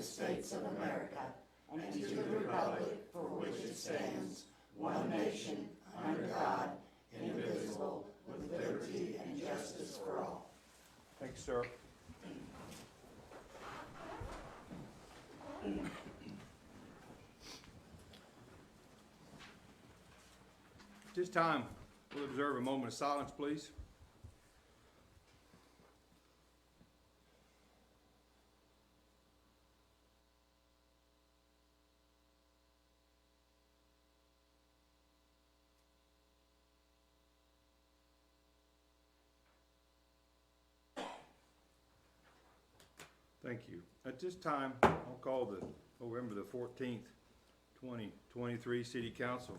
United States of America and to the republic for which it stands, one nation, under God, indivisible, with liberty and justice for all. Thank you, sir. At this time, we'll observe a moment of silence, please. Thank you. At this time, I'll call the November the 14th, 2023 City Council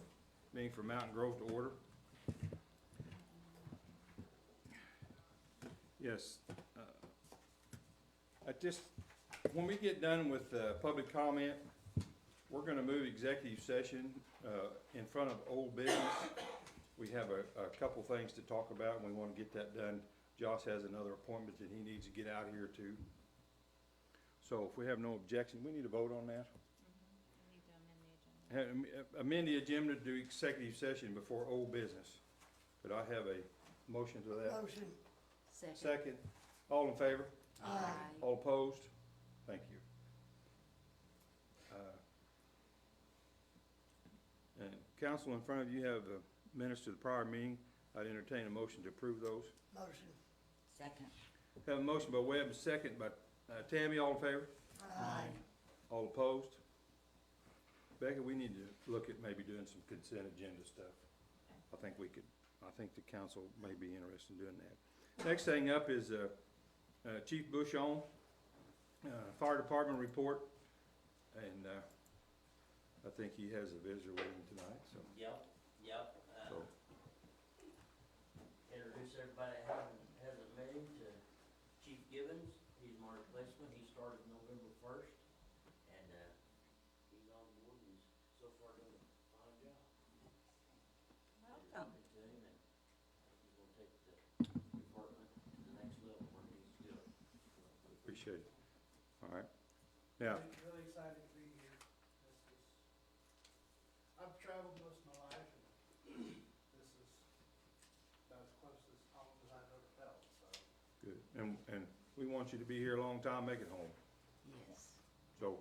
meeting for Mountain Grove to order. Yes. When we get done with public comment, we're going to move executive session in front of old business. We have a couple things to talk about, and we want to get that done. Josh has another appointment that he needs to get out here to. So if we have no objection, we need to vote on that. We need to amend the agenda. Amend the agenda to do executive session before old business. Could I have a motion to that? Motion. Second. All in favor? Aye. All opposed? Thank you. And council, in front of you have minutes to the prior meeting. I'd entertain a motion to approve those. Motion. Second. Have a motion by Webb, a second by Tammy. All in favor? Aye. All opposed? Becca, we need to look at maybe doing some consent agenda stuff. I think the council may be interested in doing that. Next thing up is Chief Bushon, Fire Department report, and I think he has a visitor with him tonight, so. Yep. So, Introduce everybody that hasn't met him to Chief Gibbons. He's my replacement. He started November 1st, and he's on board. He's so far doing a fine job. Welcome. To him, and he's gonna take the department to the next level where he needs to go. appreciate it. All right. Now, Really excited to be here. I've traveled most of my life, and this is about as close as home as I've ever felt, so. good. And we want you to be here a long time, make it home. Yes. So,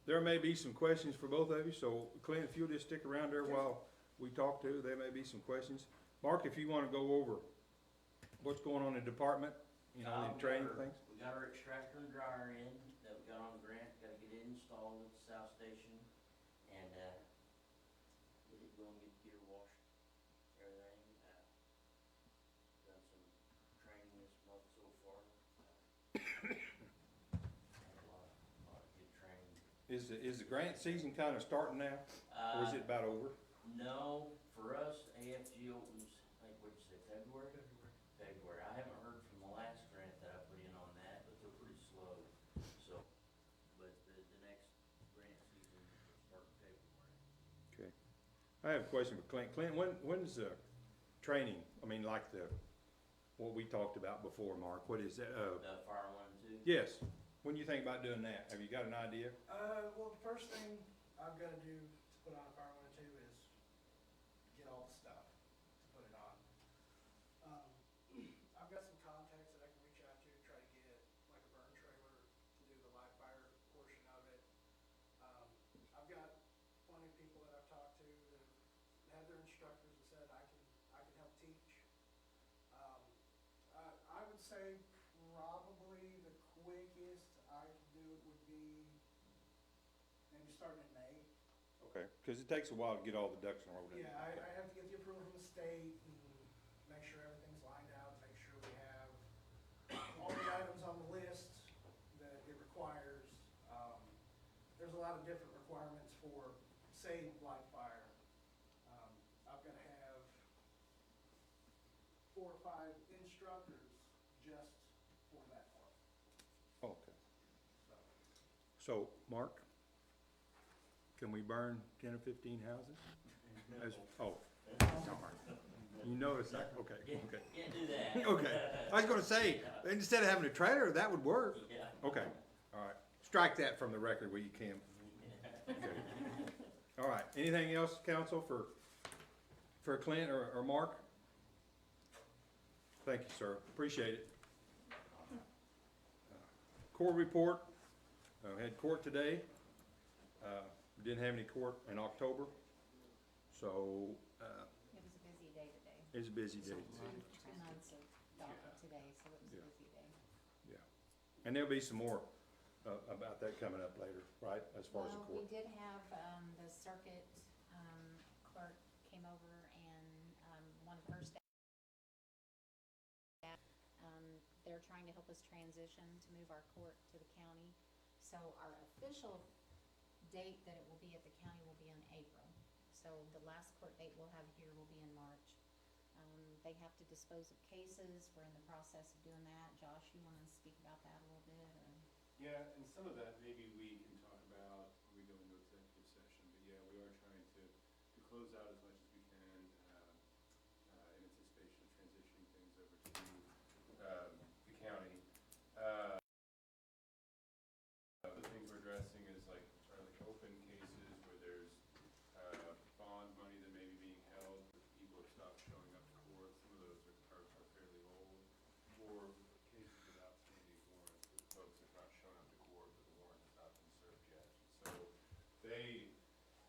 there may be some questions for both of you, so Clint, if you'll just stick around there while we talk to, there may be some questions. Mark, if you wanna go over what's going on in the department, you know, in training things. We got our extractor and dryer in that we got on grant. Gotta get it installed at the south station, and get it going, get the gear washed, everything. Done some training this month so far. Had a lot of good training. Is the grant season kinda starting now, or is it about over? No, for us, AFG opens, like, what'd you say, February? February. I haven't heard from the last grant that I put in on that, but they're pretty slow, so, but the next grant season will start in February. Okay. I have a question for Clint. Clint, when's the training, I mean, like what we talked about before, Mark, what is that? The fire 1 and 2? Yes, when do you think about doing that? Have you got an idea? Well, the first thing I've gotta do to put on a Fire 1 and 2 is get all the stuff to put it on. I've got some contacts that I can reach out to, try to get like a burn trailer to do the live fire portion of it. I've got plenty of people that I've talked to that have their instructors that said I can help teach. I would say probably the quickest I could do it would be maybe starting in May. Okay, because it takes a while to get all the ducks in a row. doesn't it? Yeah, I have to get the approval from the state and make sure everything's lined out, make sure we have all the items on the list that it requires. There's a lot of different requirements for, say, live fire. I've gotta have 4 or 5 instructors just for that part, Okay. so. So, Mark, can we burn 10 or 15 houses? Darn. You notice that, okay. Can't do that. Okay, I was gonna say, instead of having a trailer, that would work. Yeah. Okay, all right. strike that from the record where you can. Okay. All right, anything else, council, for Clint or Mark? Thank you, sir, appreciate it. Court report, had court today. We didn't have any court in October, so, It was a busy day today. it's a busy day. 2 months of docket today, so it was a Yeah. busy day. And there'll be some more, about that coming up later, right, as far as the Well, we court? did have, the circuit, clerk came over and, one of her staff, they're trying to help us transition to move our court to the county. So our official date that it will be at the county will be in April. So the last court date we'll have here will be in March. They have to dispose of cases, we're in the process of doing that. Josh, you wanna speak about that a little bit, or? Yeah, and some of that maybe we can talk about when we go into executive session, but yeah, we are trying to close out as much as we can, in anticipation of transitioning things over to, the county. The things we're addressing is like, are like open cases where there's, bond money that may be being held, but people have stopped showing up to court. Some of those are fairly old, or cases without standing warrants, where folks have not shown up to court, but the warrant has not been served yet. So they,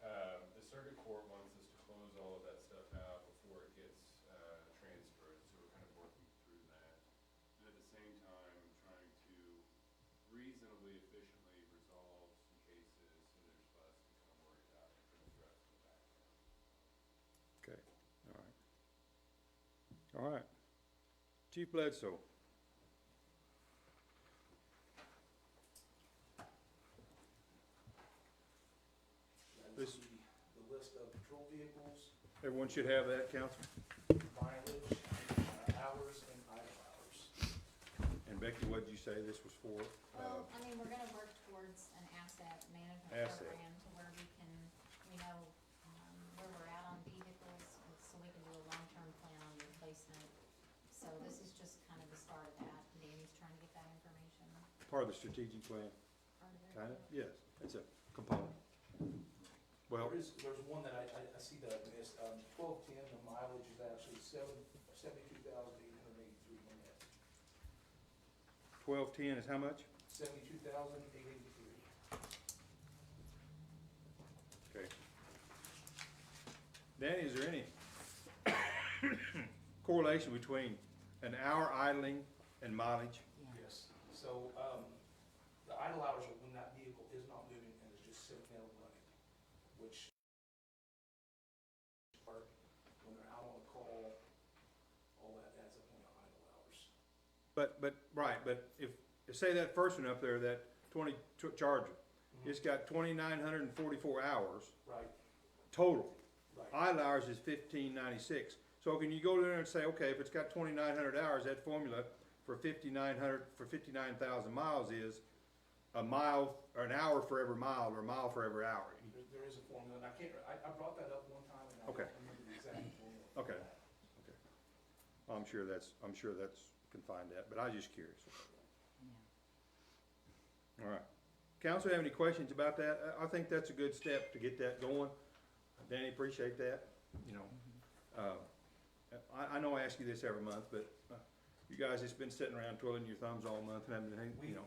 the circuit court wants us to close all of that stuff out before it gets, transferred, so we're kind of working through that. And at the same time, trying to reasonably efficiently resolve some cases, so there's less to kind of worry about and address in the background. Okay, all right. All right. Chief Bledsoe. This- The list of patrol vehicles, Everyone should have that, council? mileage, hours, and idle hours. And Becky, what did you say this was for? Well, I mean, we're gonna work towards an asset management Asset. program to where we know, where we're at on vehicles, so we can do a long-term plan on replacement. So this is just kind of the start of that, Danny's trying to get that information, Part of the strategic plan, part of it. kind of? Yes, it's a component. Well, There's one that I see that missed, 1210, the mileage is actually 72,883 on that. 1210 is how much? 72,883. Okay. Danny, is there any correlation between an hour idling and mileage? Yes, so, the idle hours are when that vehicle is not moving and is just sitting there running, which are, when they're out on a call, all that adds up on the idle hours. But if say that first one up there, that 20 Charger, it's got 2,944 hours Right, total. right. Idle hours is 1,596. So can you go there and say, okay, if it's got 2,900 hours, that formula for 59,000 miles is a mile, or an hour for every mile, or a mile for every hour. There is a formula, and I can't, I brought that up one time, and I Okay. don't remember the exact formula. for Okay. that. I'm sure that's can find that, but I was just curious. Yeah. All right. Council, have any questions about that? I think that's a good step to get that going. Danny, appreciate that, you know. I know I ask you this every month, but you guys just been sitting around twiddling your thumbs all month and haven't, We, you know.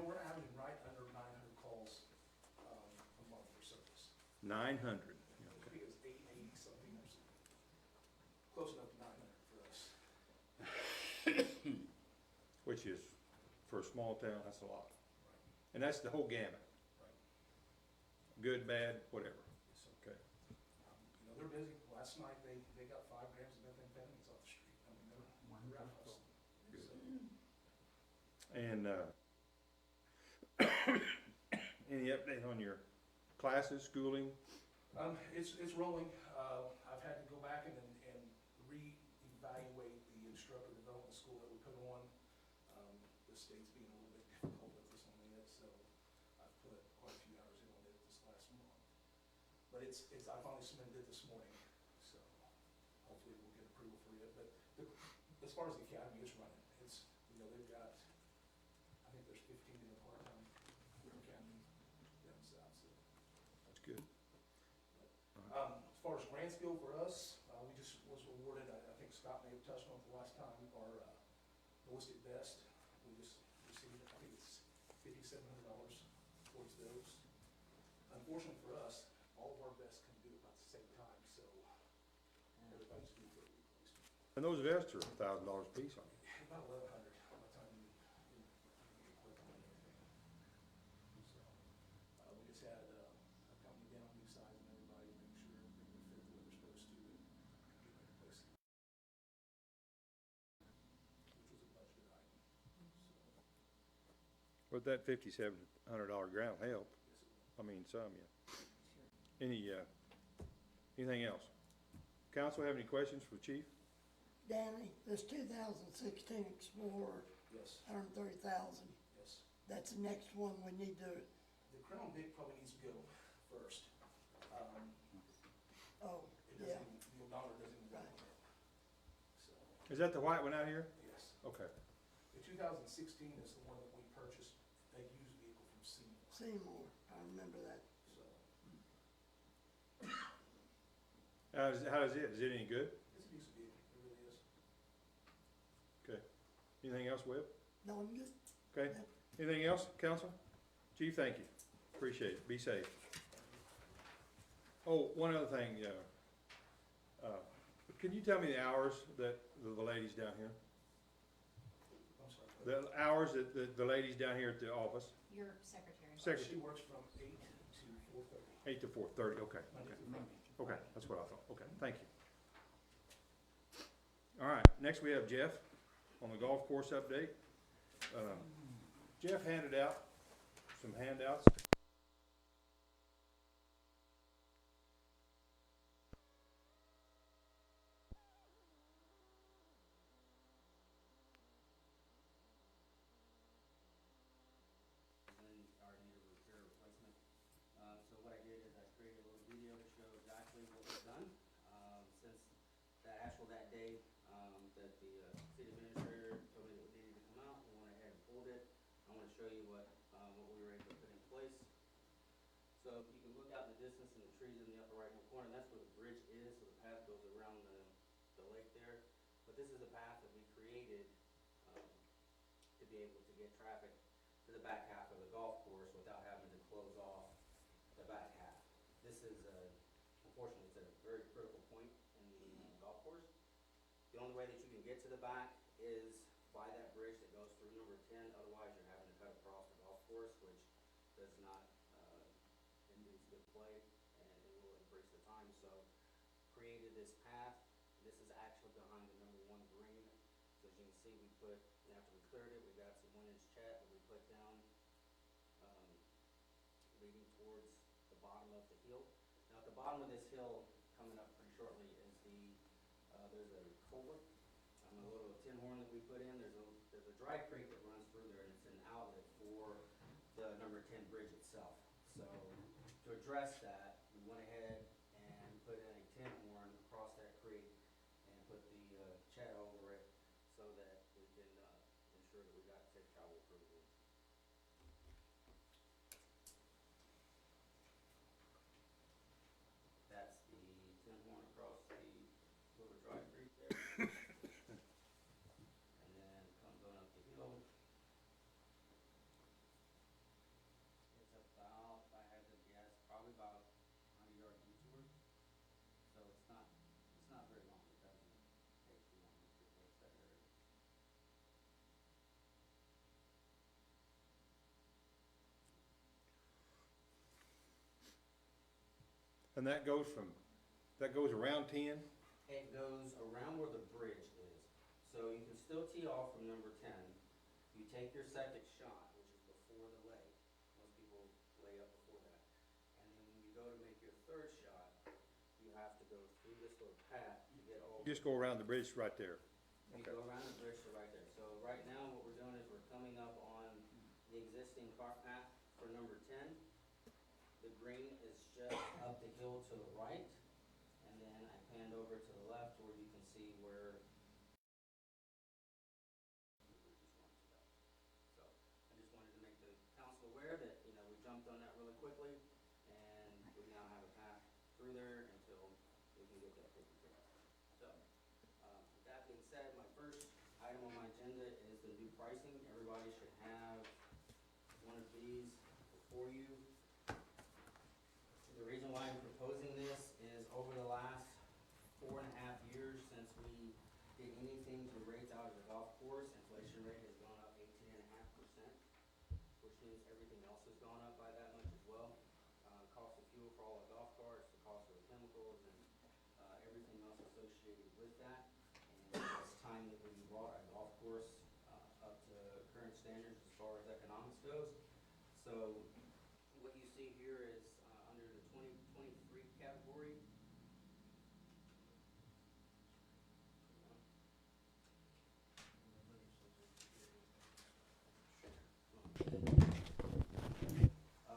we're averaging right under 900 calls, a month for service. 900. I think it was 880 something or something. Close enough to 900 for us. Which is, for a small town, that's a lot. And that's the whole gamut. Right. Good, bad, whatever. So, Okay. they're busy. Last night, they got 5 grams of methamphetamines off the street. I mean, they're out hustling. Good. So, And, any update on your classes, schooling? It's rolling. I've had to go back and reevaluate the instructor development school that we put on. The state's being a little bit difficult with us on it, so I've put quite a few hours in on it this last month. But I finally submitted it this morning, so hopefully we'll get approval for it. But as far as the academy, it's running. They've got, I think there's 15 in the part-time academy far as grants go for us, we just was awarded, I think Scott may have touched on it the last time, our ballistic vest. We just received, I think it's $5,700 towards those. Unfortunately for us, all of our vests come due about the same time, so everybody's due for a replacement. And those vests are $1,000 a piece, aren't they? About 1,100 by the time you equipment and everything. So, we just had a company down resizing everybody, making sure everything would fit the way they're supposed to, and get ready to place it. Which was a budgeted item, so, But that $5,700 grant will help. yes, it will. I mean, some, yeah. Anything else? Council have any questions for Chief? Danny, this 2016 Explorer, Yes, 130,000, yes. that's the next one we need to, The Crown Vic probably needs to go first. oh, It yeah, doesn't, the odometer doesn't even go Right. on it. So, Is that the white one out here? yes. Okay. The 2016 is the one that we purchased, a used vehicle from Seymour, Seymour, I remember that. so How is it? Is it any good? it's a decent vehicle, it really is. Okay. Anything else, Webb? No, I'm good. Okay. Anything else, council? Chief, thank you. Appreciate it. Be safe. Oh, one other thing, can you tell me the hours that the ladies down here? I'm sorry. The hours that the ladies down here at the office? Your secretary. She works from 8 to 4:30. 8 to 4:30, okay. Monday Okay. through Friday. Okay, that's what I thought. Okay, thank you. All right, next we have Jeff on the golf course update. Jeff handed out some handouts. And our need of repair replacement. So what I did is I created a little video to show exactly what was done. Since that day, that the city administrator told me that we needed to come out, we went ahead and pulled it. I wanna show you what we were able to put in place. So you can look out in the distance in the trees in the upper right hand corner, that's where the bridge is, so the path goes around the lake there. But this is a path that we created, to be able to get traffic to the back half of the golf course without having to close off the back half. This is unfortunately, it's a very critical point in the golf course. The only way that you can get to the back is by that bridge that goes through number 10, otherwise you're having to cut across the golf course, which does not induce good play, and it will increase the time. So created this path. This is actually behind the number 1 green. So as you can see, we put, after we cleared it, we got some 1-inch chat that we put down, leading towards the bottom of the hill. Now at the bottom of this hill, coming up pretty shortly, is there's a culvert, a little tin horn that we put in. There's a dry creek that runs through there, and it's an outlet for the number 10 bridge itself. So to address that, we went ahead and put in a tin horn across that creek and put the chat over it so that we can ensure that we got safe travel through the woods. That's the tin horn across the little dry creek there. And then comes on up the hill. It's about, if I had to guess, probably about 100 yard detour. So it's not very long. It doesn't take too long to replace that area. And that goes around 10? It goes around where the bridge is. So you can still tee off from number 10. You take your second shot, which is before the lay. Most people lay up before that. And then when you go to make your third shot, you have to go through this little path to get over. Just go around the bridge right there. You Okay. go around the bridge to right there. So right now, what we're doing is we're coming up on the existing cart path for number 10. The green is just up the hill to the right, and then I panned over to the left where you can see where the bridge is going to go. So I just wanted to make the council aware that, we jumped on that really quickly, and we now have a path through there until pricing. Everybody should have one of these before you. The reason why I'm proposing this is over the last 4.5 years since we did anything to rates out of the golf course, inflation rate has gone up 18.5%, which means everything else has gone up by that much as well. Cost of fuel for all the golf carts, the cost of the chemicals, and everything else associated with that. And it's time that we brought our golf course up to current standards as far as economics goes. So what you see here is under the 2023 category.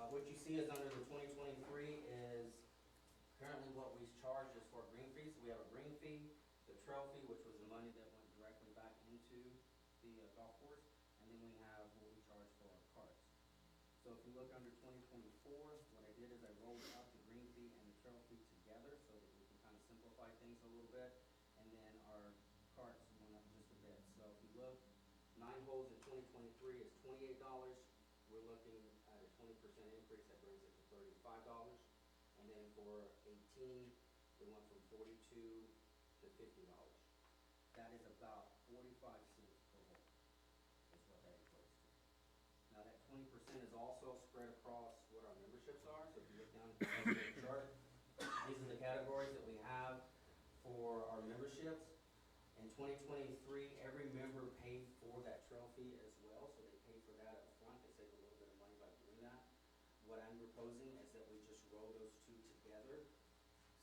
What you see is under the 2023 is currently what we charge is for green fees. So we have a green fee, the trail fee, which was the money that went directly back into the golf course, and then we have what we charge for our carts. So if you look under 2024, what I did is I rolled up the green fee and the trail fee together so that we can kind of simplify things a little bit, and then our carts went up just a bit. So if you look, 9 holes in 2023 is $28. We're looking at a 20% increase, that brings it to $35. And then for 18, it went from $42 to $50. That is about 45 cents per hole, is what that equates to. Now that 20% is also spread across what our memberships are. So if you look down at the chart, these are the categories that we have for our memberships. In 2023, every member paid for that trail fee as well, so they pay for that up front. They save a little bit of money by doing that. What I'm proposing is that we just roll those two together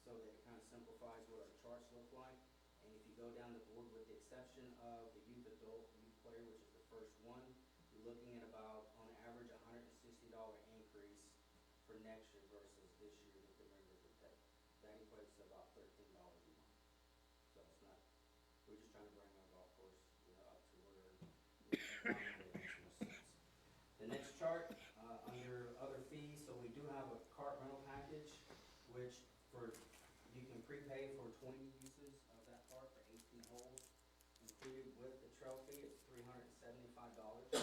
so that it kind of simplifies what our charts look like. And if you go down the board, with the exception of the youth player, which is the first one, you're looking at about, on average, $160 increase for next year versus this year that the members would pay. That equates to about $13 a month. So it's not, we're just trying to bring our golf course, up to where it makes more sense. The next chart, under other fees, so we do have a cart rental package, which you can prepay for 20 uses of that cart for 18 holes. Included with the trail fee is $375.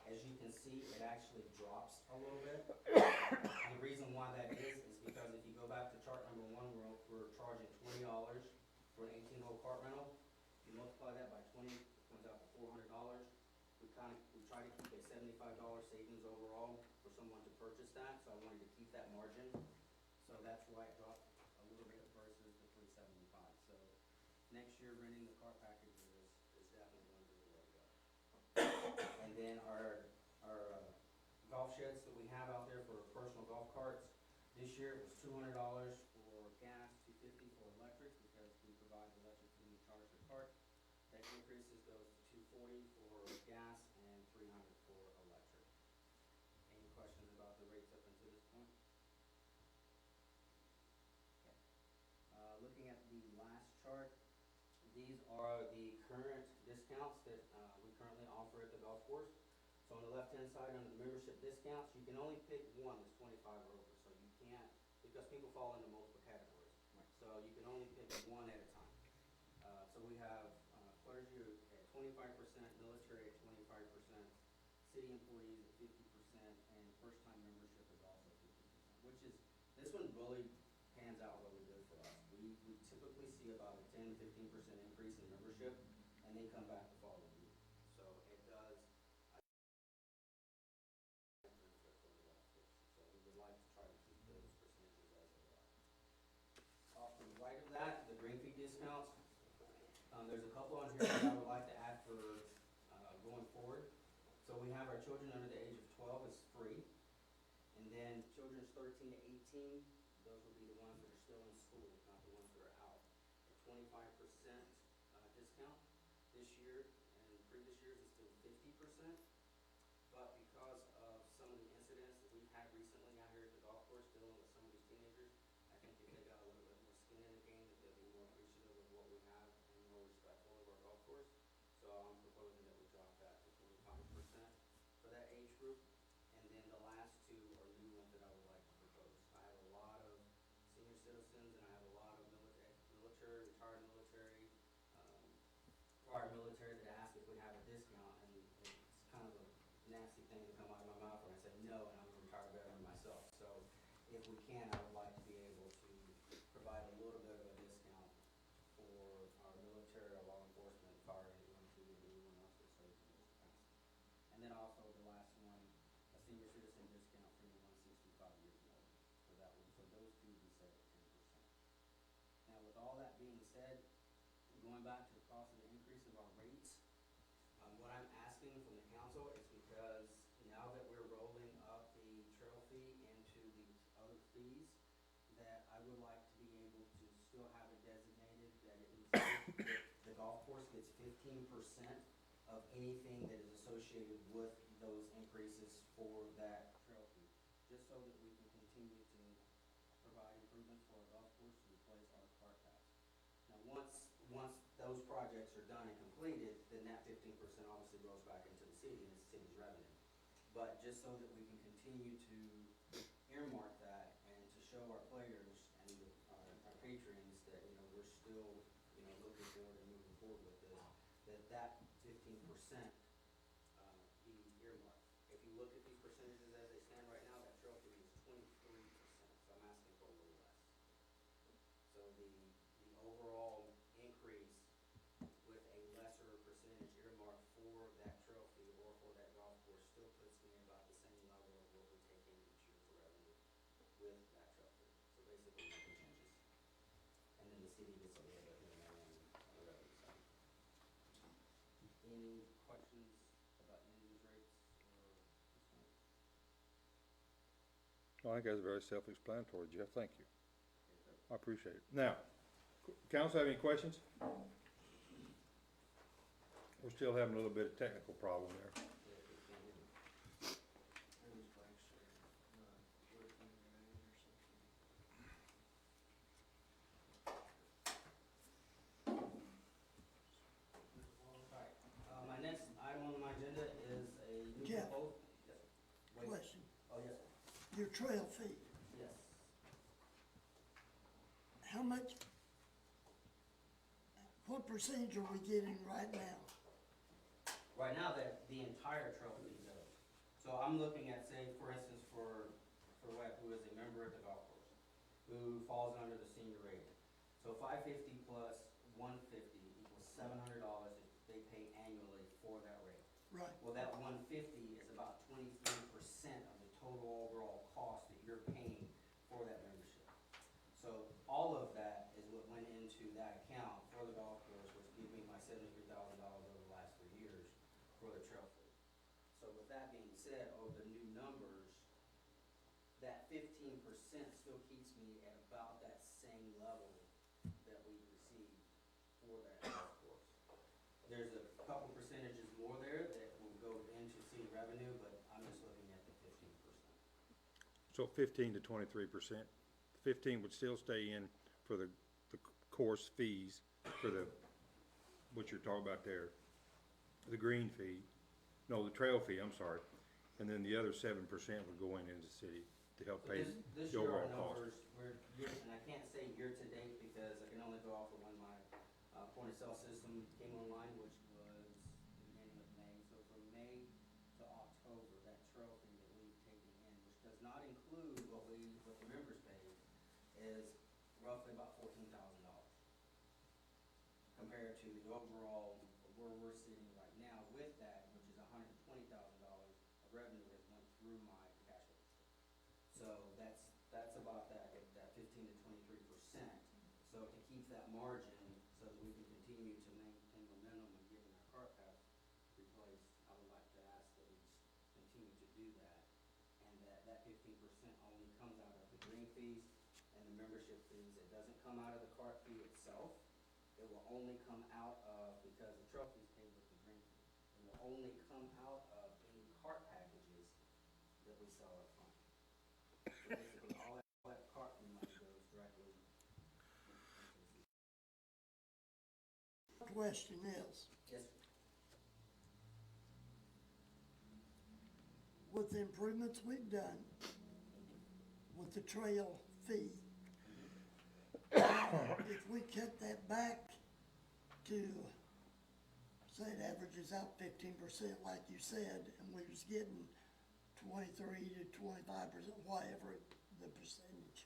As you can see, it actually drops a little bit. The reason why that is because if you go back to chart number 1, we're charging $20 for an 18-hole cart rental. You multiply that by 20, it comes out to $400. We try to keep a $75 savings overall for someone to purchase that, so I wanted to keep that margin. So that's why it dropped a little bit versus the $375. So next year, renting the cart package is definitely going to be the way to go. And then our golf sheds that we have out there for personal golf carts, this year it was $200 for gas, $250 for electric, because we provide electric when we charge the cart. That increases goes to $240 for gas and $300 for electric. Any questions about the rates up until this point? Okay. Looking at the last chart, these are the current discounts that we currently offer at the golf course. So on the left-hand side, under the membership discounts, you can only pick one that's 25 or over. So you can't, because people fall into multiple categories. Right. So you can only pick one at a time. So we have clergy at 25%, military at 25%, city employees at 50%, and first-time membership is also 50%, which is, this one really pans out really good for us. We typically see about a 10-15% increase in membership, and they come back the following year. So it does. So we would like to try to keep those percentages as they are. Off to the right of that, the green fee discounts. There's a couple on here that I would like to add for going forward. So we have our children under the age of 12 is free. And then children's 13 to 18, those will be the ones that are still in school, not the ones that are out. A 25% discount this year, and previous years it's been 50%. But because of some of the incidents that we've had recently out here at the golf course dealing with some of these teenagers, I think if they got a little bit more skin in the game, that they'll be more appreciative of what we have and more respectful of our golf course. So I'm proposing that we drop that to 25% for that age group. And then the last two are new ones that I would like to propose. I have a lot of senior citizens and I have a lot of military, retired military that ask if we have a discount, and if we can, I would like to be able to provide a little bit of a discount for our military, our law enforcement, fire, EMT, and anyone else that serves in this capacity. And then also the last one, a senior citizen discount for anyone 65 years and older. For that one, for those two, we set at 10%. Now, with all that being said, going back to the cost of the increase of our rates, what I'm asking from the council is because now that we're rolling up the trail fee into these other fees, that I would like to be able to still have it designated that it is, the golf course gets 15% of anything that is associated with those increases for that trail fee, just so that we can continue to provide improvements for our golf course to replace our cart paths. Now, once those projects are done and completed, then that 15% obviously goes back into the city and it's the city's revenue. But just so that we can continue to earmark that and to show our players and our patrons that, you know, we're still, you know, looking forward and moving forward with this, that 15% be earmarked. If you look at these percentages as they stand right now, that trail fee is 23%, so I'm asking for a little less. So the overall increase with a lesser percentage earmark for that trail fee or for that golf course still puts me about the same level of what we take in each year for revenue with that trail fee. So basically nothing changes. And then the city gets a little bit more money on the revenue side. Any questions about any of these rates or discounts? Well, I think that's very self-explanatory, Jeff, thank you. Yes, sir. I appreciate it. Now, council have any questions? We're still having a little bit of technical problem there. Yeah, if you can hear me. There's blank share, working range or something. Alright, my next item on my agenda is a new Jeff. proposal. Yes, sir. Wait. Question, Oh, yes, sir. your trail fee, Yes. how much, what percentage are we getting right now? Right now, the entire trail fee goes. So I'm looking at, say, for instance, for Webb, who is a member at the golf course, who falls under the senior rating. So 550 plus 150 equals $700 that they pay annually for that rate. Right, Well, that 150 is about 23% of the total overall cost that you're paying for that membership. So all of that is what went into that account for the golf course, which gave me my $73,000 over the last 3 years for the trail fee. So with that being said, of the new numbers, that 15% still keeps me at about that same level that we received for that golf course. There's a couple percentages more there that will go into city revenue, but I'm just looking at the 15%. So 15 to 23%. 15 would still stay in for the course fees, for the, what you're talking about there, the green fee, no, the trail fee, I'm sorry. And then the other 7% would go into the city to help pay This the year, our overall cost. numbers, and I can't say year-to-date because I can only go off of when my point-of-sale system came online, which was the beginning of May. So from May to October, that trail fee that we've taken in, which does not include what the members paid, is roughly about $14,000. Compared to the overall, where we're sitting right now with that, which is $120,000 of revenue that went through my cash register. So that's about that 15 to 23%. So to keep that margin, so that we can continue to maintain momentum and getting our cart path replaced, I would like to ask that we continue to do that. And that 15% only comes out of the green fees and the membership fees. It doesn't come out of the cart fee itself. It will only come out of, because the trail fees paid with the green fee, it will only come out of any cart packages that we sell up front. So basically, all that cart fee money goes directly into the city. question is, Yes, sir. with the improvements we've done, with the trail fee, if we cut that back to, say it averages out 15% like you said, and we was getting 23 to 25%, whatever the percentage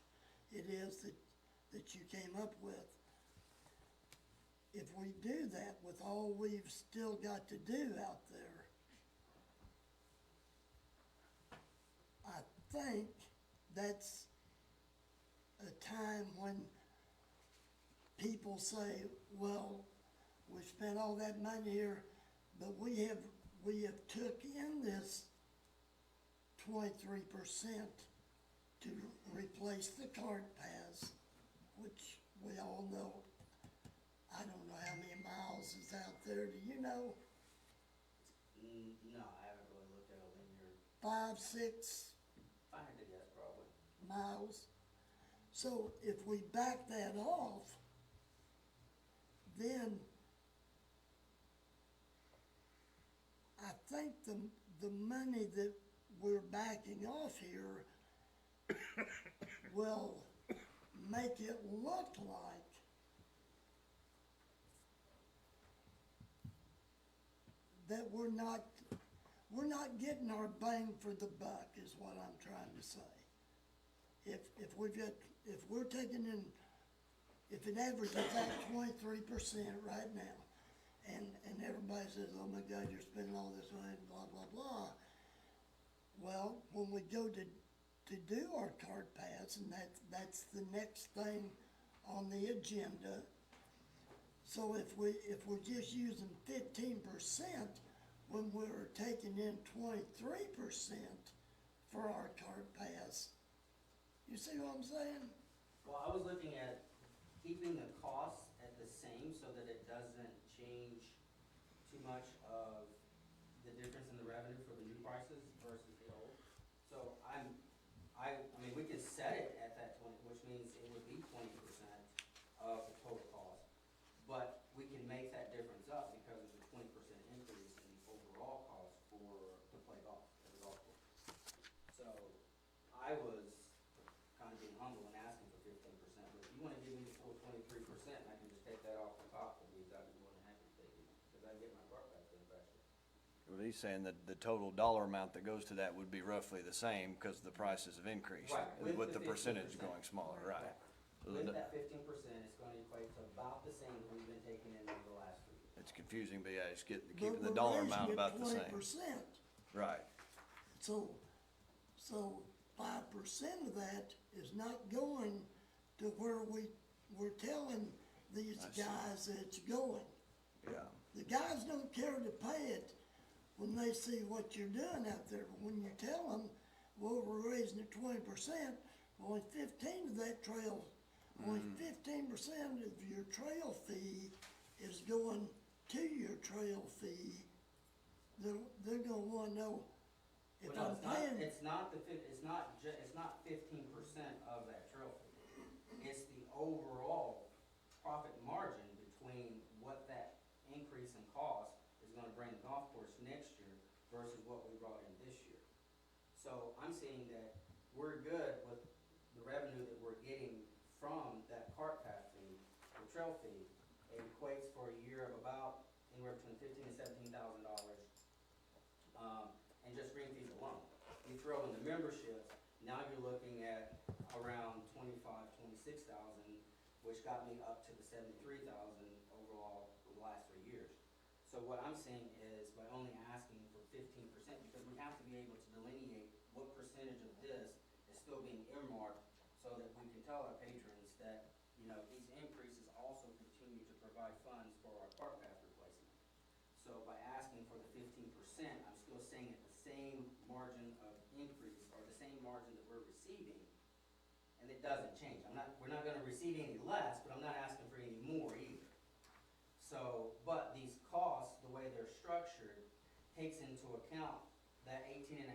it is that you came up with. If we do that with all we've still got to do out there, I think that's a time when people say, well, we spent all that money here, but we have took in this 23% to replace the cart paths, which we all know. I don't know how many miles is out there, do you know? No, I haven't really looked at a linear, 5, 6 if I had to guess, probably. miles. So if we back that off, then I think the money that we're backing off here will make it look like that we're not getting our bang for the buck, is what I'm trying to say. If we're taking in, if it averages at 23% right now, and everybody says, oh my God, you're spending all this money, blah, blah, blah. Well, when we go to do our cart paths, and that's the next thing on the agenda. So if we're just using 15% when we're taking in 23% for our cart paths, you see what I'm saying? Well, I was looking at keeping the costs at the same so that it doesn't change too much of the difference in the revenue for the new prices versus the old. So I mean, we can set it at that 20, which means it would be 20% of the total cost. But we can make that difference up because there's a 20% increase in the overall cost to play golf at the golf course. So I was kind of being humble and asking for 15%, but if you wanna give me the full 23%, and I can just take that off the top of these, I'd be more than happy to take it, because I get my part back then faster. Well, he's saying that the total dollar amount that goes to that would be roughly the same because the prices have increased. Right, with With the the percentage 15%. going smaller, right. So With the- that 15%, it's gonna equate to about the same we've been taking in over the last 3 years. It's confusing, but yeah, it's keeping But the we're dollar raising amount it about the same. 20%. Right. So 5% of that is not going to where we're telling these I see. guys that it's going. Yeah. The guys don't care to pay it when they see what you're doing out there, but when you tell them, well, we're raising it 20%, only 15 of that trail, only 15% of your trail fee is going to your trail fee. They're gonna wanna know if Well, no, I'm paying. it's not 15% of that trail fee. It's the overall profit margin between what that increase in cost is gonna bring the golf course next year versus what we brought in this year. So I'm saying that we're good with the revenue that we're getting from that cart path fee, the trail fee. It equates for a year of about anywhere between $15,000 and $17,000. And just green fees alone. You throw in the memberships, now you're looking at around 26,000, which got me up to the 73,000 overall for the last 3 years. So what I'm saying is, by only asking for 15%, because we have to be able to delineate what percentage of this is still being earmarked, so that we can tell our patrons that, you know, these increases also continue to provide funds for our cart path replacement. So by asking for the 15%, I'm still saying at the same margin of increase, or the same margin that we're receiving, and it doesn't change. We're not gonna receive any less, but I'm not asking for any more either. So, but these costs, the way they're structured, takes into account that 18.5%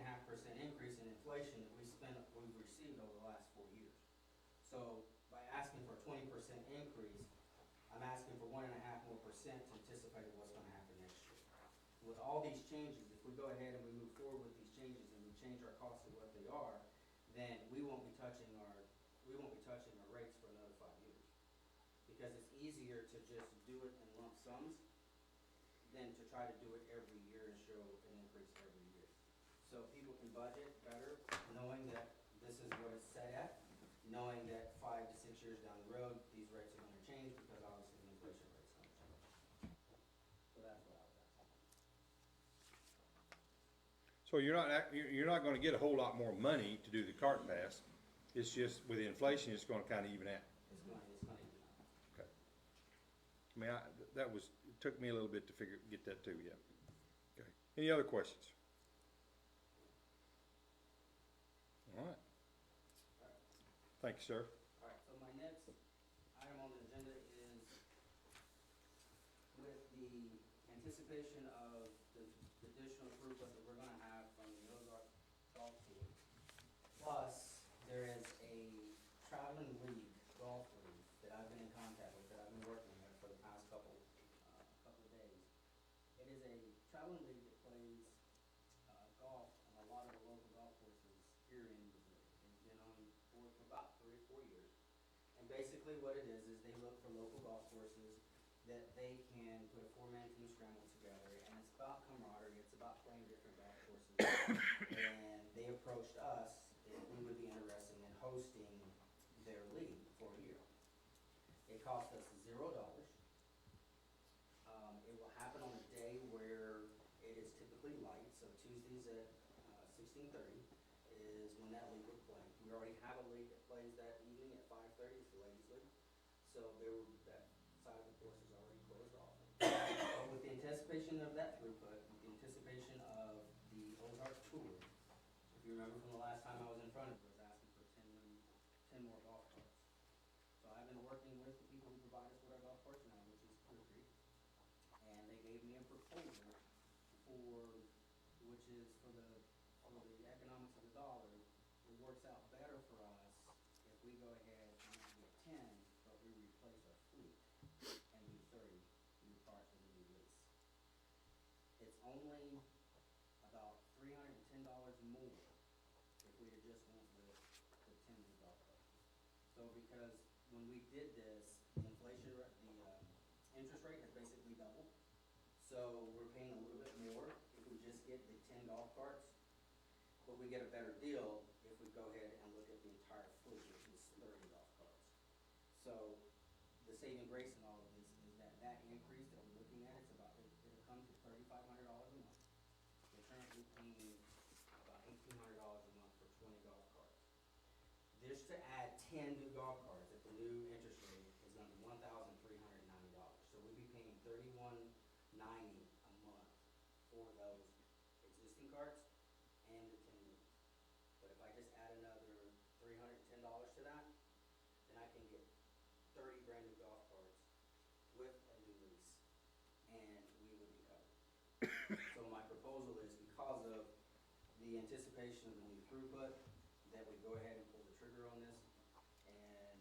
increase in inflation that we've received over the last 4 years. So by asking for a 20% increase, I'm asking for 1.5% more to anticipate what's gonna happen next year. With all these changes, if we go ahead and we move forward with these changes and we change our costs to what they are, then we won't be touching our rates for another 5 years. Because it's easier to just do it in lump sums than to try to do it every year and show an increase every year. So people can budget better, knowing that this is what it's set at, knowing that 5 to 6 years down the road, these rates are gonna change because obviously the inflation rate's gonna change. So that's what I was asking. So you're not gonna get a whole lot more money to do the cart pass. It's just, with the inflation, it's gonna kinda even out. It's gonna even out. Okay. I mean, it took me a little bit to get that too, yeah. Okay. Any other questions? All right. Thank you, sir. All right, so my next item on the agenda is with the anticipation of the additional throughput that we're gonna have from the Ozark Golf Tour. Plus, there is a traveling league, golf league, that I've been in contact with, that I've been working with for the past couple of days. It is a traveling league that plays, golf on a lot of the local golf courses here in Missouri. It's been on for about 3 or 4 years. And basically what it is they look for local golf courses that they can put a 4-man team scramble together, and it's about camaraderie, it's about playing different golf courses. And they approached us if we would be interested in hosting their league for a year. It cost us $0. It will happen on a day where it is typically light, so Tuesdays at 16:30 is when that league would play. We already have a league that plays that evening at 5:30, it's the ladies' league, so that side of the course is already closed off. But with the anticipation of that throughput, with the anticipation of the Ozark Tour, if you remember from the last time I was in front of you, I was asking for 10 more golf carts. So I've been working with the people who provide us with our golf carts now, which is Clear Creek, and they gave me a proposal which is for the economics of the dollar. It works out better for us if we go ahead and not get 10, but we replace our fleet and do 30 new parts of the new lease. It's only about $310 more if we had just went with the 10 new golf carts. So because when we did this, the inflation rate, the interest rate has basically doubled. So we're paying a little bit more if we just get the 10 golf carts, but we get a better deal if we go ahead and look at the entire fleet, which is 30 golf carts. So the saving grace in all of this is that increase that we're looking at, it'll come to $3,500 a month. We're currently paying about $1,800 a month for 20 golf carts. Just to add 10 new golf carts at the new interest rate is gonna be $1,390. So we'd be paying $3,190 a month for those existing carts and the 10 new. But if I just add another $310 to that, then I can get 30 brand new golf carts with a new lease, and we would be covered. So my proposal is, because of the anticipation of the new throughput, that we go ahead and pull the trigger on this and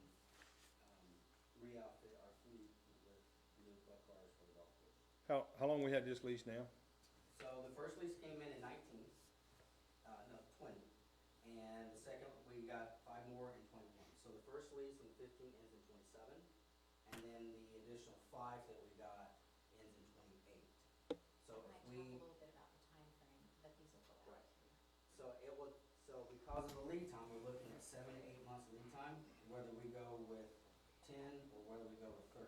re-outfit our fleet with new club cars for the golf course. How long we had this lease now? So the first lease came in 20, and the second, we got 5 more in 21. So the first lease in 15 ends in 27, and then the additional 5 that we got ends in 28. So Might if talk a we, little bit about the time frame that these will go out to. so because of the lead time, we're looking at 7 to 8 months lead time, whether we go with 10 or whether we go with 30.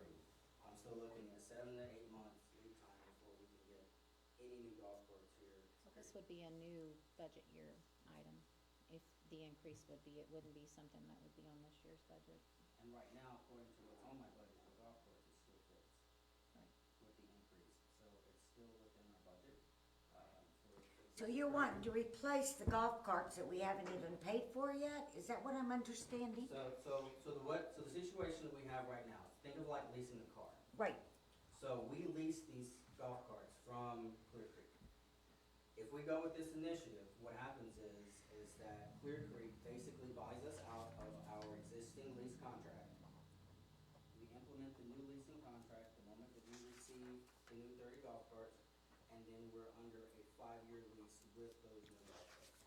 I'm still looking at 7 to 8 months lead time before we can get any new golf courses here. So this would be a new budget year item. If the increase would be, it wouldn't be something that would be on this year's budget. And right now, according to what's on my budget for golf course, it still fits. Right. With the increase, so it's still within our budget, So you're wanting to replace the golf carts that we haven't even paid for yet? Is that what I'm understanding? So the situation that we have right now, think of like leasing a car. Right, So we lease these golf carts from Clear Creek. If we go with this initiative, what happens is that Clear Creek basically buys us out of our existing lease contract. We implement the new leasing contract the moment that we receive the new 30 golf carts, and then we're under a 5-year lease with those new golf carts.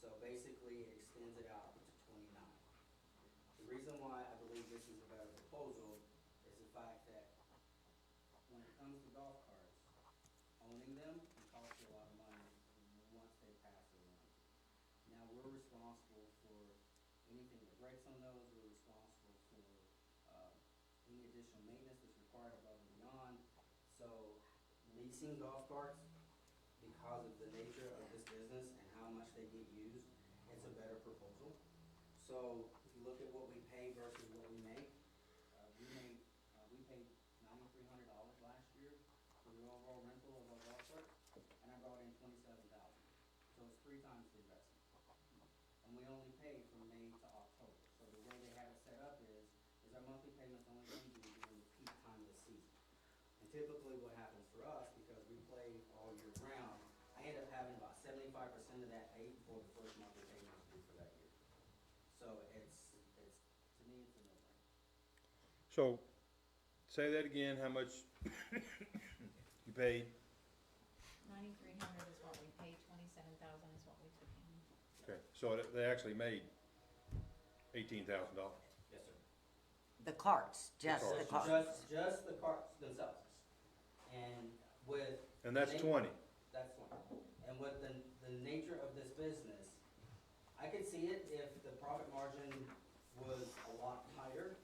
So basically, it extends it out to 29. The reason why I believe this is a better proposal is the fact that when it comes to golf carts, owning them can cost you a lot of money once they pass the warranty. Now, we're responsible for brakes on those, we're responsible for, any additional maintenance that's required above and beyond. So leasing golf carts, because of the nature of this business and how much they get used, it's a better proposal. So if you look at what we pay versus what we make, we paid $9,300 last year for the overall rental of our golf cart, and I brought in $27,000. So it's 3 times the investment. And we only pay from May to October. So the way they have it set up is our monthly payment's only going to be during the peak time of the season. And typically what happens for us, because we play all year round, I end up having about 75% of that paid before the first monthly payment is due for that year. So to me, it's a no-brainer. So, say that again, how much you paid? 9,300 is what we paid, 27,000 is what we took in. Okay, so they actually made $18,000. Yes, sir. The carts, just the carts. Just the carts themselves. And with. And that's the 20. That's 20. And with the nature of this business, I could see it if the profit margin was a lot higher,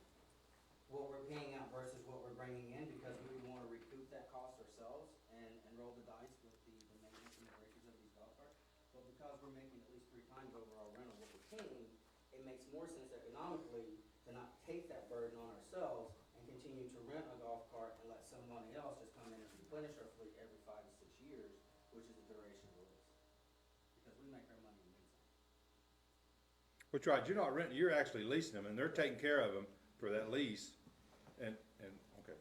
what we're paying out versus what we're bringing in, because we would want to recoup that cost ourselves and roll the dice with the maintenance and the breakage of these golf carts. But because we're making at least 3 times over our rental what we're paying, it makes more sense economically to not take that burden on ourselves and continue to rent a golf cart and let somebody else just come in and replenish our fleet every 5 to 6 years, which is the duration of the lease. Because we make our money in leasing. Which, right, you're not renting, you're actually leasing them, and they're taking care of them for that lease. And, okay,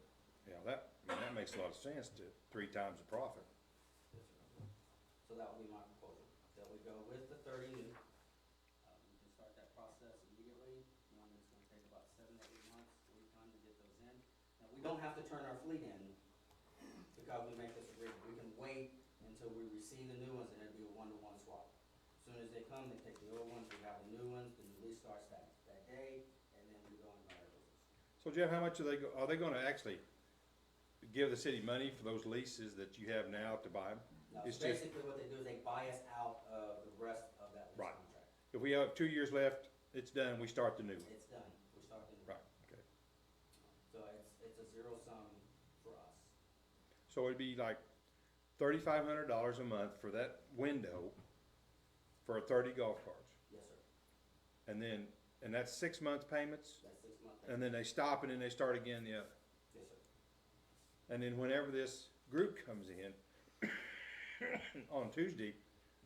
yeah, that makes a lot of sense to 3 times the profit. So that would be my proposal, that we go with the 30 new. We can start that process immediately. It's gonna take about 7 to 8 months lead time to get those in. Now, we don't have to turn our fleet in because we make this agreement. We can wait until we receive the new ones, and it'll be a 1-to-1 swap. As soon as they come, they take the old ones, we have the new ones, the new lease starts that day, and then we go and buy our business. So Jeff, how much are they gonna actually give the city money for those leases that you have now to buy them? No, It's so just- basically what they do is they buy us out of the rest of that lease Right. contract. If we have 2 years left, it's done, we start the new one. It's done, we start the new. Right, okay. So it's a zero sum for us. So it'd be like $3,500 a month for that window for 30 golf carts. Yes, sir. And that's 6 month payments, That's 6 months. and then they stop and then they start again the other. Yes, sir. And then whenever this group comes in on Tuesday,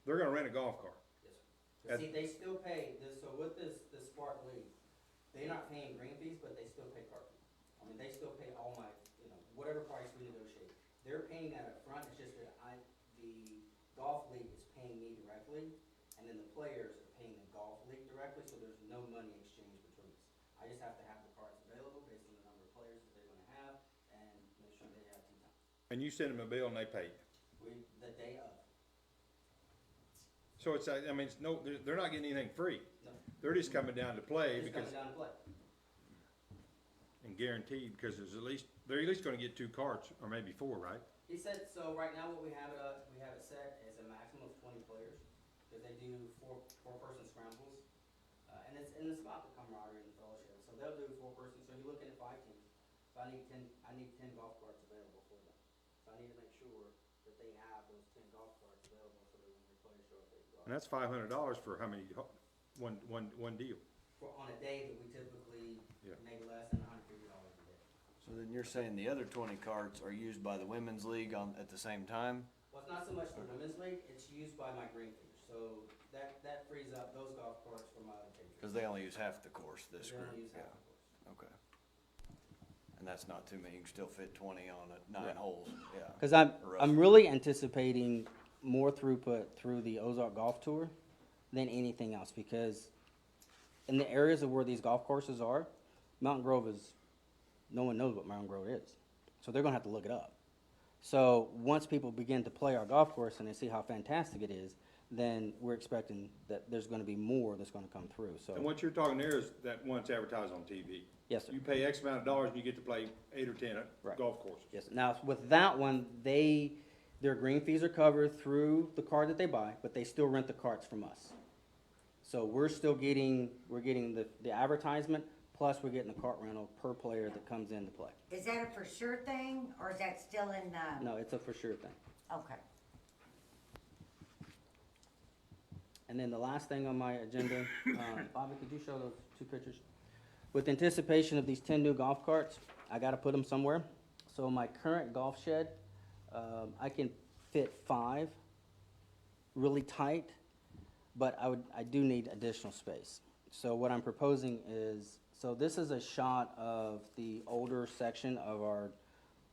they're gonna rent a golf cart. Yes, sir. But see, they still pay this, so with this Spark League, they're not paying green fees, but they still pay cart fees. I mean, they still pay all my, whatever price we negotiate. They're paying that up front. It's just that the golf league is paying me directly, and then the players are paying the golf league directly, so there's no money exchange between us. I just have to have the carts available based on the number of players that they're gonna have, and make sure they have tee times. And you send them a bill and they pay you. The day of. So it's, I mean, they're not getting anything free. No, They're just coming down to play just because, coming down to play. and guaranteed, because they're at least gonna get 2 carts, or maybe 4, right? He said, so right now what we have it set as a maximum of 20 players, because they do four-person scrambles. And it's about the camaraderie and the fellowship, so they'll do 4-person, so you're looking at 5 teams. So I need 10 golf carts available for them. So I need to make sure that they have those 10 golf carts available, so that when the players show up, they go. And that's $500 for how many, one deal? On a day that we typically Yeah. make less than $150 a day. So then you're saying the other 20 carts are used by the women's league at the same time? Well, it's not so much the women's league, it's used by my green fees, so that frees up those golf carts for my other patrons. Because they only use half the course, this They group, only use yeah, half the course. okay. And that's not too many, you can still fit 20 on it, 9 holes, yeah. Because Rough. I'm really anticipating more throughput through the Ozark Golf Tour than anything else, because in the areas of where these golf courses are, Mountain Grove is, no one knows what Mountain Grove is. So they're gonna have to look it up. So once people begin to play our golf course and they see how fantastic it is, then we're expecting that there's gonna be more that's gonna come through, And so, what you're talking there is that once advertised on TV. yes, sir. You pay X amount of dollars and you get to play 8 or 10 Right. golf courses. Yes, now with that one, their green fees are covered through the card that they buy, but they still rent the carts from us. So we're getting the advertisement, plus we're getting the cart rental per player that comes into play. Is that a for sure thing, or is that still in the, No, it's a for sure thing. okay. And then the last thing on my agenda, Bobby, could you show those two pictures? With anticipation of these 10 new golf carts, I gotta put them somewhere. So my current golf shed, I can fit 5 really tight, but I do need additional space. So what I'm proposing is, so this is a shot of the older section of our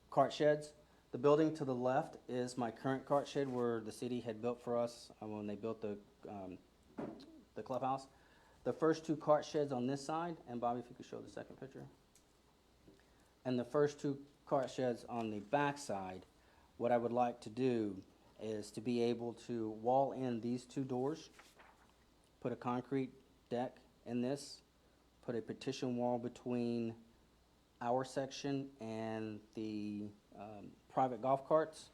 cart sheds. The building to the left is my current cart shed where the city had built for us when they built the clubhouse. The first 2 cart sheds on this side, and Bobby, if you could show the second picture. And the first 2 cart sheds on the back side, what I would like to do is to be able to wall in these 2 doors, put a concrete deck in this, put a partition wall between our section and the private golf carts,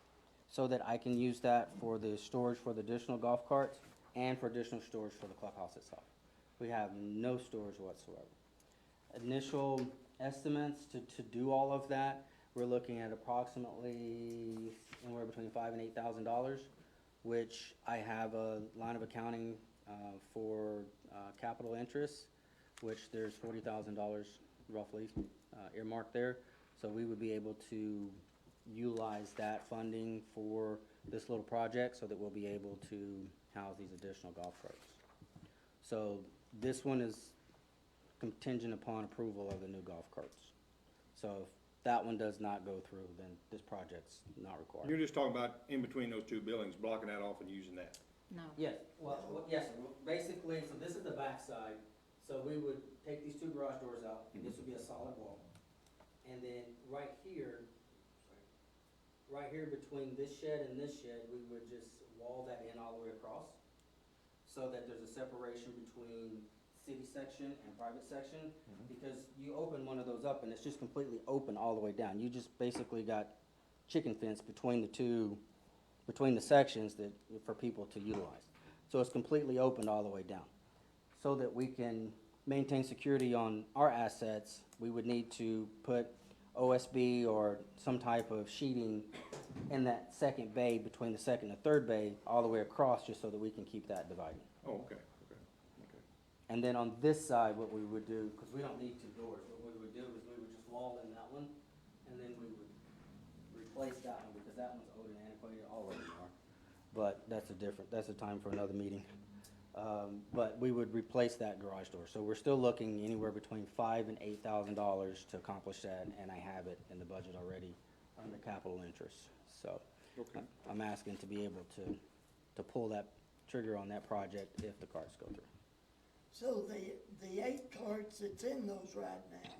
so that I can use that for the storage for the additional golf carts and for additional storage for the clubhouse itself. We have no storage whatsoever. Initial estimates to do all of that, we're looking at approximately anywhere between $5,000 and $8,000, which I have a line of accounting for capital interest, which there's $40,000 roughly earmarked there. So we would be able to utilize that funding for this little project so that we'll be able to house these additional golf carts. So this one is contingent upon approval of the new golf carts. So if that one does not go through, then this project's not required. You're just talking about in between those 2 buildings, blocking that off and using that. No. Yes, well, yes, sir. Basically, so this is the back side, so we would take these 2 garage doors out, and this would be a solid wall. And then right here between this shed and this shed, we would just wall that in all the way across, so that there's a separation between city section and private section, because you open one of those up and it's just completely open all the way down. You just basically got chicken fence between the sections that, for people to utilize. So it's completely open all the way down. So that we can maintain security on our assets, we would need to put OSB or some type of sheeting in that second bay between the second and third bay all the way across, just so that we can keep that divided. Oh, okay. And then on this side, what we would do, because we don't need 2 doors, what we would do is we would just wall in that one, and then we would replace that one, because that one's old and antiquated, all of them are. But that's a time for another meeting. But we would replace that garage door. So we're still looking anywhere between $5,000 and $8,000 to accomplish that, and I have it in the budget already under capital interest. So Okay. I'm asking to be able to pull that trigger on that project if the carts go through. So the 8 carts that's in those right now,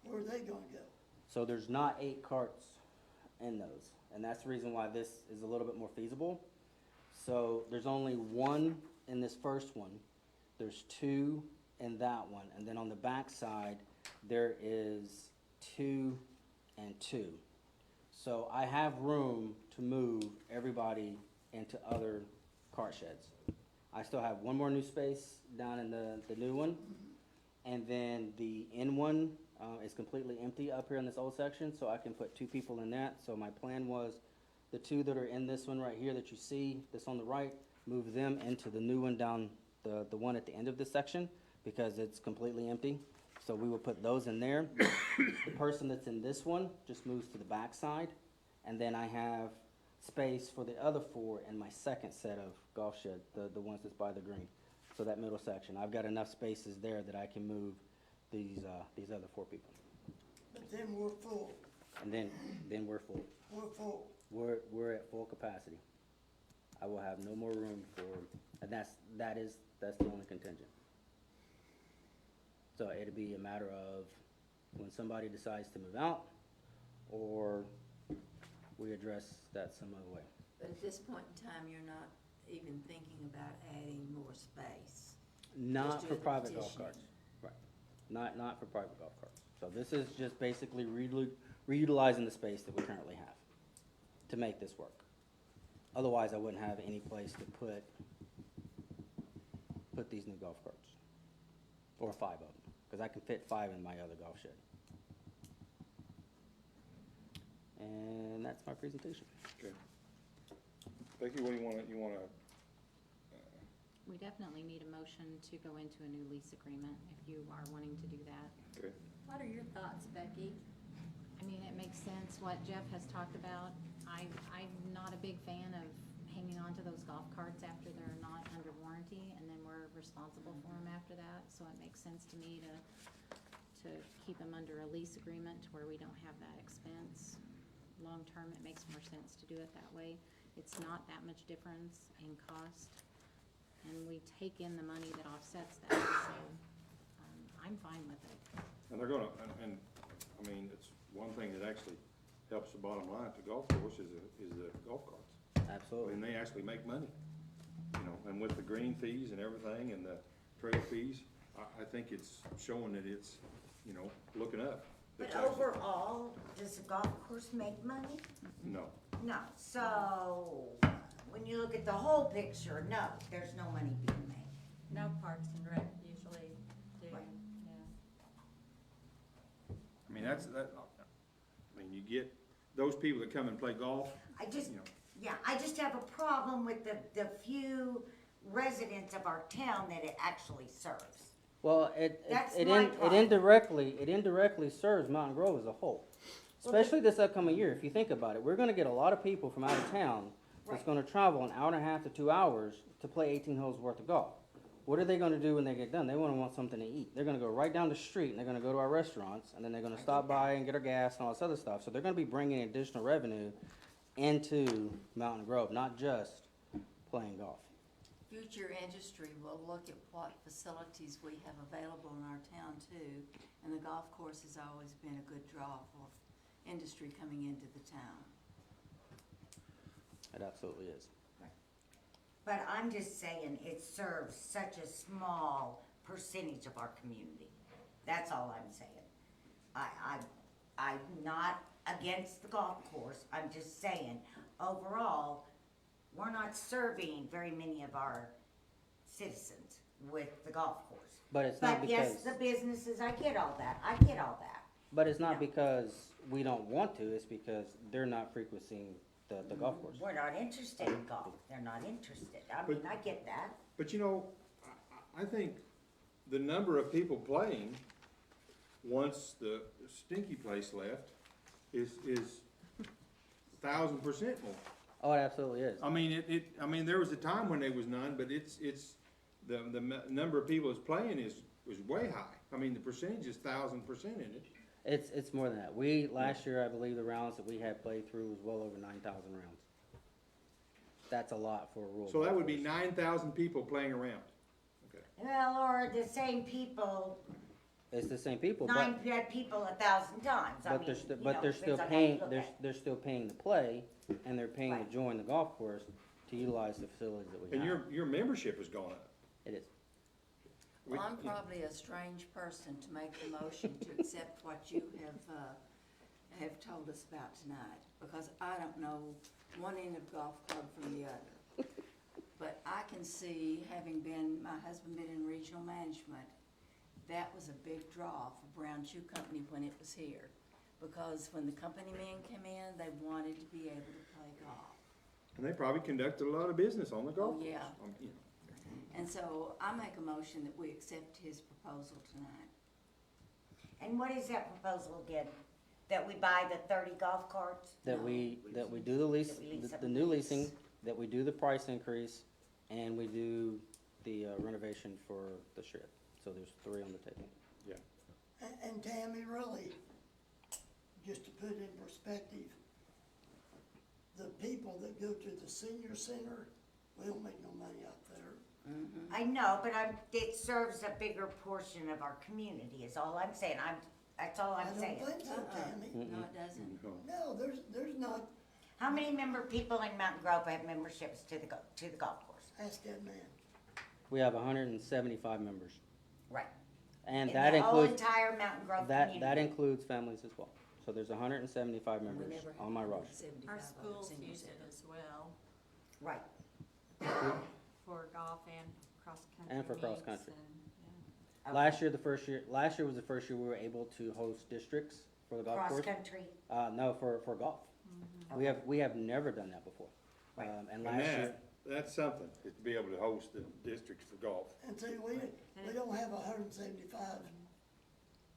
where are they gonna go? So there's not 8 carts in those, and that's the reason why this is a little bit more feasible. So there's only 1 in this first one, there's 2 in that one, and then on the back side, there is 2 and 2. So I have room to move everybody into other cart sheds. I still have 1 more new space down in the new one, and then the end one is completely empty up here in this old section, so I can put 2 people in that. So my plan was the 2 that are in this one right here that you see, this on the right, move them into the new one down the one at the end of this section, because it's completely empty. So we will put those in there. The person that's in this one just moves to the back side, and then I have space for the other 4 in my second set of golf shed, the ones that's by the green. So that middle section, I've got enough spaces there that I can move these other 4 people. But then we're full, And then we're full. we're full. We're at full capacity. I will have no more room for, and that's the only contingent. So it'd be a matter of when somebody decides to move out, or we address that some other way. But at this point in time, you're not even thinking about adding more space. Not Just for doing the private golf petitioning. carts, right. Not for private golf carts. So this is just basically reutilizing the space that we currently have to make this work. Otherwise, I wouldn't have any place to put put these new golf carts. Or 5 of them, because I can fit 5 in my other golf shed. And that's my presentation. Okay. Becky, what do you wanna, We definitely need a motion to go into a new lease agreement if you are wanting to do that. okay, What are your thoughts, Becky? I mean, it makes sense what Jeff has talked about. I'm not a big fan of hanging on to those golf carts after they're not under warranty, and then we're responsible for them after that. So it makes sense to me to keep them under a lease agreement to where we don't have that expense. Long-term, it makes more sense to do it that way. It's not that much difference in cost, and we take in the money that offsets that, so, I'm fine with it. and they're gonna, and, I mean, it's one thing that actually helps the bottom line at the golf course is the golf carts. I Absolutely. mean, they actually make money, you know, and with the green fees and everything and the trail fees, I think it's showing that it's, you know, looking up. But It's actually- overall, does the golf course make money? No, No, so when you look at the whole picture, no, there's no money being made. No, Parks and Rec usually do, Right. yeah. I mean, I mean, you get those people that come and play golf, I just, you know, yeah, I just have a problem with the few residents of our town that it actually serves. Well, That's it my problem. indirectly serves Mountain Grove as a whole. Especially this upcoming year, if you think about it, we're gonna get a lot of people from out of town that's Right. gonna travel an hour and a half to 2 hours to play 18 holes worth of golf. What are they gonna do when they get done? They want something to eat. They're gonna go right down the street and they're gonna go to our restaurants and then they're gonna stop by and get our gas and all this other stuff. So they're gonna be bringing additional revenue into Mountain Grove, not just playing golf. Future industry will look at what facilities we have available in our town too, and the golf course has always been a good draw for industry coming into the town. It absolutely is. But I'm just saying, it serves such a small percentage of our community. That's all I'm saying. I'm not against the golf course, I'm just saying, overall, we're not serving very many of our citizens with the golf course. But it's not But yes, because, the businesses, I get all that, but it's not Yeah. because we don't want to, it's because they're not frequenting the golf course. We're not interested in golf, they're not interested, I mean, I get that. but you know, I think the number of people playing, once the stinky place left, is 1,000% more. Oh, it absolutely is. I mean, I mean, there was a time when there was none, but the number of people that's playing was way high. I mean, the percentage is 1,000% in it. It's more than that. Last year, I believe the rounds that we had played through was well over 9,000 rounds. That's a lot for a rural. So that golf would be course. 9,000 people playing around. Okay. Well, or the same people, It's the same people, nine but, people 1,000 times, I but mean, they're, you know, but they're still depends on how you paying, look at it. they're still paying to play, and they're paying to Right. join the golf course to utilize the facilities that we And have. your membership has gone up. It is. Well, I'm probably a strange person to make the motion to accept what you have told us about tonight, because I don't know one end of golf club from the other. But I can see, my husband been in regional management, that was a big draw for Brown Shoe Company when it was here. Because when the company men came in, they wanted to be able to play golf. And they probably conducted a lot of business on the golf Oh, course. yeah. You know. And so I make a motion that we accept his proposal tonight. And what is that proposal again? That we buy the 30 golf carts? That No. we do the lease, That we lease the them. new leasing, that we do the price increase, and we do the renovation for the shed. So there's 3 on the table. And Tammy, really, just to put it in perspective, the people that go to the senior center, we don't make no money out there. I know, but it serves a bigger portion of our community, is all I'm saying, that's all I'm saying. I don't think so, Tammy. No, it doesn't. No. No, there's not, How many people in Mountain Grove have memberships to the golf course? ask that man. We have 175 members, Right. and In that the whole includes, entire Mountain Grove that community. includes families as well. So there's 175 We members never on my had roster. 75 Our on the schools senior use it center. as well Right. for golf and cross-country And for meets cross-country. and, Last year was the first year we were able to host districts for the golf course. Cross-country, No, for golf. We have never done that before. Right. And And last year, that's something, is to be able to host the districts for golf. And see, we don't have 175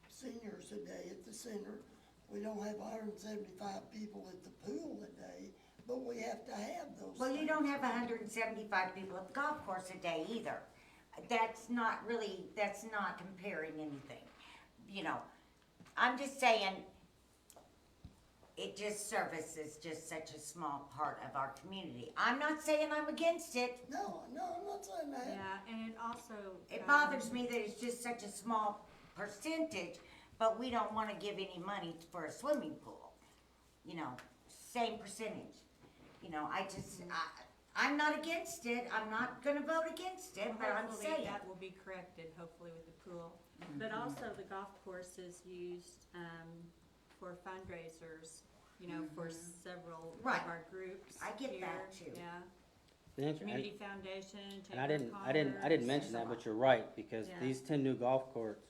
seniors a day at the center. We don't have 175 people at the pool a day, but we have to have those. well, you things. don't have 175 people at the golf course a day either. That's not comparing anything, you know. I'm just saying, it just services just such a small part of our community. I'm not saying I'm against it. No, I'm not saying that. yeah, and it also. It bothers me that it's just such a small percentage, but we don't wanna give any money for a swimming pool. You know, same percentage. You know, I'm not against it, I'm not gonna vote against it, but I'm Hopefully saying. that will be corrected, hopefully with the pool. But also the golf course is used, for fundraisers, you know, for several of Right. our groups I get here. that too. Yeah, the inter- Community Foundation, and I Chamber of didn't, I didn't Commerce. mention that, but you're right, because Yeah. these 10 new golf courts,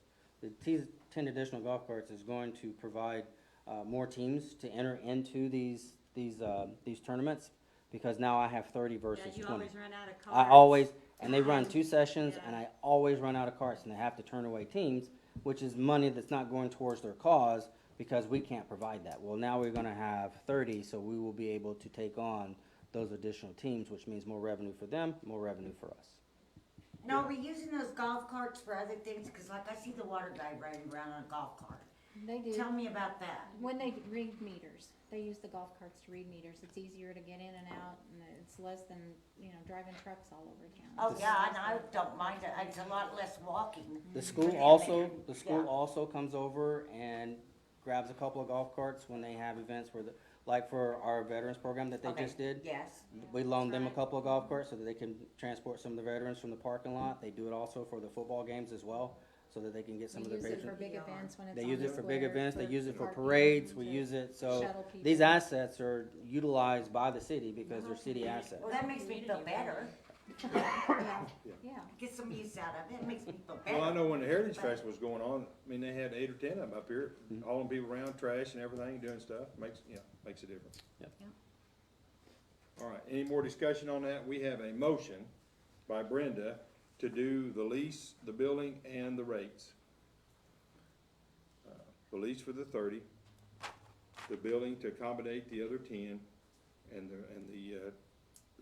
these 10 additional golf courts is going to provide, more teams to enter into these tournaments, because now I have 30 versus Yeah, 20. you always run out of cards. I always, and they run And- 2 sessions, yeah. and I always run out of carts, and they have to turn away teams, which is money that's not going towards their cause, because we can't provide that. Well, now we're gonna have 30, so we will be able to take on those additional teams, which means more revenue for them, more revenue for us. Now, are we using those golf carts for other things? Cause like I see the water guy riding around on a golf cart. They do. Tell me about that. When they read meters, they use the golf carts to read meters. It's easier to get in and out, and it's less than, driving trucks all over town. Oh, yeah, and I don't mind it, it's a lot less walking. The school But also, anyway, the school yeah. also comes over and grabs a couple of golf carts when they have events where like for our veterans program that they Okay, just did. Yes, We loaned them a Right. couple of golf carts so that they can transport some of the veterans from the parking lot. They do it also for the football games as well, so that they can get some We of their use it for patrons. big events when it's They on use the it for big square, events, they use it for park parades, people we to use it, so shuttle people. these assets are utilized by the city because they're city assets. well, that makes me feel better, Yeah, yeah. get some use out of it, it makes me feel Well, I better. know when the Heritage Festival was going on, I mean, they had 8 or 10 of them up here, hauling people around, trash and everything, doing stuff, makes a difference. Yep. Yep. All right, any more discussion on that? We have a motion by Brenda to do the lease, the building, and the rates. The lease for the 30, the building to accommodate the other 10, and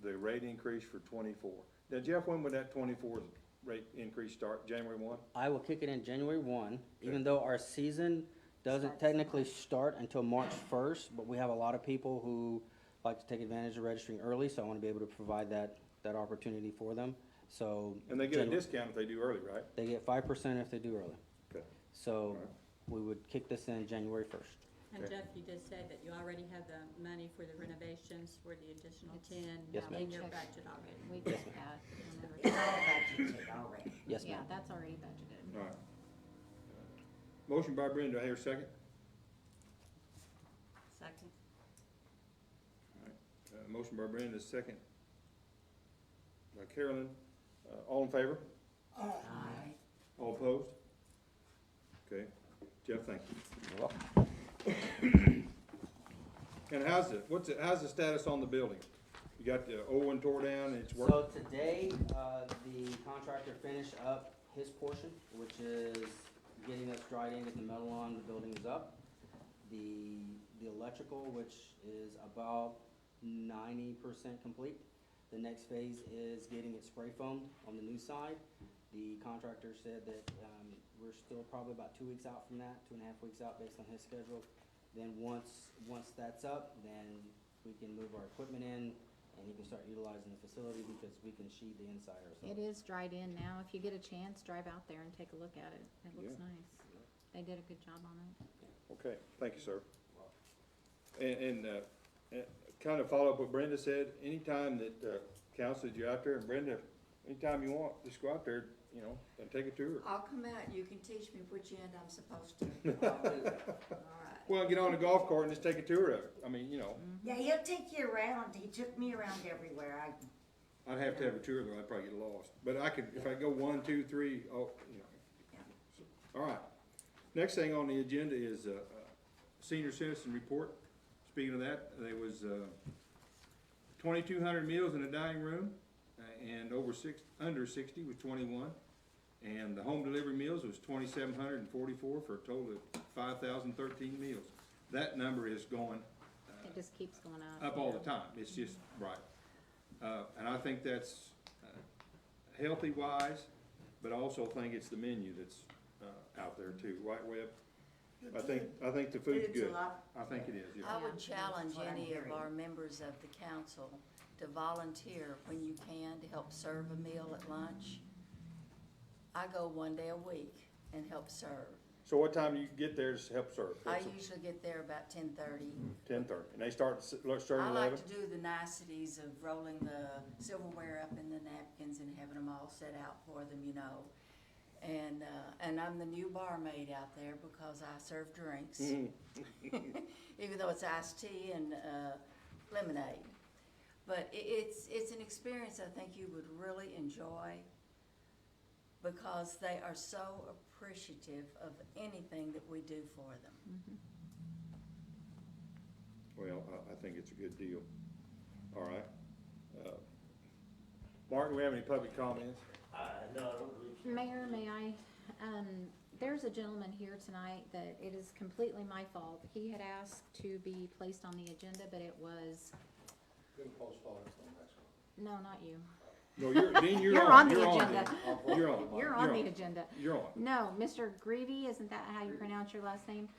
the rate increase for 24. Now, Jeff, when would that 24 rate increase start? January 1? I will kick it in January 1, even though our season doesn't technically start until March 1st, but we have a lot of people who like to take advantage of registering early, so I want to be able to provide that opportunity for them. So And they get a Janu- discount if they do early, right? they get 5% if they do early. Okay. So Alright. we would kick this in January 1st. And Okay. Jeff, you did say that you already have the money for the renovations for the additional It's- 10 Yes, in ma'am. your budget already. We did that. and It's everything. all budgeted already. Yes, Yeah, ma'am. that's already budgeted. All right. Motion by Brenda, do I hear a second? Second. Motion by Brenda, second by Carolyn. All in favor? Aye. All opposed? Okay. Jeff, thank you. You're welcome. And how's the status on the building? You got the old one tore down and it's working? So today, the contractor finished up his portion, which is getting us dried in, getting the metal on, the building is up. The electrical, which is about 90% complete. The next phase is getting it spray foamed on the new side. The contractor said that, we're still probably about 2 weeks out from that, 2.5 weeks out based on his schedule. Then once that's up, then we can move our equipment in and he can start utilizing the facility because we can sheathe the inside ourselves. It is dried in now. If you get a chance, drive out there and take a look at it. It looks Yeah. nice. They did a good job on it. Okay, thank you, sir. And kind of follow up what Brenda said, anytime that, council, that you're out there, and Brenda, anytime you want, just go out there, and take a tour. I'll come out, you can teach me which end I'm supposed to. All right. Well, get on the golf cart and just take a tour of it. I mean, Yeah, he'll take you around, he took me around everywhere, I'd have to have a tour though, I'd probably get lost, but I could, if I go 1, 2, 3, oh, you know. So, all right, next thing on the agenda is, senior citizen report. Speaking of that, there was, 2,200 meals in the dining room, and under 60 was 21. And the home delivery meals was 2,744 for a total of 5,013 meals. That number is going, It just keeps going up. up all the time, it's just, right. And I think that's, healthy wise, but I also think it's the menu that's, out there too, right, Webb? I think the food's It's a good. lot. I think it is, yeah. I would challenge That's what I'm any of hearing. our members of the council to volunteer when you can to help serve a meal at lunch. I go 1 day a week and help serve. So what time do you get there to help serve? I usually get there about 10:30. 10:30, and they start serving I 11? like to do the niceties of rolling the silverware up in the napkins and having them all set out for them, you know. And I'm the new barmaid out there because I serve drinks, even though it's iced tea and lemonade. But it's an experience I think you would really enjoy because they are so appreciative of anything that we do for them. Well, I think it's a good deal. All right. Mark, do we have any public comments? No, I don't believe so. Mayor, may I, there's a gentleman here tonight that it is completely my fault. He had asked to be placed on the agenda, but it was, no, not you. No, Dean, you're You're on. on the You're on, agenda. Dean. You're on. You're on the agenda. You're on. No, Mr. Greavy, isn't that how you pronounce your last name?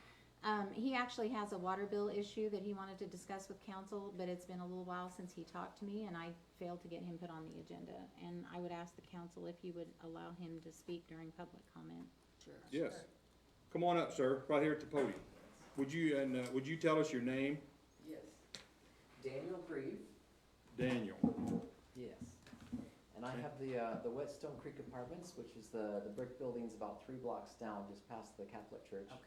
He actually has a water bill issue that he wanted to discuss with council, but it's been a little while since he talked to me, and I failed to get him put on the agenda. And I would ask the council if you would allow him to speak during public comment. Sure. Yes. Come on up, sir, right here at the podium. Would you tell us your name? Yes. Daniel Grieve. Daniel. Yes. And I have the Whetstone Creek Apartments, which is the brick buildings about 3 blocks down, just past the Catholic Church. Okay.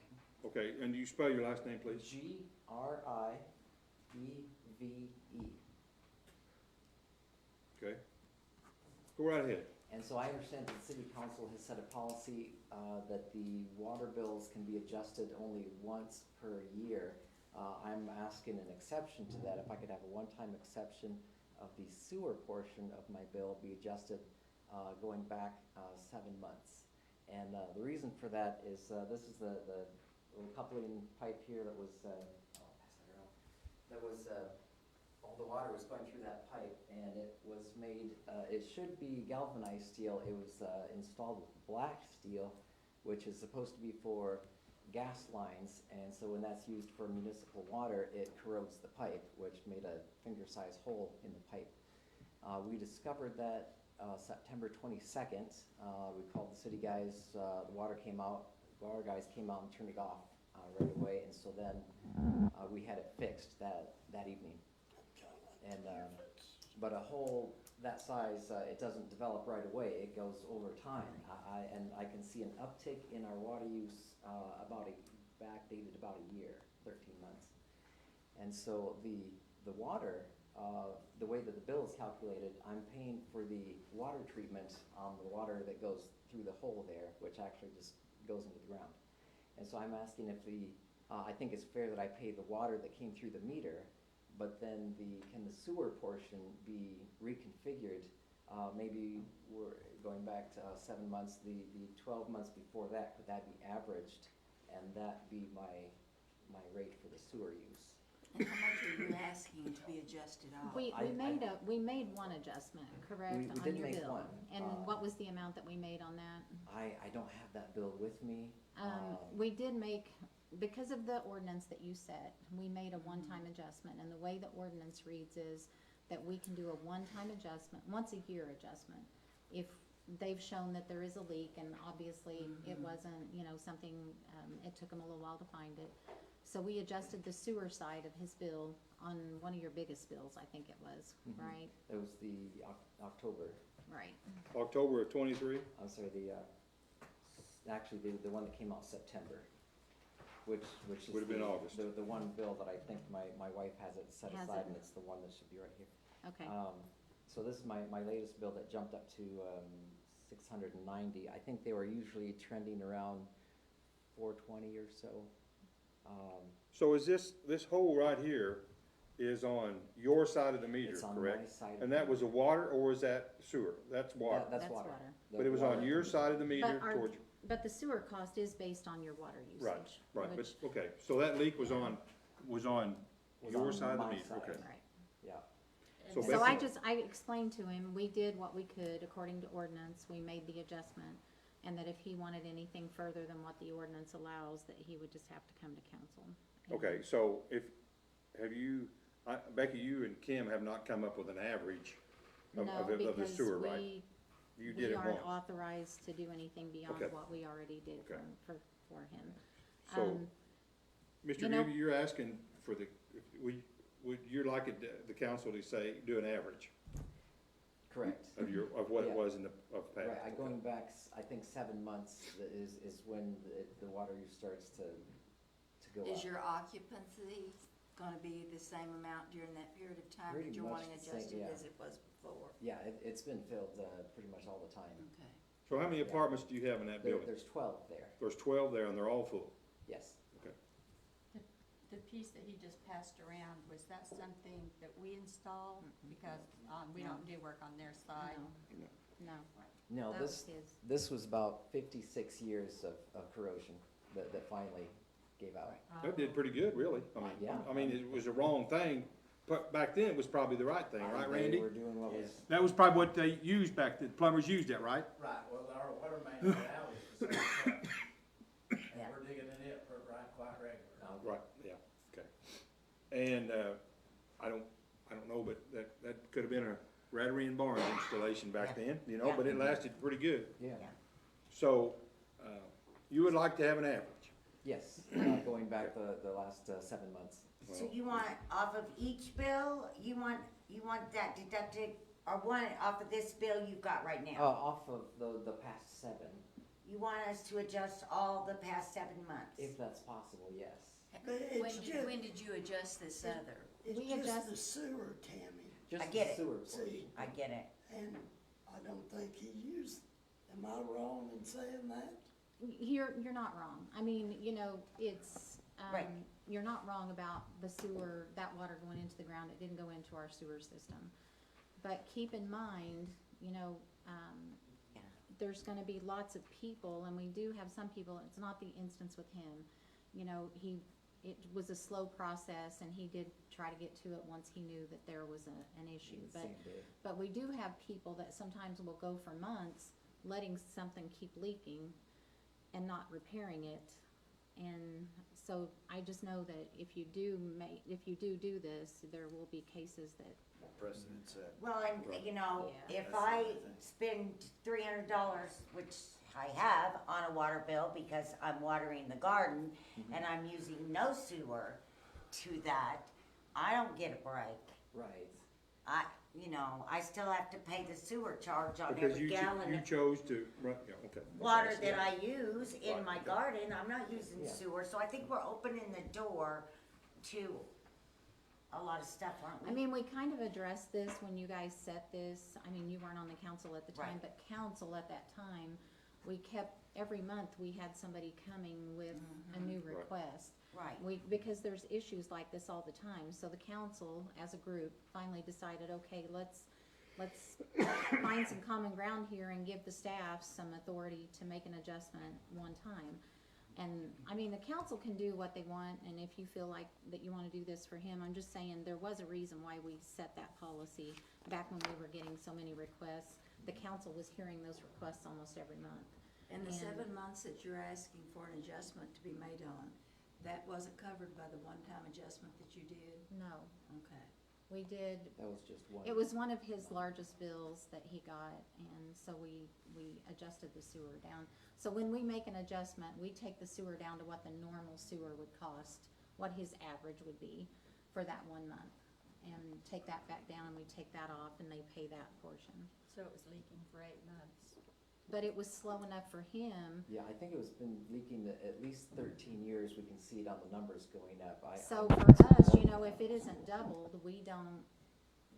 Okay, and you spell your last name, please? Grieve. Okay. Go right ahead. And so I understand that the city council has set a policy that the water bills can be adjusted only once per year. I'm asking an exception to that, if I could have a one-time exception of the sewer portion of my bill be adjusted going back 7 months. And the reason for that is this is the little coupling pipe here that was, I'll pass that around, that was, all the water was going through that pipe, and it was made, it should be galvanized steel. It was installed with black steel, which is supposed to be for gas lines, and so when that's used for municipal water, it corrodes the pipe, which made a finger-sized hole in the pipe. We discovered that September 22nd. We called the city guys, the water guys came out and turned it off right away, and so then we had it fixed that evening. And but a hole that size, it doesn't develop right away. It goes over time. I can see an uptick in our water use backdated about a year, 13 months. And so the water, the way that the bill is calculated, I'm paying for the water treatment on the water that goes through the hole there, which actually just goes into the ground. And so I'm asking if I think it's fair that I pay the water that came through the meter, but then can the sewer portion be reconfigured? Maybe we're going back to 7 months, the 12 months before that, could that be averaged? And that be my rate for the sewer use? And how much are you asking to be adjusted off? We made one adjustment, correct, We on did your make bill? one. And what was the amount that we made on that? I don't have that bill with me. We did make, because of the ordinance that you set, we made a one-time adjustment, and the way the ordinance reads is that we can do a one-time adjustment, once a year adjustment, if they've shown that there is a leak, and obviously it wasn't, something, it took them a little while to find it. So we adjusted the sewer side of his bill on one of your biggest bills, I think it was, right? It was the October. Right. October of 23? I'm sorry, actually the one that came out September, which is Would've been August. The one bill that I think my wife has it set Has aside, it. and it's the one that should be right here. Okay. So this is my latest bill that jumped up to, 690. I think they were usually trending around 420 or so. So is this hole right here is on your side of the meter, It's on correct? my side. And that was a water, or was that sewer? That's water. That's That's water. water. The But it was on water- your side of the meter But our, towards, but the sewer cost is based on your water usage. right, but, which- okay, so that leak was on Was your on side of the my meter, side. okay. Right. Yeah. So So I basically- I explained to him, we did what we could according to ordinance, we made the adjustment, and that if he wanted anything further than what the ordinance allows, that he would just have to come to council. Okay, so Becky, you and Kim have not come up with an average of No, the because sewer, right? You did we it aren't once. authorized to do anything beyond Okay. what we already did Okay. for him. So, you Mr. know- Greavy, you're asking for you'd like the council to say, do an average Correct. of what it Yeah. was of past? Right, going back, I think 7 months is when the water use starts to go up. Is your occupancy gonna be the same amount during that period of time Pretty that you're much wanting the same, adjusted yeah. as it was before? Yeah, it's been filled, pretty much all the time. Okay. So how many apartments do you have in that building? There's 12 there, There's 12 there and they're all full. yes. The piece that he just passed around, was that something that we installed? Because, we don't do work on their side. No, No, that was his. this was about 56 years of corrosion that finally gave out. That did pretty good, really. Yeah. I mean, it was the wrong thing, but back then it was probably the right thing, right, They Randy? were doing what was, That was probably what they used back then, plumbers used that, right? Right, well, our water main now is the same truck. And we're digging in it right quite regular. Right, yeah, okay. And, I don't know, but that could have been a Rattery and Barnes installation back then, you know, but it lasted pretty good. yeah, So, you would like to have an average? yes, going back the last 7 months. So you want off of each bill, you want that deducted, or one off of this bill you've got right now? Off of the past 7, You want us to adjust all the past 7 months? if that's possible, yes. But it's just, When did you adjust this other? it's We just adjust- the sewer, Tammy, Just I get the it. sewer See, portion. I get it. and I don't think he used, am I wrong in saying that? You're not wrong. I mean, you know, it's, Right. you're not wrong about the sewer, that water going into the ground. It didn't go into our sewer system. But keep in mind, you know, Yeah. there's gonna be lots of people, and we do have some people, it's not the instance with him. You know, it was a slow process, and he did try to get to it once he knew that there was an issue. The But same day. But we do have people that sometimes will go for months letting something keep leaking and not repairing it. And so I just know that if you do this, there will be cases that, Precedent set. Well, and, you know, Yeah. if I spend $300, which I have on a water bill because I'm watering the garden and I'm using no sewer to that, I don't get a break. Right. I still have to pay the sewer charge on Because every you gallon chose to, right, yeah, okay. of water that I use in Right, my okay. garden. I'm not using Yeah. sewer, so I think we're opening the door to a lot of stuff, aren't we? I mean, we kind of addressed this when you guys set this. I mean, you weren't on the council at the time, Right. but council at that time, we kept, every month, we had somebody coming with a new Right. request. Right. Because there's issues like this all the time, so the council, as a group, finally decided, okay, let's find some common ground here and give the staff some authority to make an adjustment one time. And, I mean, the council can do what they want, and if you feel like that you wanna do this for him, I'm just saying, there was a reason why we set that policy back when we were getting so many requests. The council was hearing those requests almost every month. And the And- 7 months that you're asking for an adjustment to be made on, that wasn't covered by the one-time adjustment that you did? No, Okay. we did, That was just one. it was one of his largest bills that he got, and so we adjusted the sewer down. So when we make an adjustment, we take the sewer down to what the normal sewer would cost, what his average would be for that 1 month. And take that back down, and we take that off, and they pay that portion. So it was leaking for 8 months. But it was slow enough for him, Yeah, I think it was been leaking at least 13 years. We can see it on the numbers going up. so for us, you know, if it isn't doubled, we don't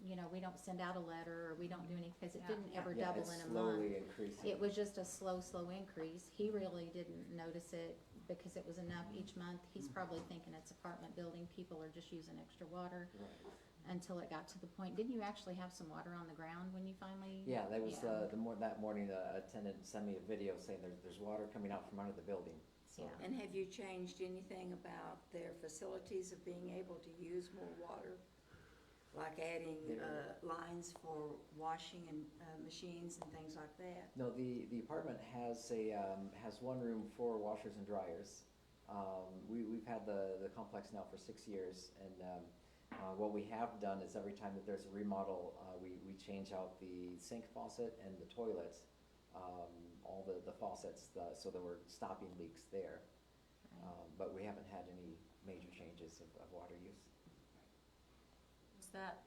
you know, we don't send out a letter, or we don't do anything, cause it Yeah. didn't ever Yeah, double it's in a month. slowly increasing. It was just a slow increase. He really didn't notice it because it was enough each month. He's probably thinking it's apartment building, people are just using extra water Right. until it got to the point. Didn't you actually have some water on the ground when you finally? Yeah, that was, Yeah. that morning, the attendant sent me a video saying there's water coming out from under the building, so. Yeah. And have you changed anything about their facilities of being able to use more water? Like adding, lines for washing and, machines and things like that? No, the apartment has has one room for washers and dryers. We've had the complex now for 6 years, and, what we have done is every time that there's a remodel, we change out the sink faucet and the toilet, all the faucets, so that we're stopping leaks there. Right. But we haven't had any major changes of water use. Was that,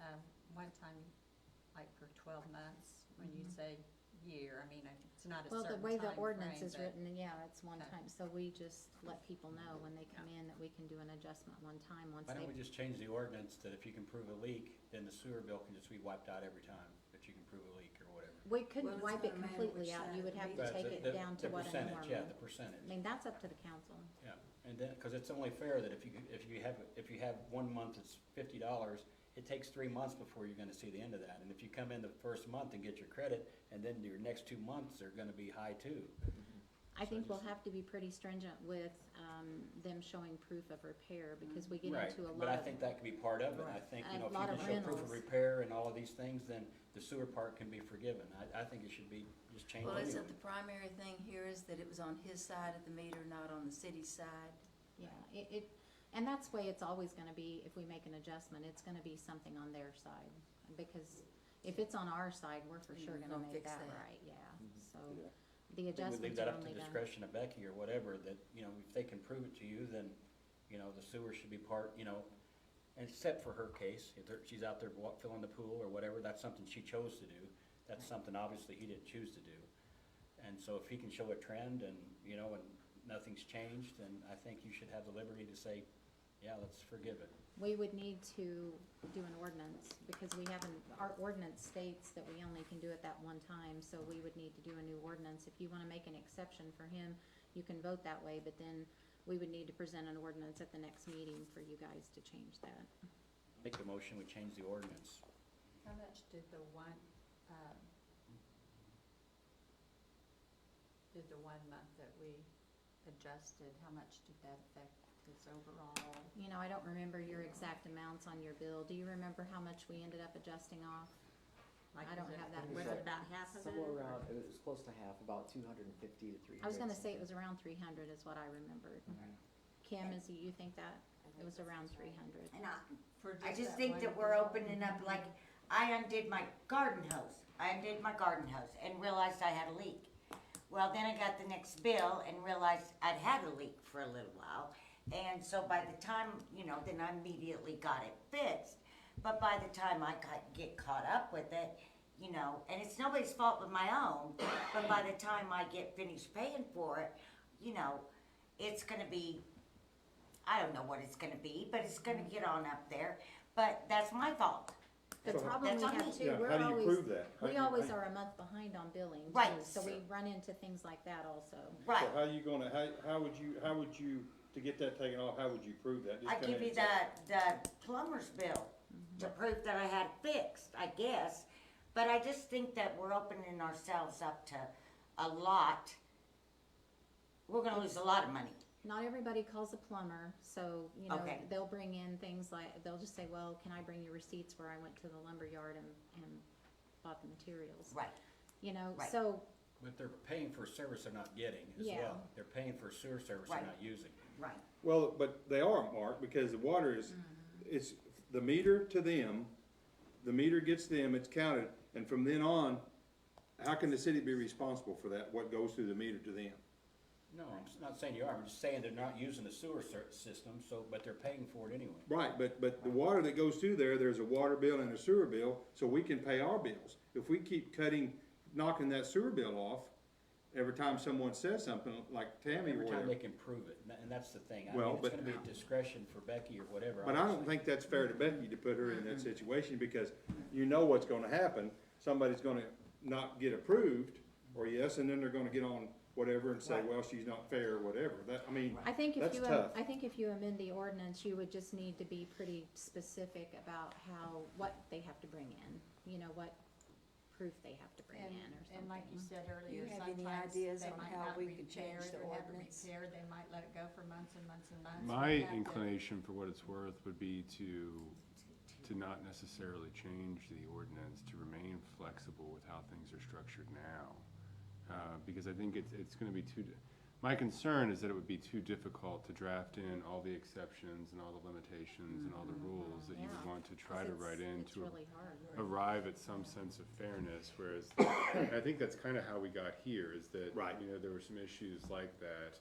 one time, like for 12 months, when you say year, I mean, it's not a Well, certain the way the time ordinance frame, is but- written, yeah, it's one Okay. time, so we just let people know when they come in that we can do an adjustment one time, once Why they. don't we just change the ordinance that if you can prove a leak, then the sewer bill can just be wiped out every time that you can prove a leak or whatever? We Well, couldn't it's wipe it gonna matter completely which out, side you would of the have to meter. take But it the- down to the what a percentage, normal. yeah, the percentage. I mean, that's up to the council. Yeah, and then, cause it's only fair that if you have 1 month it's $50, it takes 3 months before you're gonna see the end of that. And if you come in the first month and get your credit, and then your next 2 months are gonna be high too. I think So we'll just- have to be pretty stringent with, them showing proof of repair, because we get Right, into a lot but I of. think that could be part of it. I Right. think, A you know, if you lot can of show proof of rentals. repair and all of these things, then the sewer part can be forgiven. I think it should be just changed Well, anyway. isn't the primary thing here is that it was on his side of the meter, not on the city side? Yeah, and that's the way it's always gonna be, if we make an adjustment, it's gonna be something on their side. Because if it's on our side, we're for Then sure we're gonna gonna make fix that that. right, yeah, so. Yeah. The I think we leave adjustments that are up to only done. discretion of Becky or whatever, that, you know, if they can prove it to you, then, you know, the sewer should be part, you know, except for her case, if she's out there filling the pool or whatever, that's something she chose to do. That's something obviously he didn't choose to do. And so if he can show a trend and, you know, and nothing's changed, then I think you should have the liberty to say, yeah, let's forgive it. We would need to do an ordinance, because we haven't, our ordinance states that we only can do it that one time, so we would need to do a new ordinance. If you wanna make an exception for him, you can vote that way, but then we would need to present an ordinance at the next meeting for you guys to change that. Make the motion, we change the ordinance. How much did the one month that we adjusted, how much did that affect his overall? You know, I don't remember your exact amounts on your bill. Do you remember how much we ended up adjusting off? Like, I don't was it- have that Was right. it about half of it? Somewhere or- around, it was close to half, about 250 to 300. I was gonna say it was around 300 is what I remembered. Kim, you think that? It was around 300. And For I just that think one that we're bill? opening up, like, I undid my garden hose. And realized I had a leak. Well, then I got the next bill and realized I'd had a leak for a little while. And so by the time, you know, then I immediately got it fixed. But by the time I get caught up with it, you know, and it's nobody's fault but my own, but by the time I get finished paying for it, you know, it's gonna be, I don't know what it's gonna be, but it's gonna get on up there. But that's my fault. The So- problem we That's on have me. too, Yeah, we're how do you always, prove that? How we do you- always how- are a month behind on billing too, Right. so we run into things like that also. Right. So how you gonna, how would you, to get that taken off, how would you prove that? Just I come give in you and say- the plumber's bill to prove that I had it fixed, I guess. But I just think that we're opening ourselves up to a lot. We're gonna lose a lot of money. Not everybody calls a plumber, so, you know, Okay. they'll bring in things like, they'll just say, well, can I bring you receipts where I went to the lumber yard and bought the materials? Right. You know, Right. so, But they're paying for a service they're not getting as Yeah. well. They're paying for a sewer service they're Right. not using. Right. Well, but they are, Mark, because the water is, it's the meter to them, the meter gets them, it's counted, and from then on, how can the city be responsible for that, what goes through the meter to them? No, I'm not saying you are, I'm just saying they're not using the sewer system, so, but they're paying for it anyway. Right, but the water that goes through there's a water bill and a sewer bill, so we can pay our bills. If we keep knocking that sewer bill off, every time someone says something, like Tammy or Every time whatever. they can prove it, and that's the thing. I Well, mean, it's but- gonna be a discretion for Becky or whatever. But I don't obviously. think that's fair to Becky to put her in that situation, because you know what's gonna happen. Somebody's gonna not get approved, or yes, and then they're gonna get on whatever and say, Right. well, she's not fair, or whatever. That, I mean, I think if that's you, tough. I think if you amend the ordinance, you would just need to be pretty specific about what they have to bring in. You know, what proof they have to bring in or something. And like you said Do earlier, you have any sometimes ideas they on might how not we could repair change it the or have it ordinance? repaired, they might let it go for months and months and months. My You have to- inclination, for what it's worth, would be to not necessarily change the ordinance, to remain flexible with how things are structured now. Because I think it's gonna be my concern is that it would be too difficult to draft in all the exceptions and all the limitations and all the rules that you would Yeah. want to try to write in It's to really hard. arrive at some sense of fairness, whereas I think that's kind of how we got here, is that, Right. you know, there were some issues like that.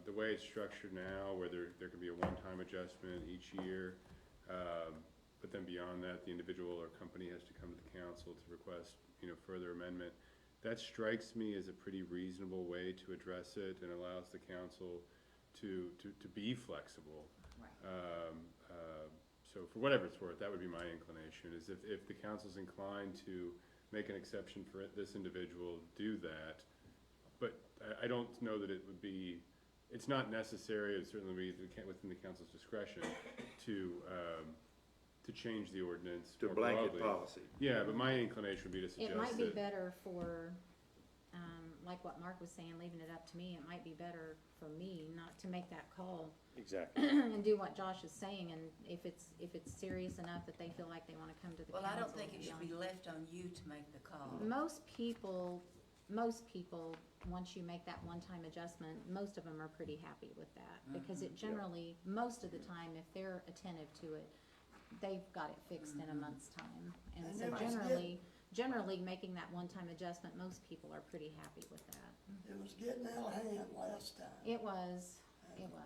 The way it's structured now, where there can be a one-time adjustment each year, but then beyond that, the individual or company has to come to the council to request, you know, further amendment. That strikes me as a pretty reasonable way to address it, and allows the council to be flexible. So for whatever it's worth, that would be my inclination, is if the council's inclined to make an exception for this individual, do that. But I don't know that it would be, it's not necessary, it certainly be within the council's discretion to change the ordinance To more blanket broadly. policy. Yeah, but my inclination would be to suggest It that. might be better for, like what Mark was saying, leaving it up to me, it might be better for me not to make that call Exactly. and do what Josh is saying, and if it's serious enough that they feel like they wanna come to the Well, council. I don't think it should beyond- be left on you to make the call. Most people, once you make that one-time adjustment, most of them are pretty happy with that, because it generally, most of the time, if they're attentive to it, they've got it fixed in a month's time. And And so it was generally, making that one-time adjustment, most people are pretty happy with that. It was getting out of hand last time. It was.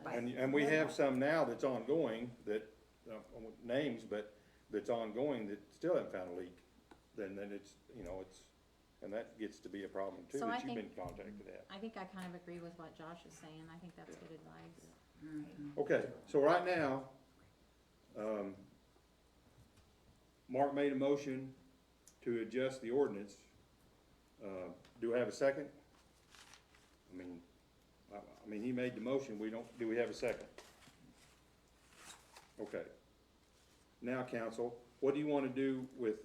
And we have some now that's ongoing, that, I won't names, but that's ongoing, that still haven't found a leak. Then it's, you know, and that gets to be a problem too, So I that you've been think- contacted at. I think I kind of agree with what Josh is saying, I think that's good advice. Okay, so right now, Mark made a motion to adjust the ordinance. Do I have a second? I mean, he made the motion, do we have a second? Okay. Now, council, what do you wanna do with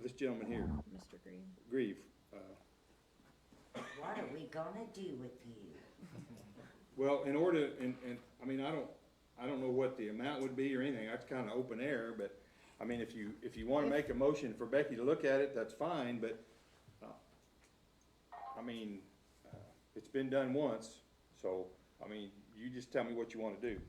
this gentleman here, Mr. Green? Grieve? What are we gonna do with you? Well, in order, and, I mean, I don't know what the amount would be or anything, that's kinda open air, but, I mean, if you wanna make a motion for Becky to look at it, that's fine, but, I mean, it's been done once, so, I mean, you just tell me what you wanna do.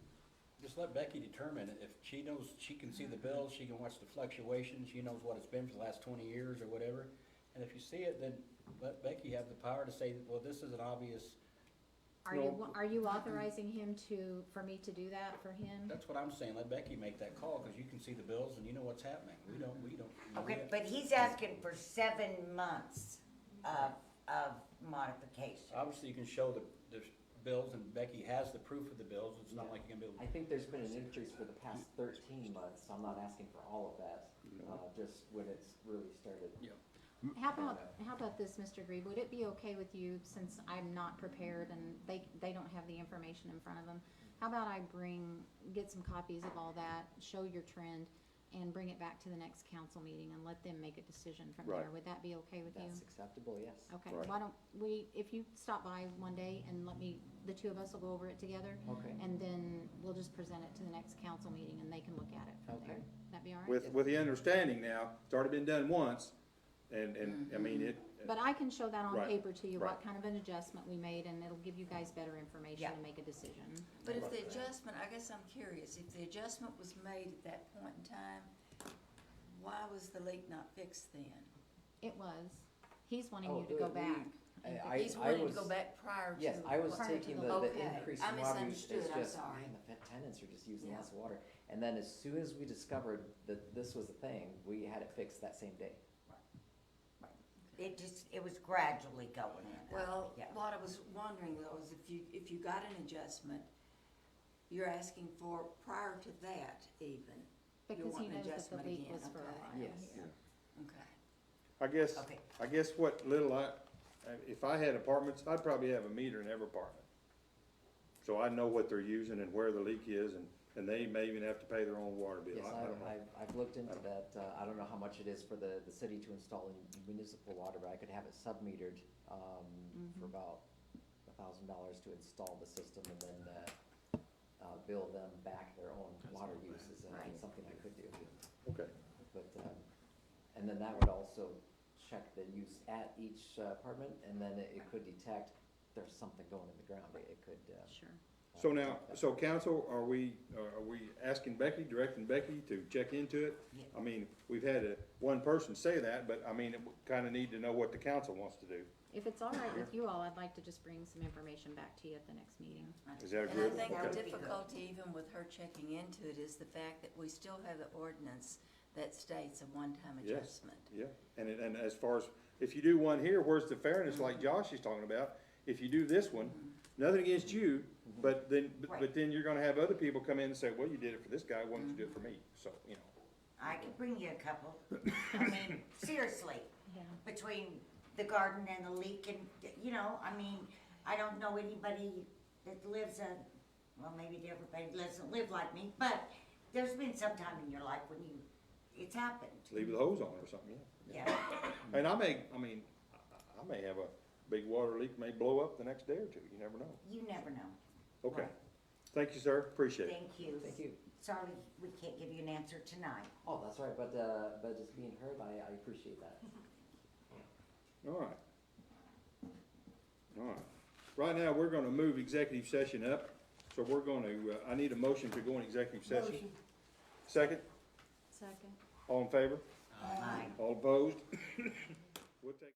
Just let Becky determine, if she knows, she can see the bills, she can watch the fluctuations, she knows what it's been for the last 20 years or whatever. And if you see it, then let Becky have the power to say, well, this is an obvious, Are you authorizing him for me to do that for him? that's what I'm saying, let Becky make that call, because you can see the bills and you know what's happening. We don't. Okay, but he's asking for 7 months of modification. Obviously, you can show the bills, and Becky has the proof of the bills, it's not like you're gonna be able I think there's been an increase for the past 13 months, I'm not asking for all of that, just when it's really started. How about this, Mr. Grieve, would it be okay with you, since I'm not prepared and they don't have the information in front of them? How about I get some copies of all that, show your trend, and bring it back to the next council meeting and let them make a decision from there? Right. Would that be okay with you? That's acceptable, yes. Okay, Right. why don't if you stop by one day and the two of us will go over it together, Okay. and then we'll just present it to the next council meeting and they can look at it from Okay. there. That be all right? With the understanding now, it's already been done once, and, I mean, it. But I can show that on Right, paper to you, what right. kind of an adjustment we made, and it'll give you guys better information Yeah. to make a decision. But if the adjustment, I guess I'm curious, if the adjustment was made at that point in time, why was the leak not fixed then? It was. He's wanting Oh, you to go back. He's wanting to go back prior to. Yes, I was prior to taking the- the Okay, increase I in water use misunderstood, as I'm just, sorry. man, the tenants are just using Yeah. less water. And then as soon as we discovered that this was a thing, we had it fixed that same day. it was gradually going in. Well, Yeah. what I was wondering though is if you got an adjustment, you're asking for prior to that even. You Because want he an knows that the adjustment leak again, was for a okay. while Yes. here. Okay. Okay. I guess what little if I had apartments, I'd probably have a meter in every apartment. So I know what they're using and where the leak is, and they may even have to pay their own water bill. Yes, I don't know. I've looked into that. I don't know how much it is for the city to install municipal water, but I could have it sub-metered, for about $1,000 to install the system and then, bill them back their own water uses, and it's something I could do. Okay. But, and then that would also check the use at each apartment, and then it could detect there's something going in the ground. It could, Sure. So now, detect that. so council, are we asking Becky, directing Becky to check into it? Yeah. I mean, we've had one person say that, but I mean, we kinda need to know what the council wants to do. If it's all right with you all, I'd like to just bring some information back to you at the next meeting. Is that And I agreeable? think That the would be good. difficulty even with her checking into it is the fact that we still have the ordinance that states a one-time Yes. adjustment. Yeah, and as far as, if you do one here, where's the fairness, like Josh is talking about? If you do this one, nothing against you, but then Right. you're gonna have other people come in and say, well, you did it for this guy, why don't you do it for me? So, you know. I could bring you a couple. I mean, seriously, Yeah. between the garden and the leak and, you know, I mean, I don't know anybody that lives well, maybe everybody doesn't live like me, but there's been some time in your life when it's happened. Leave the hose on or something, yeah. Yeah, And I may have a big water leak, may blow up the next day or two, you never know. you never know. Okay, Right. thank you, sir, appreciate it. Thank you. Thank you. Sorry, we can't give you an answer tonight. Oh, that's all right, but just being heard, I appreciate that. All right. All right. Right now, we're gonna move executive session up, so we're gonna, I need a motion to go in executive session. Motion. Second, Second. all in favor? Aye. All opposed? We'll take.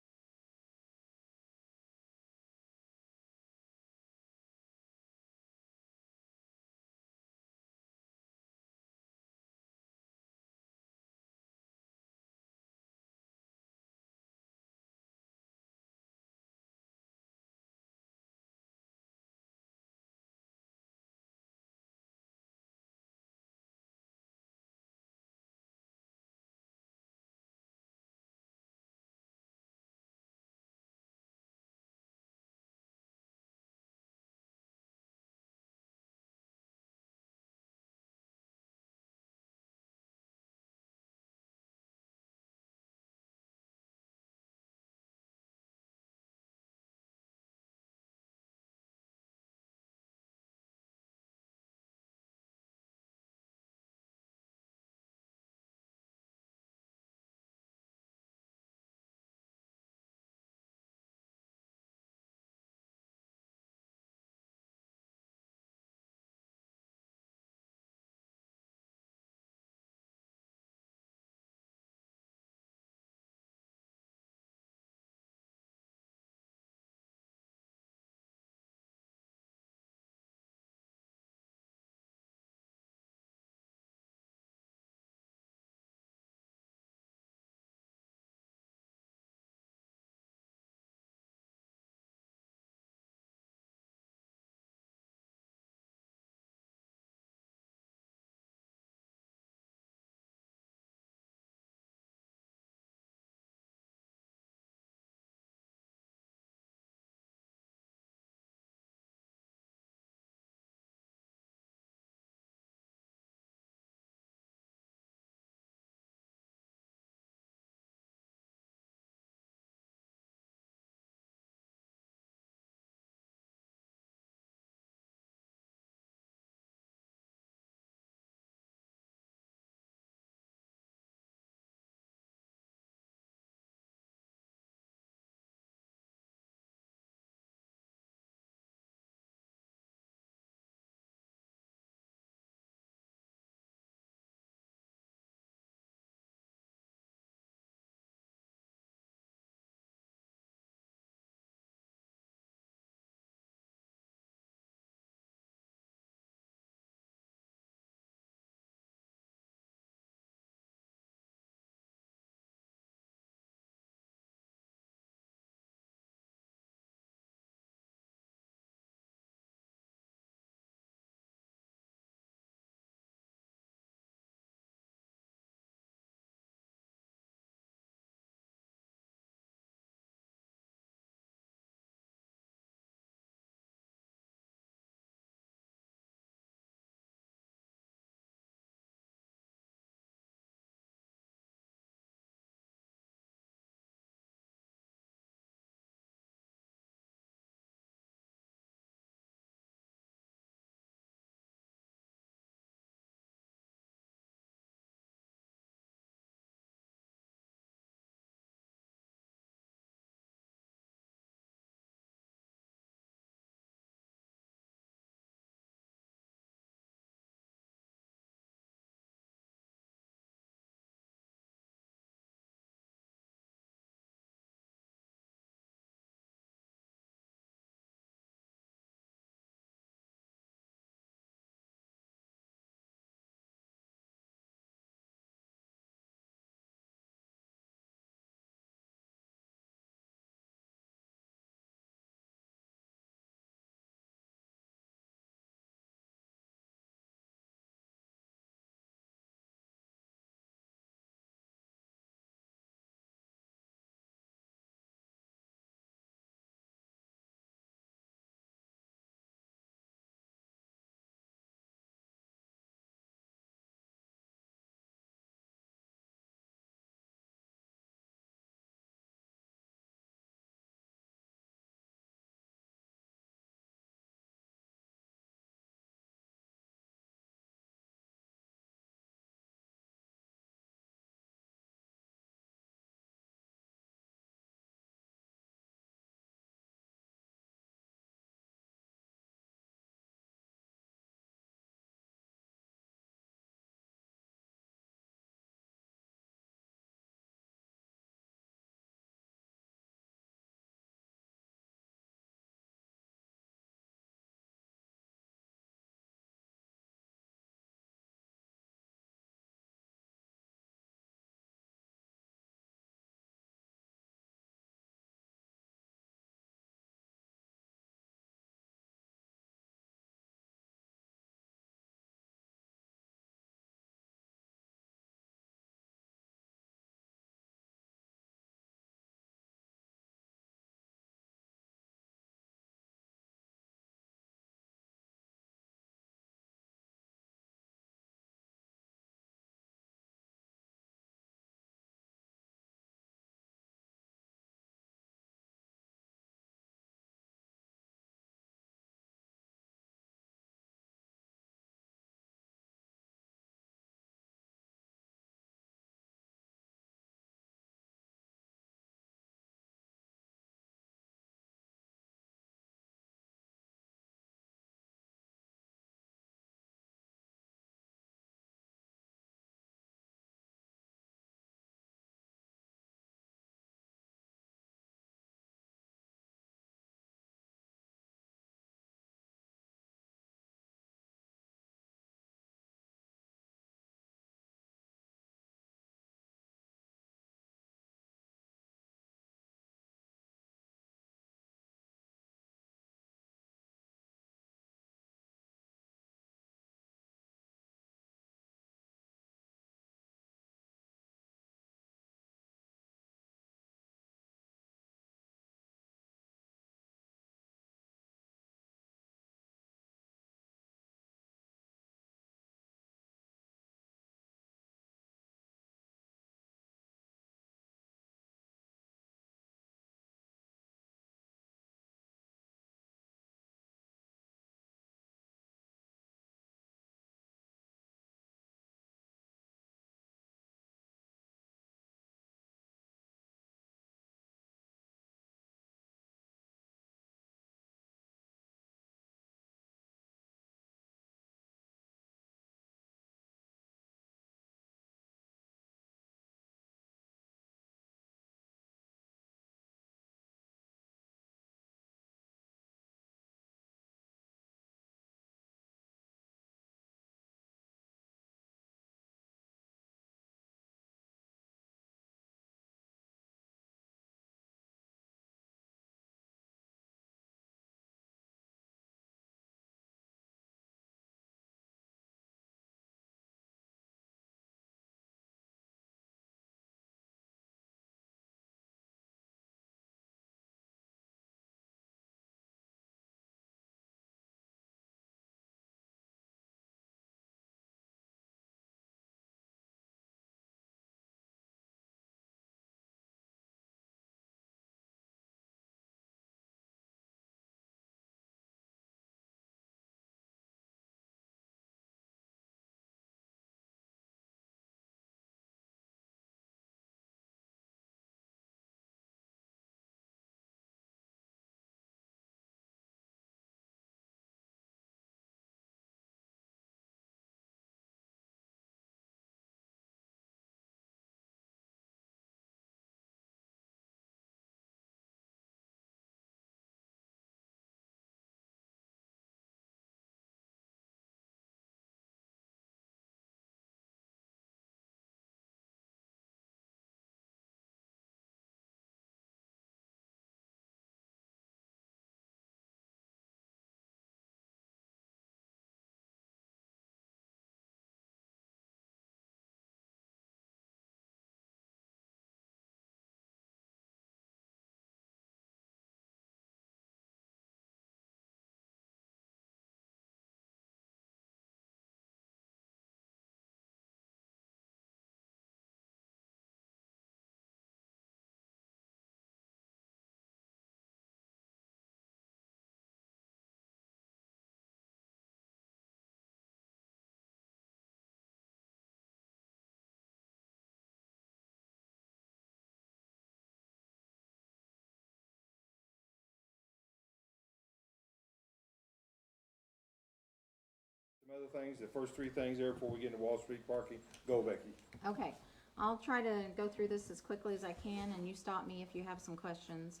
Some other things, the first three things there before we get into Wall Street parking, go Becky. Okay, I'll try to go through this as quickly as I can, and you stop me if you have some questions.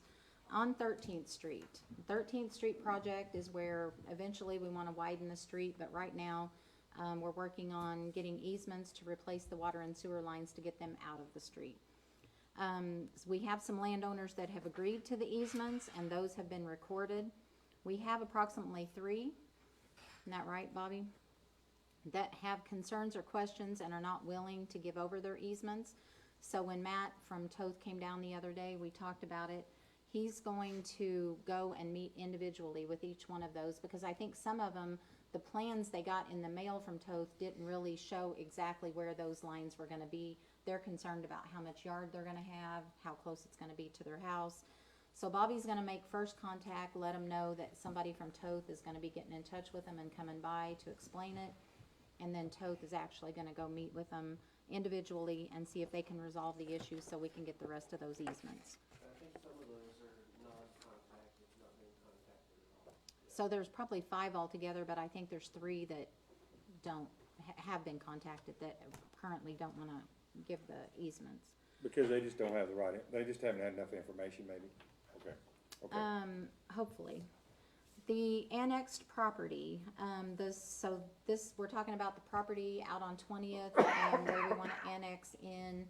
On 13th Street. 13th Street project is where eventually we want to widen the street, but right now, we're working on getting easements to replace the water and sewer lines to get them out of the street. We have some landowners that have agreed to the easements, and those have been recorded. We have approximately 3, isn't that right, Bobby? That have concerns or questions and are not willing to give over their easements. So when Matt from Toth came down the other day, we talked about it. He's going to go and meet individually with each one of those, because I think some of them, the plans they got in the mail from Toth didn't really show exactly where those lines were gonna be. They're concerned about how much yard they're gonna have, how close it's gonna be to their house. So Bobby's gonna make first contact, let them know that somebody from Toth is gonna be getting in touch with them and coming by to explain it. And then Toth is actually gonna go meet with them individually and see if they can resolve the issue so we can get the rest of those easements. I think some of those are non-contacted, not being contacted at all. So there's probably 5 altogether, but I think there's 3 that don't, have been contacted that currently don't wanna give the easements. Because they just don't have the right, they just haven't had enough information maybe. Okay. Hopefully. The annexed property, we're talking about the property out on 20th, where we wanna annex in,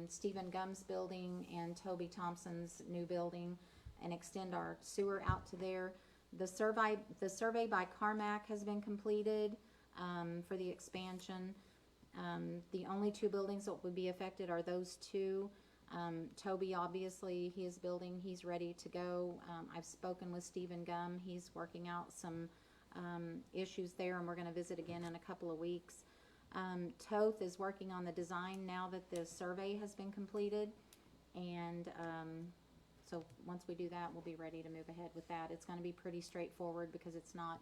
Stephen Gumb's building and Toby Thompson's new building and extend our sewer out to there. The survey by Carmack has been completed, for the expansion. The only 2 buildings that would be affected are those 2. Toby, obviously, his building, he's ready to go. I've spoken with Stephen Gum. He's working out some issues there, and we're going to visit again in a couple of weeks. Toth is working on the design now that the survey has been completed. And so once we do that, we'll be ready to move ahead with that. It's going to be pretty straightforward because it's not,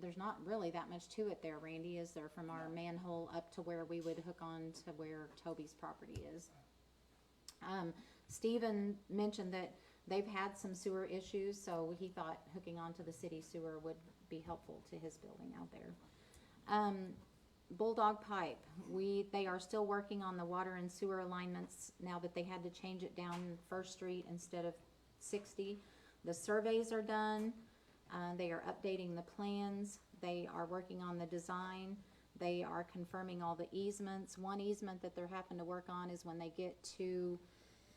there's not really that much to it there, Randy, is there, from our manhole up to where we would hook on to where Toby's property is. Stephen mentioned that they've had some sewer issues, so he thought hooking onto the city sewer would be helpful to his building out there. Bulldog Pipe, they are still working on the water and sewer alignments now that they had to change it down First Street instead of 60. The surveys are done. They are updating the plans. They are working on the design. They are confirming all the easements. One easement that they're having to work on is when they get to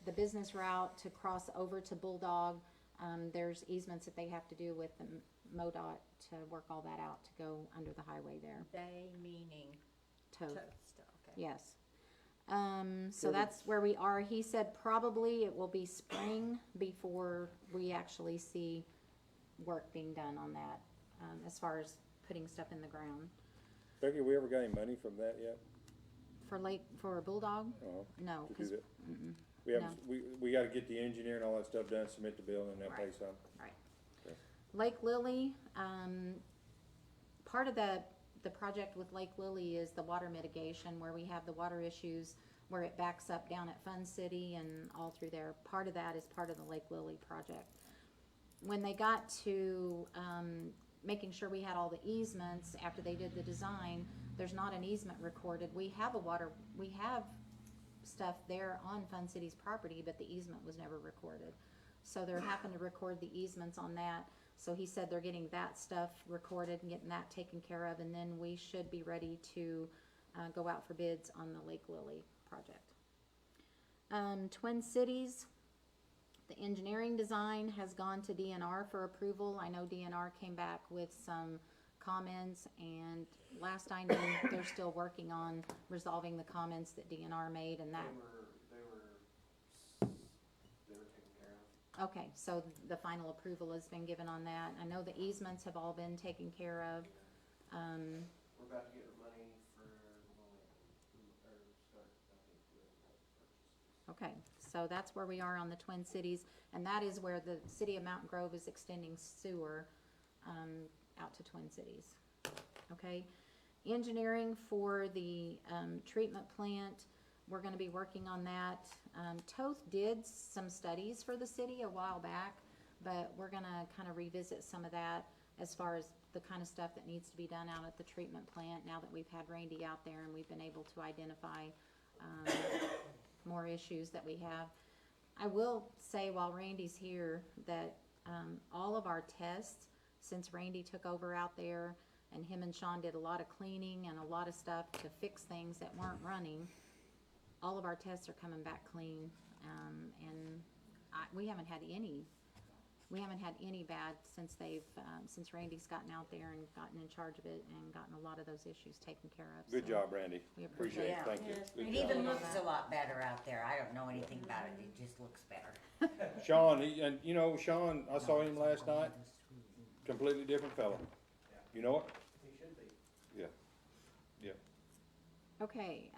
the business route to cross over to Bulldog. There's easements that they have to do with the MoDOT to work all that out to go under the highway there. They meaning Toth. still, okay. Yes. So that's where we are. He said probably it will be spring before we actually see work being done on that, as far as putting stuff in the ground. Becky, we ever got any money from that yet? For Bulldog? No, To do 'cause, that? mm-mm. We haven't, we gotta get the engineer and all that stuff done, submit the bill, and they'll pay Right. some. Right. Okay. Lake Lily, part of the project with Lake Lily is the water mitigation, where we have the water issues where it backs up down at Fun City and all through there. Part of that is part of the Lake Lily project. When they got to making sure we had all the easements after they did the design, there's not an easement recorded. We have stuff there on Fun City's property, but the easement was never recorded. So they're having to record the easements on that. So he said they're getting that stuff recorded and getting that taken care of, and then we should be ready to go out for bids on the Lake Lily project. Twin Cities, the engineering design has gone to DNR for approval. I know DNR came back with some comments, and last I knew, they're still working on resolving the comments that DNR made, and that. They were taken care of. Okay, so the final approval has been given on that. I know the easements have all been taken care of. We're about to get money for the land, or start, I think, doing purchases. Okay, so that's where we are on the Twin Cities, and that is where the city of Mountain Grove is extending sewer out to Twin Cities. Okay, engineering for the treatment plant, we're gonna be working on that. Toth did some studies for the city a while back, but we're gonna kind of revisit some of that. as far as the kind of stuff that needs to be done out at the treatment plant, now that we've had Randy out there and we've been able to identify, more issues that we have. I will say while Randy's here that, all of our tests, since Randy took over out there, and him and Sean did a lot of cleaning and a lot of stuff to fix things that weren't running, all of our tests are coming back clean, and we haven't had any bad since since Randy's gotten out there and gotten in charge of it and gotten a lot of those issues taken care of. Good So job, Randy. we Appreciate it, Yeah. thank you. Yes. Good It job. even looks a lot better out there. I don't know anything about it. It just looks better. Sean, and you know, Sean, I saw him last night, completely different fella. You know it? He should be. Yeah. Yeah. Okay,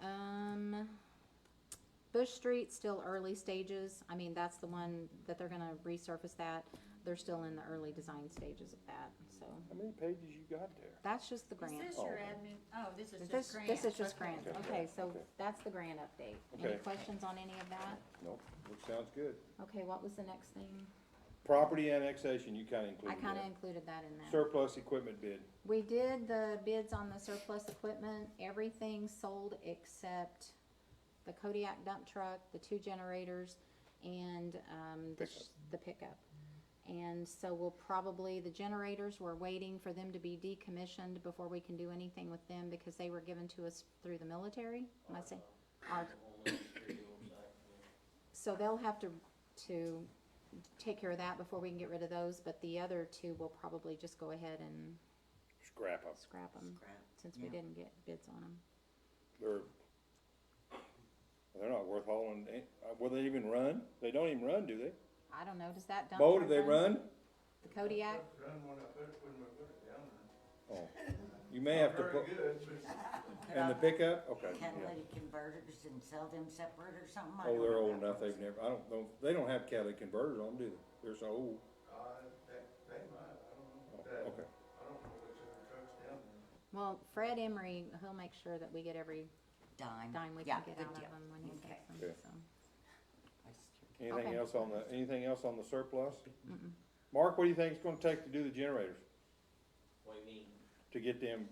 Bush Street, still early stages. I mean, that's the one that they're gonna resurface that. They're still in the early design stages of that, so. How many pages you got there? That's just the Is grant. this your admin? Oh, this is This, just grant. this is just grant. Okay. Okay, so Okay. that's the grant update. Any Okay. questions on any of that? Nope, sounds good. Okay, what was the next thing? Property annexation, you kinda I included kinda that. included that in there. Surplus equipment bid. We did the bids on the surplus equipment, everything sold except the Kodiak dump truck, the 2 generators, and, the pickup. And so we'll probably, the generators, we're waiting for them to be decommissioned before we can do anything with them, because they were given to us through the military, am I saying? Our- So they'll have to take care of that before we can get rid of those, but the other 2 will probably just go ahead and Scrap them. scrap them, Scrap, since we yeah. didn't get bids on them. They're not worth hauling, will they even run? They don't even run, do they? I don't know, does that dump Bo, truck do they run? The Kodiak? Oh, you may have to put, and the pickup, okay, yeah. Catalytic converters and sell them separate or something? I Oh, don't they're know old about enough, those. they've never, I don't know, they don't have catalytic converters on, do they? They're so old. Okay. Well, Fred Emery, he'll make sure that we get every Dime. dime we Yeah, can get good out deal. of them when he Okay. takes them, Okay. so. Anything Okay. else on the surplus? Mm-mm. Mark, what do you think it's gonna take to do the generators, What do you mean? to get them,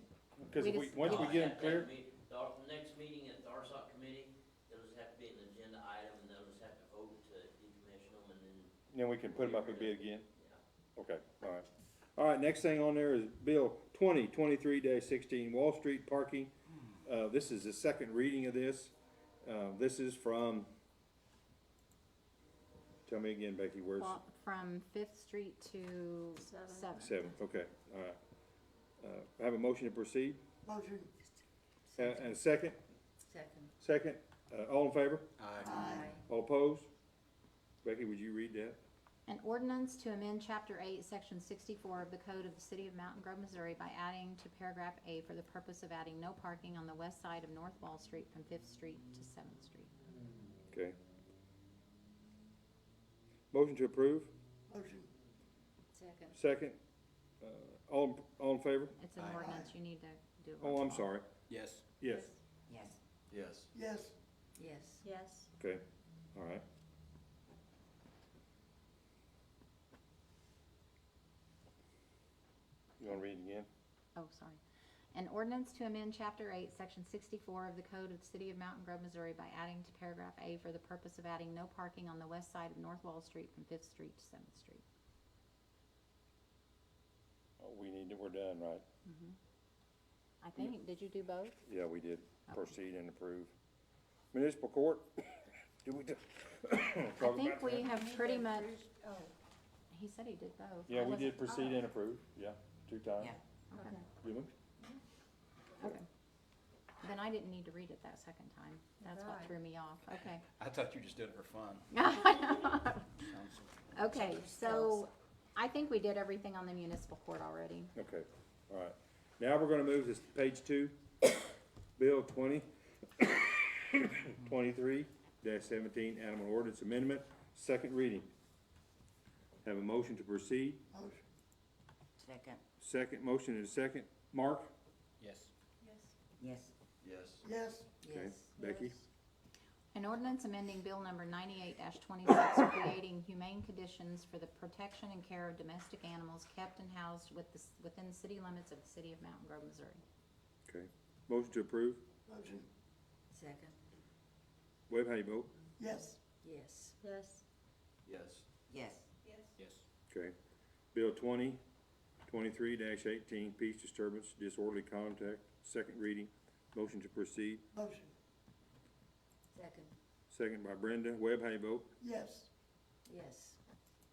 cause We if we, just- once we get them At that cleared, The next meeting at the RSOC committee, it'll just have to be an agenda item, and they'll just have to vote to decommission them, and then, we can put them up a bid again? yeah. Okay, alright. Alright, next thing on there is Bill 2023-16, Wall Street parking. This is the second reading of this. This is from, tell me again, Becky, where's? Well, from Fifth Street to Seventh. Seventh, okay, alright. I have a motion to proceed, Motion, and a second? Second. Second, all in favor? aye. All opposed? Becky, would you read that? An ordinance to amend Chapter 8, Section 64 of the Code of the City of Mountain Grove, Missouri by adding to paragraph A for the purpose of adding no parking on the west side of North Wall Street from Fifth Street to Seventh Street. Okay. Motion to approve, Motion, Second. second, all in favor? It's an ordinance, you need to do a Oh, roll I'm call. sorry, Yes. yes, Yes. Yes. yes. Yes. Yes. okay, alright. You wanna read it again? Oh, sorry. An ordinance to amend Chapter 8, Section 64 of the Code of the City of Mountain Grove, Missouri by adding to paragraph A for the purpose of adding no parking on the west side of North Wall Street from Fifth Street to Seventh Street. Oh, we're done, right? I think, did you do both? Yeah, we did, Okay. proceed and approve. Municipal court, did we do? I think we have pretty much, he said he did both. Yeah, I we wasn't- did proceed and approve, yeah, 2 times. Yeah. Okay. Did we? Okay. Then I didn't need to read it that second time. That's what Right. threw me off. Okay. I thought you just did it for fun. Okay, so I think we did everything on the municipal court already. Okay, alright. Now we're gonna move to page 2, Bill 23-17, Animal Ordinance Amendment, second reading. Have a motion to proceed, Motion, Second. second, motion and a second. Mark? Yes. Yes. Yes. yes. Okay. Yes. Becky? An ordinance amending Bill number 98-26, creating humane conditions conditions for the protection and care of domestic animals kept and housed within the city limits of the city of Mountain Grove, Missouri. Okay. Motion to approve. Motion, Second. Webb, how you vote? yes. Yes. Yes. Yes. Yes. Yes. Okay. Bill 2023-18, peace disturbance, disorderly conduct, second reading. Motion to proceed. Motion, Second. Second by Brenda. Webb, how you vote? yes. Yes.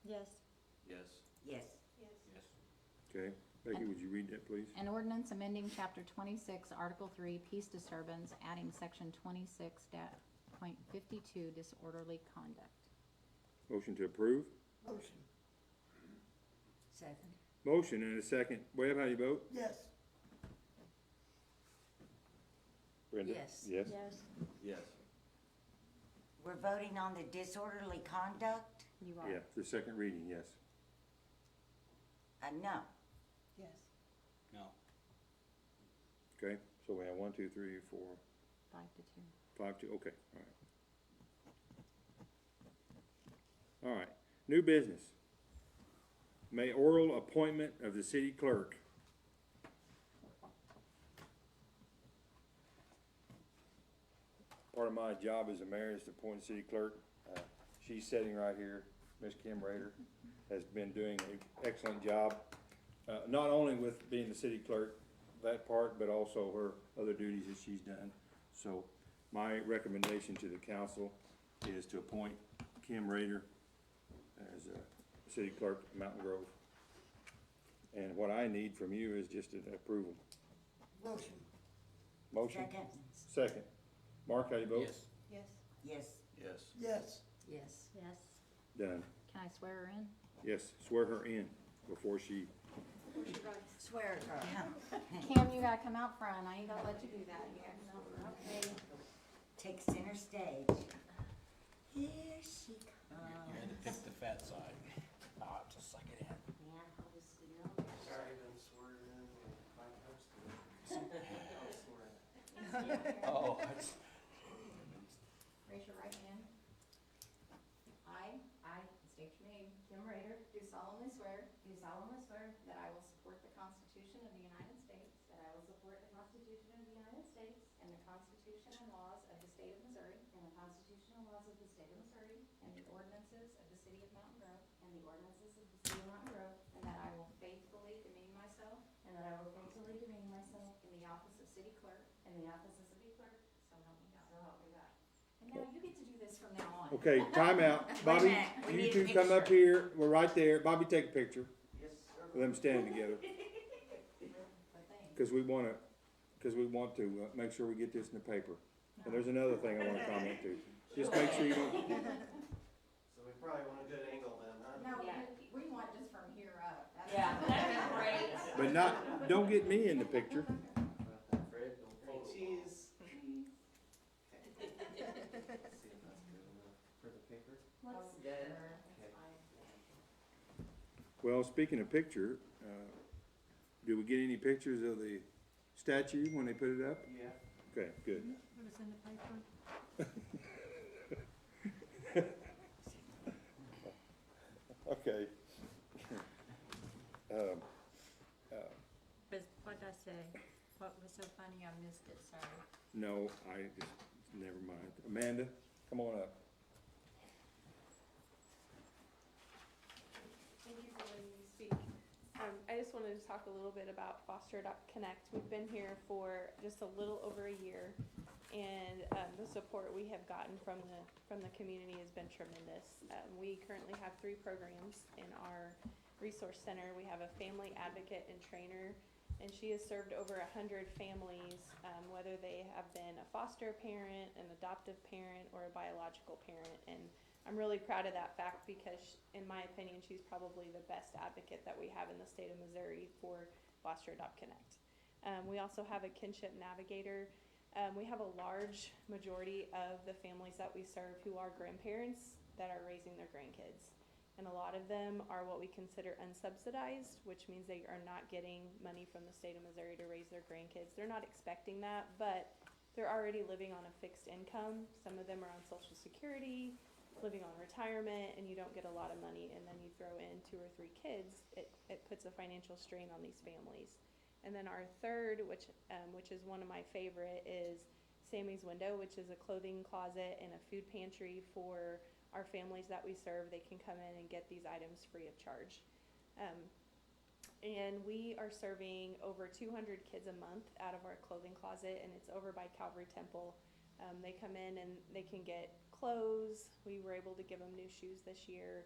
Yes. Yes. Yes. Yes. Okay. Becky, would you read that, please? An ordinance amending chapter 26, article 3, peace disturbance, adding section 26.52, disorderly conduct. Motion to approve. Motion, Second. Motion and a second. Webb, how you vote? yes. Brenda? Yes. Yes? Yes. Yes. We're voting on the disorderly conduct? You are. Yeah, the second reading, yes. No. Yes. No. Okay, so we have 1, 2, 3, 4, 5 to 2. 5, 2, okay, all right. All right, new business. Mayoral appointment of the city clerk. Part of my job as a mayor is to appoint a city clerk. She's sitting right here, Ms. Kim Rader, has been doing an excellent job, not only with being the city clerk, that part, but also her other duties that she's done. So my recommendation to the council is to appoint Kim Rader as a city clerk of Mountain Grove. And what I need from you is just an approval. Motion, Motion? Second? Second. Mark, how you vote? Yes. Yes. Yes. Yes. yes. Yes. Yes. Done. Can I swear her in? Yes, swear her in before she, Swear to God. Kim, you gotta come out front. I ain't gonna let you do that here. Okay. Take center stage. Here she You had to pick the fat side. Ah, just suck it in. Sorry, been sworn in, my first. Oh, that's. Raise your right hand. I state your name, Kim Rader, do solemnly swear that I will support the Constitution of the United States, and the Constitution and laws of the state of Missouri, and the ordinances of the city of Mountain Grove, and that I will faithfully demean myself in the office of city clerk, so help me God. And now you get to do this from now on. okay, time out. Wait a Bobby, minute, we you need a two come up picture. here, we're right there. Bobby, take a picture Yes, sir. of them standing together. But thanks. Cause we want to make sure we get this in the paper. And there's another thing I wanna comment to. Just make sure you don't, So we probably want a good angle then, huh? No, Yeah. we want just from here up. Yeah, that'd be great. but don't get me in the picture. Fred, don't throw cheese. For the paper? Well, speaking of picture, do we get any pictures of the statue when they put it up? Yeah. Okay, good. It was in the paper. Okay. But what'd I say? What was so funny? I missed it, sorry. No, I just, never mind. Amanda, come on up. Thank you for letting me speak. I just wanted to talk a little bit about Foster.Connect. We've been here for just a little over a year, and the support we have gotten from the community has been tremendous. We currently have 3 programs in our resource center. We have a family advocate and trainer, and she has served over 100 families, whether they have been a foster parent, an adoptive parent, or a biological parent. And I'm really proud of that fact because, in my opinion, she's probably the best advocate that we have in the state of Missouri for Foster.Connect. We also have a kinship navigator. We have a large majority of the families that we serve who are grandparents that are raising their grandkids. And a lot of them are what we consider unsubsidized, which means they are not getting money from the state of Missouri to raise their grandkids. They're not expecting that, but they're already living on a fixed income. Some of them are on Social Security. living on retirement and you don't get a lot of money and then you throw in 2 or 3 kids, it puts a financial strain on these families. And then our third, which is one of my favorite, is Sammy's Window, which is a clothing closet and a food pantry for our families that we serve. They can come in and get these items free of charge. And we are serving over 200 kids a month out of our clothing closet, and it's over by Calvary Temple. They come in and they can get clothes. We were able to give them new shoes this year,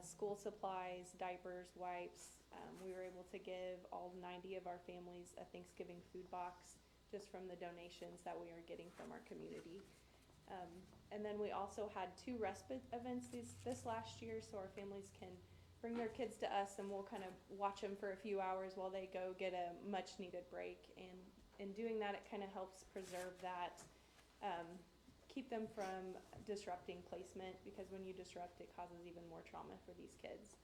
school supplies, diapers, wipes. We were able to give all 90 of our families a Thanksgiving food box just from the donations that we are getting from our community. And then we also had 2 respite events this last year, so our families can bring their kids to us and we'll kind of watch them for a few hours while they go get a much needed break. And in doing that, it kind of helps preserve that, keep them from disrupting placement, because when you disrupt, it causes even more trauma for these kids.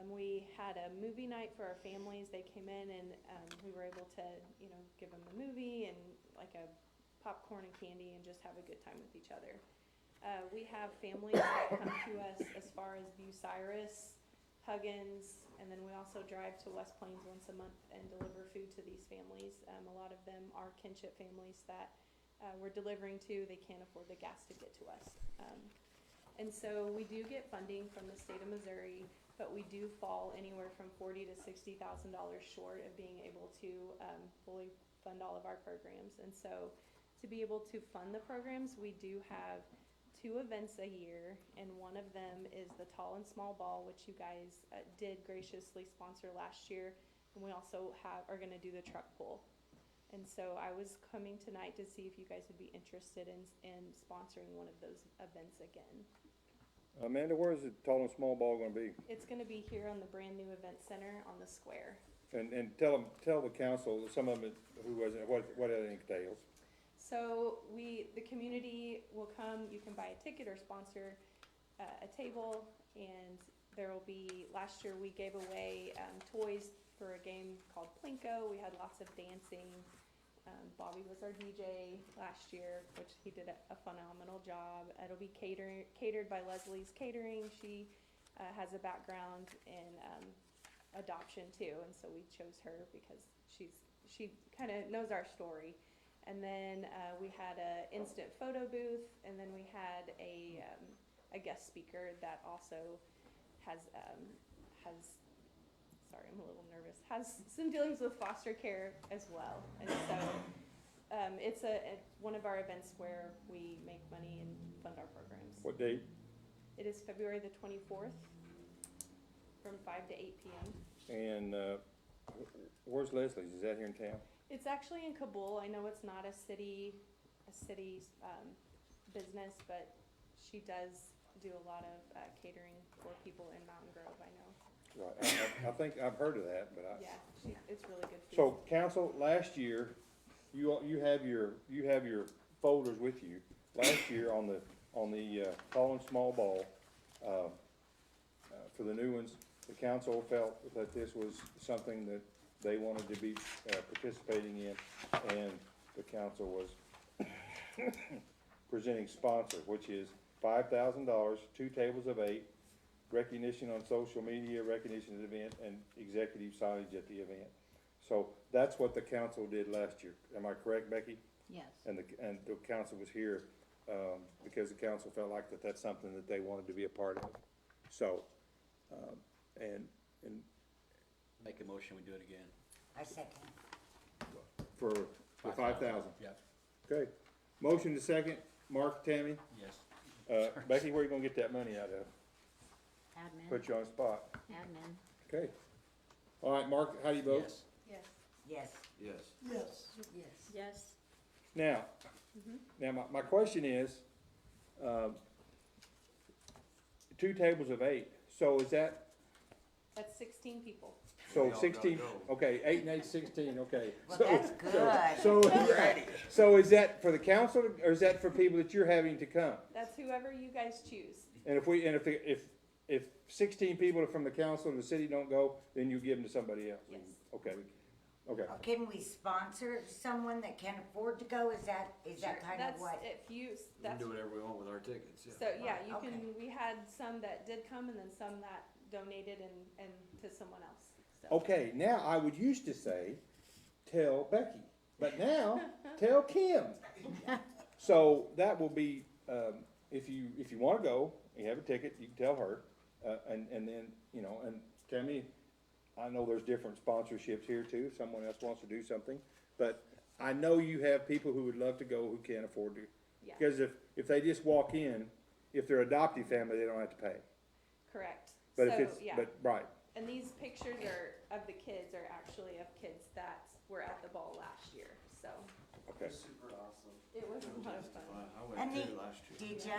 We had a movie night for our families. They came in and we were able to, give them a movie and like a popcorn and candy and just have a good time with each other. We have families that come to us as far as Bucyrus, Huggins, and then we also drive to West Plains once a month and deliver food to these families. A lot of them are kinship families that we're delivering to. They can't afford the gas to get to us. And so we do get funding from the state of Missouri, but we do fall anywhere from $40,000 to $60,000 short of being able to fully fund all of our programs. And so to be able to fund the programs, we do have 2 events a year, and one of them is the Tall and Small Ball, which you guys did graciously sponsor last year, and we also are going to do the truck pull. And so I was coming tonight to see if you guys would be interested in sponsoring one of those events again. Amanda, where is the Tall and Small Ball gonna be? It's going to be here on the brand new event center on the square. And tell the council, some of it, who wasn't, what that entails. So the community will come, you can buy a ticket or sponsor a table, and there will be, last year we gave away toys for a game called Plinko. We had lots of dancing. Bobby was our DJ last year, which he did a phenomenal job. It'll be catered by Leslie's Catering. She has a background in adoption too, and so we chose her because she kind of knows our story. And then we had a instant photo booth, and then we had a guest speaker that also has sorry, I'm a little nervous, has some dealings with foster care as well. And so it's one of our events where we make money and fund our programs. What date? It is February the 24th from 5 to 8 p.m. And where's Leslie's? Is that here in town? It's actually in Kabul. I know it's not a city business, but she does do a lot of catering for people in Mountain Grove, I know. Right, I think I've heard of that, but Yeah, it's really good food. So, council, last year, you have your folders with you. Last year on the Tall and Small Ball, for the new ones, the council felt that this was something that they wanted to be participating in, and the council was presenting sponsor, which is $5,000, 2 tables of 8, recognition on social media, recognition at the event, and executive signage at the event. So that's what the council did last year. Am I correct, Becky? Yes. And the council was here because the council felt like that's something that they wanted to be a part of. So, and Make a motion, we do it again. I second. for 5,000. Yeah. Okay. Motion to second. Mark, Tammy. Yes. Becky, where are you gonna get that money out of? Admin. Put you on the spot. Admin. Okay. All right, Mark, how do you vote? Yes. Yes. Yes. Yes. Yes. Yes. Now, my question is, 2 tables of 8, so is that, That's 16 people. so We all 16, gotta okay, 8 and 8, 16, okay. Well, So- that's so- good. So, so is that for the council, or is that for people that you're having to come? That's whoever you guys choose. And if 16 people from the council and the city don't go, then you give them to somebody else? Yes. Okay, Okay. Can we sponsor someone that can afford to go? Is that Sure, kind of that's what? If you, We that's, can do whatever we want with our tickets, yeah. so, yeah, you Okay. can, we had some that did come and then some that donated and to someone else, so. Okay, now I would used to say, tell Becky, but now tell Kim. So that will be, if you wanna go, you have a ticket, you can tell her, and then, you know, and Tammy, I know there's different sponsorships here too, if someone else wants to do something, but I know you have people who would love to go who can't afford to. Yeah. Because if they just walk in, if they're adoptive family, they don't have to pay. Correct. But if So, it's, yeah. but, right, And these pictures of the kids are actually of kids that were at the ball last year, so okay. Super awesome. it was a lot of fun. I And went the- too last year. Did ya?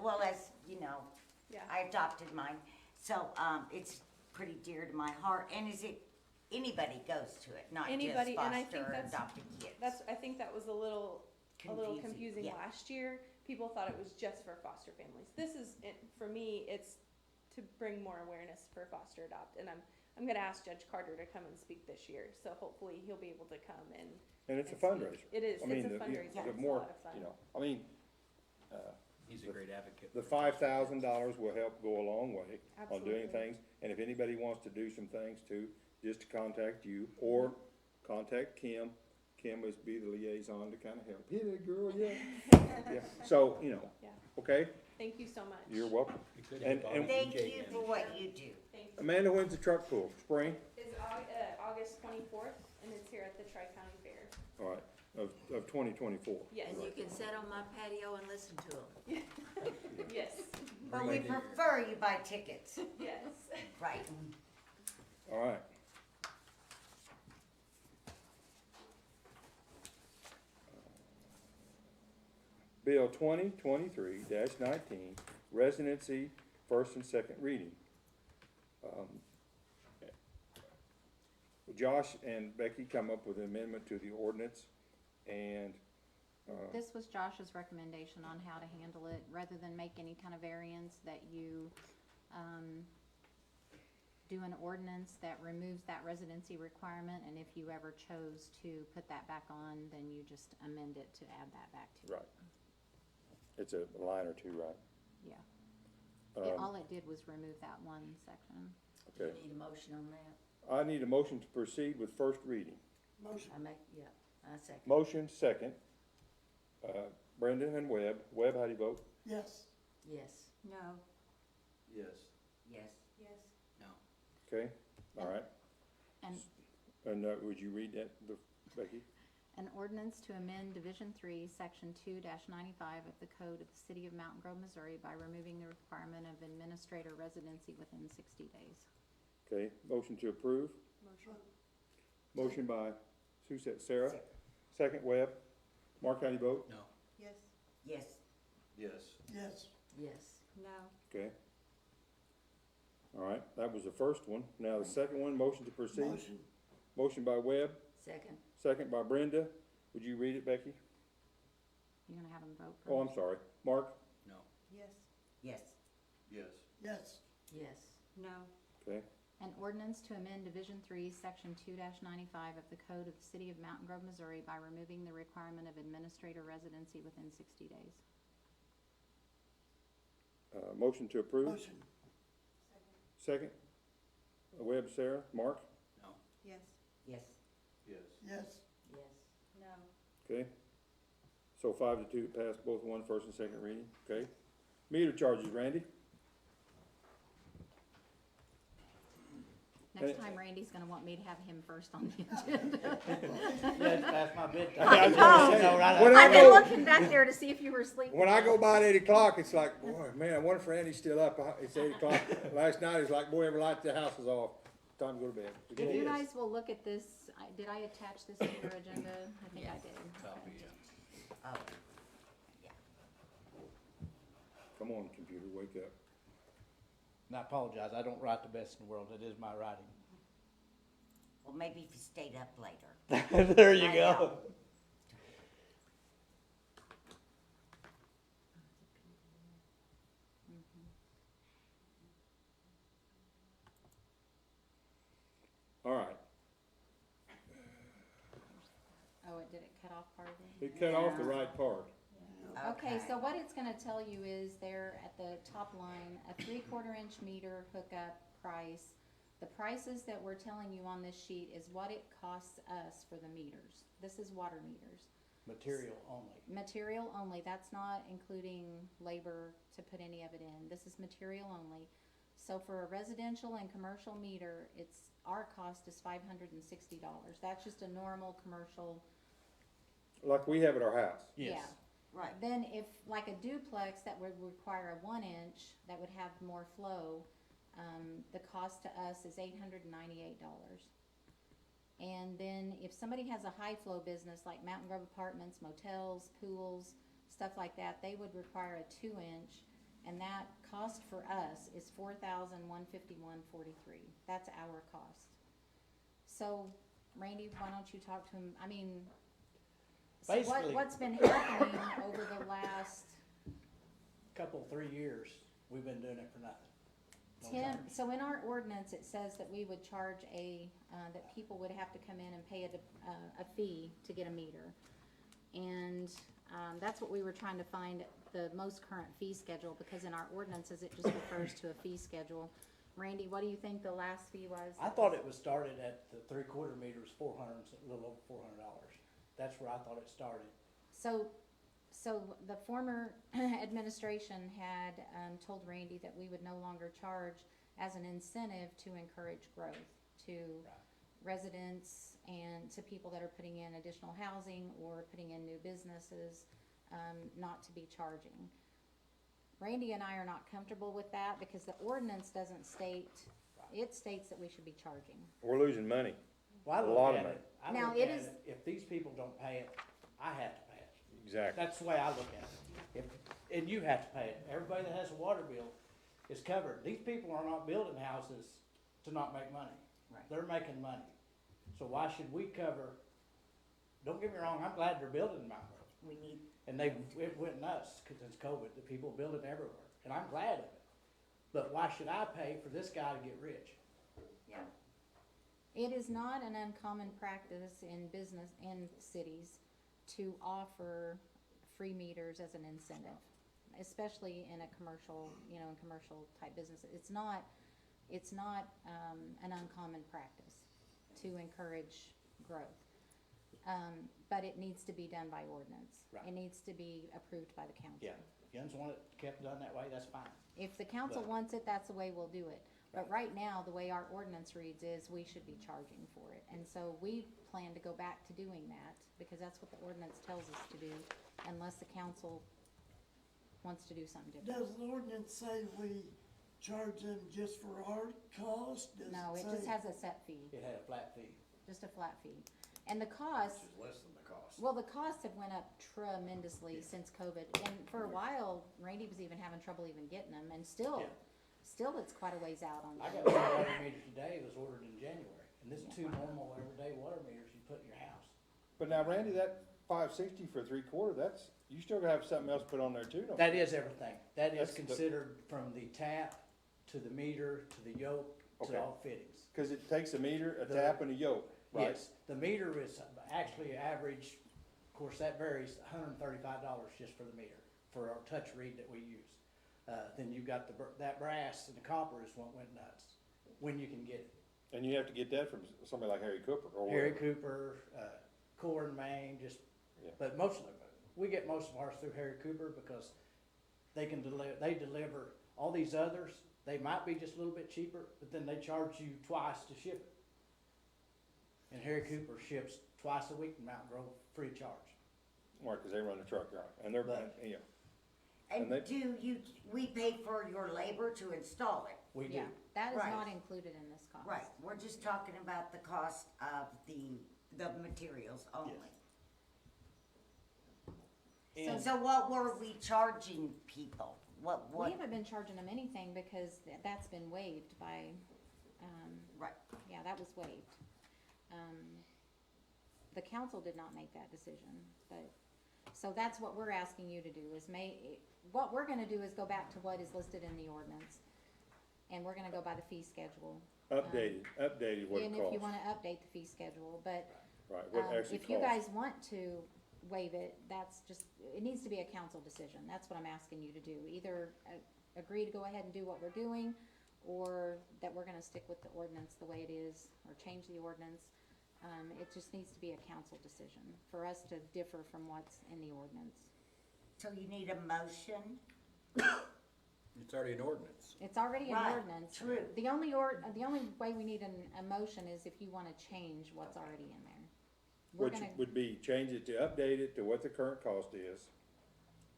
Well, as you know, Yeah. I adopted mine, so, it's pretty dear to my heart. And is it, anybody goes to it, not just Anybody, and I think foster or that's, adopted kids? I think that was a little confusing yeah. last year. People thought it was just for foster families. This is, for me, it's to bring more awareness for foster adopt, and I'm gonna ask Judge Carter to come and speak this year, so hopefully he'll be able to come and. And it's a and speak. fundraiser. It is, I mean, it's a the- fundraiser, the it's a more, lot of fun. you know, I mean, He's a great advocate. the $5,000 will help go a long way on doing Absolutely. things. And if anybody wants to do some things too, just to contact you or contact Kim. Kim is be the liaison to kind of help. Hit it, girl, yeah. Yeah. So, you know, Yeah. okay, Thank you so much. you're welcome. We could And- get and- Bobby Thank J you in. for what you do. Thank you. Amanda, when's the truck pull? Spring? It's August 24th, and it's here at the Tri-County Fair. All right, of 2024. Yes, And you can sit on my patio and listen to them. yes, But we prefer you buy tickets, yes. right? All right. Bill 2023-19, residency, first and second reading. Josh and Becky come up with an amendment to the ordinance, and, This was Josh's recommendation on how to handle it, rather than make any kind of variance, that you, do an ordinance that removes that residency requirement, and if you ever chose to put that back on, then you just amend it to add that back to it. right. It's a line or two, right? Yeah. Um, All it did was remove that one section. Okay. You need a motion on that? I need a motion to proceed with first reading. Motion. I second. Motion, second. Brendan and Webb. Webb, how do you vote? Yes. Yes. No. Yes. Yes. Yes. Okay, all right. And And, would you read that, Becky? an ordinance to amend Division 3, Section 2-95 of the Code of the City of Mountain Grove, Missouri by removing the requirement of administrator residency within 60 days. Okay, motion to approve. Motion by, who said, Sarah? Second, Webb. Mark, how do you vote? No. Yes. Yes. Yes. Yes. Yes. No. Okay. All right, that was the first one. Now the second one, motion to proceed. Motion. Motion by Webb, Second. second by Brenda. Would you read it, Becky? You're gonna have them vote first? Oh, I'm sorry. Mark? No. Yes. Yes. Yes. Yes. Yes. No. Okay, An ordinance to amend Division 3, Section 2-95 of the Code of the City of Mountain Grove, Missouri by removing the requirement of administrator residency within 60 days. motion to approve. Motion. Second. Webb, Sarah, Mark? No. Yes. Yes. Yes. Yes. Yes. No. Okay. So 5-2 to pass both one, first and second reading, okay? Meter charges, Randy? Next time Randy's gonna want me to have him first on the agenda. Yeah, it's past my bedtime. I know. When I I've been go- looking back there to see if you were sleeping. When I go by at 8 o'clock, it's like, boy, man, I wonder if Randy's still up. It's 8 o'clock. Last night, it's like, boy, every light in the house is off. Time to go to bed. If you guys will look at this, did I attach this to your agenda? I think I Yes. did. Copy, Okay. yeah. Oh. Come on, computer, wake up. And I apologize, I don't write the best in the world, it is my writing. Well, maybe if you stayed up later. There you I go. know. All right. did it cut off part of it? It cut off the right part. Okay, so what it's gonna tell you is there at the top line, a 3/4 inch meter hookup price. The prices that we're telling you on this sheet is what it costs us for the meters. This is water meters. Material only. Material only, that's not including labor to put any of it in. This is material only. So for a residential and commercial meter, our cost is $560. That's just a normal commercial. Like we have at our house. Yeah. Right. Then if, like a duplex that would require a 1 inch, that would have more flow, the cost to us is $898. And then if somebody has a high flow business like Mountain Grove Apartments, motels, pools, stuff like that, they would require a 2 inch, and that cost for us is $4,151.43. That's our cost. So, Randy, why don't you talk to him? I mean, so Basically- what's been happening over the last Couple, 3 years, we've been doing it for nothing. No Tim, charge. so in our ordinance, it says that we would charge that people would have to come in and pay a fee to get a meter. And, that's what we were trying to find, the most current fee schedule, because in our ordinances, it just refers to a fee schedule. Randy, what do you think the last fee was? I thought it was started at the 3/4 meters, 400, a little over $400. That's where I thought it started. So the former administration had, told Randy that we would no longer charge as an incentive to encourage growth to residents and to people that are putting in additional housing or putting in new businesses, not to be charging. Randy and I are not comfortable with that because the ordinance doesn't state, it states that we should be charging. We're losing money. Well, I A look lot at of it, I Now, look it at is- it, if these people don't pay it, I have to pay it. Exactly. That's the way I look at it. And you have to pay it. Everybody that has a water bill is covered. These people are not building houses to not make money. Right. They're making money. So why should we cover, don't get me wrong, I'm glad they're building in Mount Grove. We need, And it went nuts, cause since COVID, the people building everywhere, and I'm glad of it. But why should I pay for this guy to get rich? yeah, It is not an uncommon practice in business, in cities, to offer free meters as an incentive, especially in a commercial, in commercial type business. It's not an uncommon practice to encourage growth. But it needs to be done by ordinance. Right. It needs to be approved by the council. Yeah, if you want it kept done that way, that's fine. If the council But- wants it, that's the way we'll do it. But right now, the way our ordinance reads is we should be charging for it. And so we plan to go back to doing that, because that's what the ordinance tells us to do, unless the council wants to do something different. Does the ordinance say we charge them just for our cost? Does No, it say- just has a set fee, It had a flat fee. just a flat fee. And the cost, Which is less than the cost. well, the costs have went up tremendously since COVID. And for a while, Randy was even having trouble even getting them, and still it's quite a ways out on I that. got a water meter today, it was ordered in January, and this is 2 normal everyday water meters you put in your house. But now, Randy, that 560 for 3/4, that's, you still gotta have something else put on there too, don't you? That is everything. That is That's the- considered from the tap to the meter to the yoke Okay. to all fittings. Cause it takes a meter, a The- tap and a yoke, right? Yes, the meter is actually average, of course, that varies, $135 just for the meter, for our touch read that we use. Then you've got that brass and the copper is what went nuts, when you can get it. And you have to get that from somebody like Harry Cooper or Harry whatever. Cooper, Core and Main, Yeah. but we get most of ours through Harry Cooper because they deliver, all these others, they might be just a little bit cheaper, but then they charge you twice to ship it. And Harry Cooper ships twice a week in Mountain Grove, free of charge. Right, cause they run the truck, right, and they're, But- yeah. and they- we pay for your labor to install it? We do. Yeah, that is Right. not included in this cost. Right, we're just talking about the cost of the materials only. And So what were we charging people? What, We haven't been charging them anything because that's been waived by, right, yeah, that was waived. The council did not make that decision, but, so that's what we're asking you to do, is what we're gonna do is go back to what is listed in the ordinance. And we're gonna go by the fee schedule. Updated what it And if you costs. wanna update the fee schedule, but Right, what it actually If you costs. guys want to waive it, that's just, it needs to be a council decision, that's what I'm asking you to do. Either agree to go ahead and do what we're doing, or that we're gonna stick with the ordinance the way it is, or change the ordinance. It just needs to be a council decision, for us to differ from what's in the ordinance. So you need a motion? It's already an ordinance. It's already an Right, ordinance. true. The only way we need a motion is if you wanna change what's already in there. We're Which gonna, would be change it to update it to what the current cost is,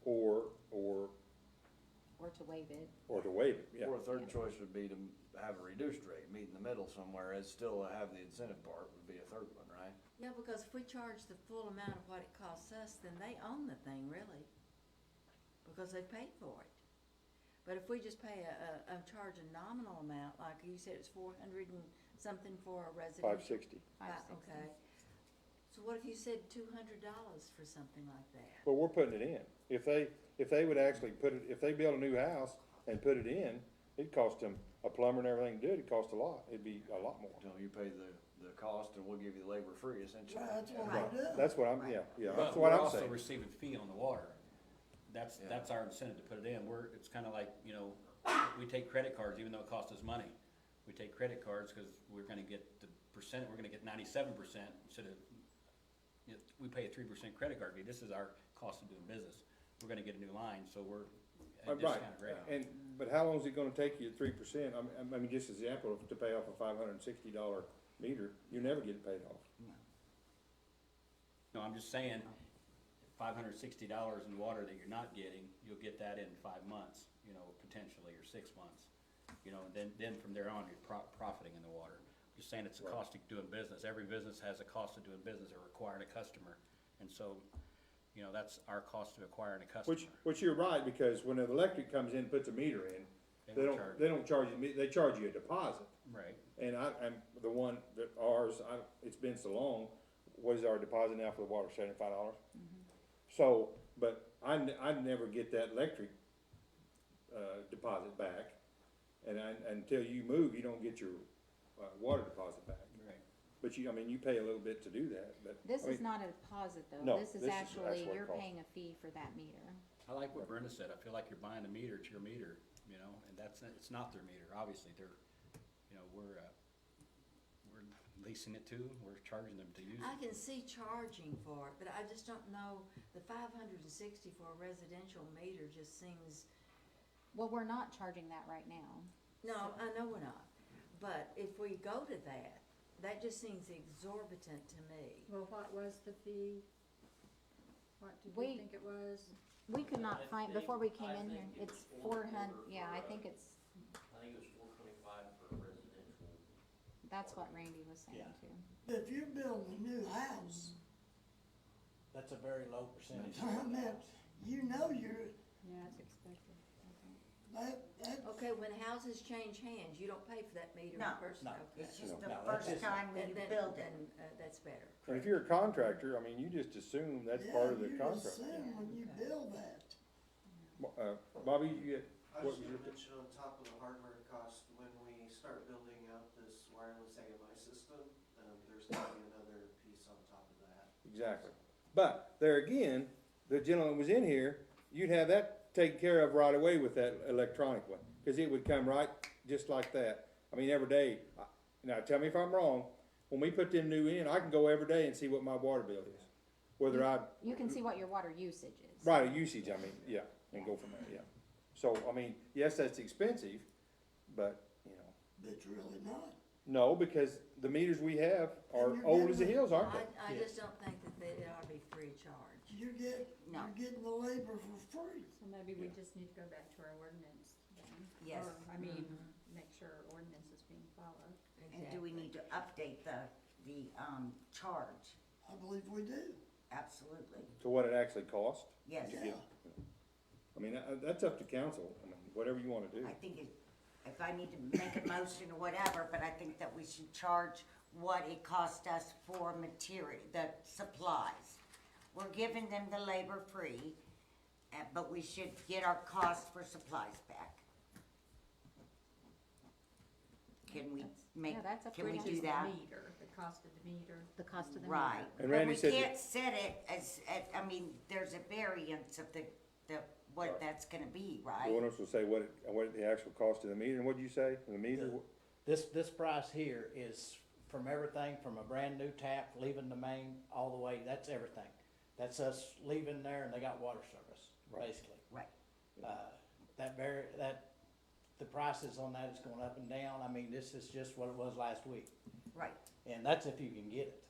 or or to waive it. to waive it, yeah. Or a third choice would be to have a reduced rate, meet in the middle somewhere, and still have the incentive part would be a third one, right? Yeah, because if we charge the full amount of what it costs us, then they own the thing, really, because they paid for it. But if we just pay charge a nominal amount, like you said, it's 400 and something for a residential. 560. Okay. So what if you said $200 for something like that? Well, we're putting it in. If they would actually put it, if they build a new house and put it in, it'd cost them, a plumber and everything to do it, it'd cost a lot. It'd be a lot more. So you pay the cost and we'll give you the labor free essentially. Right, that's what Right. we do. That's what I'm, yeah, that's But what we're I'm also saying. receiving fee on the water. Yeah. That's our incentive to put it in. It's kinda like, we take credit cards even though it costs us money. We take credit cards cause we're gonna get we're gonna get 97% instead of, we pay a 3% credit card fee. This is our cost of doing business. We're gonna get a new line, so we're at a Right, discounted rate. but how long is it gonna take you at 3%? I mean, just as an example, to pay off a $560 meter, you never get it paid off. No, I'm just saying, $560 in water that you're not getting, you'll get that in 5 months, potentially, or 6 months. And then from there on, you're profiting in the water. Just saying it's a Right. cost of doing business. Every business has a cost of doing business or acquiring a customer. And so, that's our cost of acquiring a customer. Which you're right, because when the electric comes in and puts a meter in, they don't charge you, they charge you a deposit. Right. And I'm the one that it's been so long, what is our deposit now for the water, $75? So, but I never get that electric, deposit back. And until you move, you don't get your, water deposit back. Right. But you pay a little bit to do that, but. This I is mean, not a deposit though. No, This is this is actually, actually you're cost. paying a fee for that meter. I like what Brenda said. I feel like you're buying a meter, it's your meter, and it's not their meter. Obviously, we're leasing it to, we're charging them to use I it. can see charging for it, but I just don't know, the 560 for a residential meter just seems, Well, we're not charging that right now. no, I know we're not. But if we go to that just seems exorbitant to me. Well, what was the fee? What did We- we think it was? We could not I find, think- before we came I in think here, it it's was 400, 400 yeah, for, I think it's, I think it was 425 for residential. that's what Randy was saying Yeah. too. But if you're building a new house, That's a very low percentage. I mean, you know you're, Yeah, it's expected. that, Okay, when houses change hands, you don't pay for that meter in No. person, No. okay. It's just the No, that's first just- time when you build it. Then, that's better. And if you're a contractor, you just assume that's yeah, part of the you contract. assume when you build that. Bobby, you get, I what was was gonna your, mention on top of the hardware cost, when we start building out this wireless AMI system, there's gonna be another piece on top of that. exactly. But there again, the gentleman was in here, you'd have that taken care of right away with that electronic one, cause it would come right just like that. Every day, now tell me if I'm wrong, when we put them new in, I can go every day and see what my water bill is. Whether You can see what your water usage is. right, a usage, yeah, and go from there, yeah. So, yes, that's expensive, but, It's really not. no, because the meters we have are And you're old as the getting- hills, aren't they? I just don't think that it ought to be free of charge. You're No. getting the labor for free. So maybe we just need to go back to our ordinance then. Yes. Or, I mean, make sure our ordinance is being followed. And do we need to update the charge? I believe we do. Absolutely. To what it actually costs. Yes. to get- That's up to council, whatever you wanna do. I think if I need to make a motion or whatever, but I think that we should charge what it cost us for material, the supplies. We're giving them the labor free, but we should get our cost for supplies back. Can we make, Yeah, that's up can we to do the that? Meter, the cost of the meter. The cost of the meter. Right. And But Randy we said that- can't set it as, I mean, there's a variance of the, what Right. that's gonna be, You right? want us to say what the actual cost of the meter, and what'd you say, the meter? This price here is from everything, from a brand new tap, leaving the main, all the way, that's everything. That's us leaving there and they got water service, Right. basically. Right. The prices on that is going up and down. I mean, this is just what it was last week. Right. And that's if you can get it.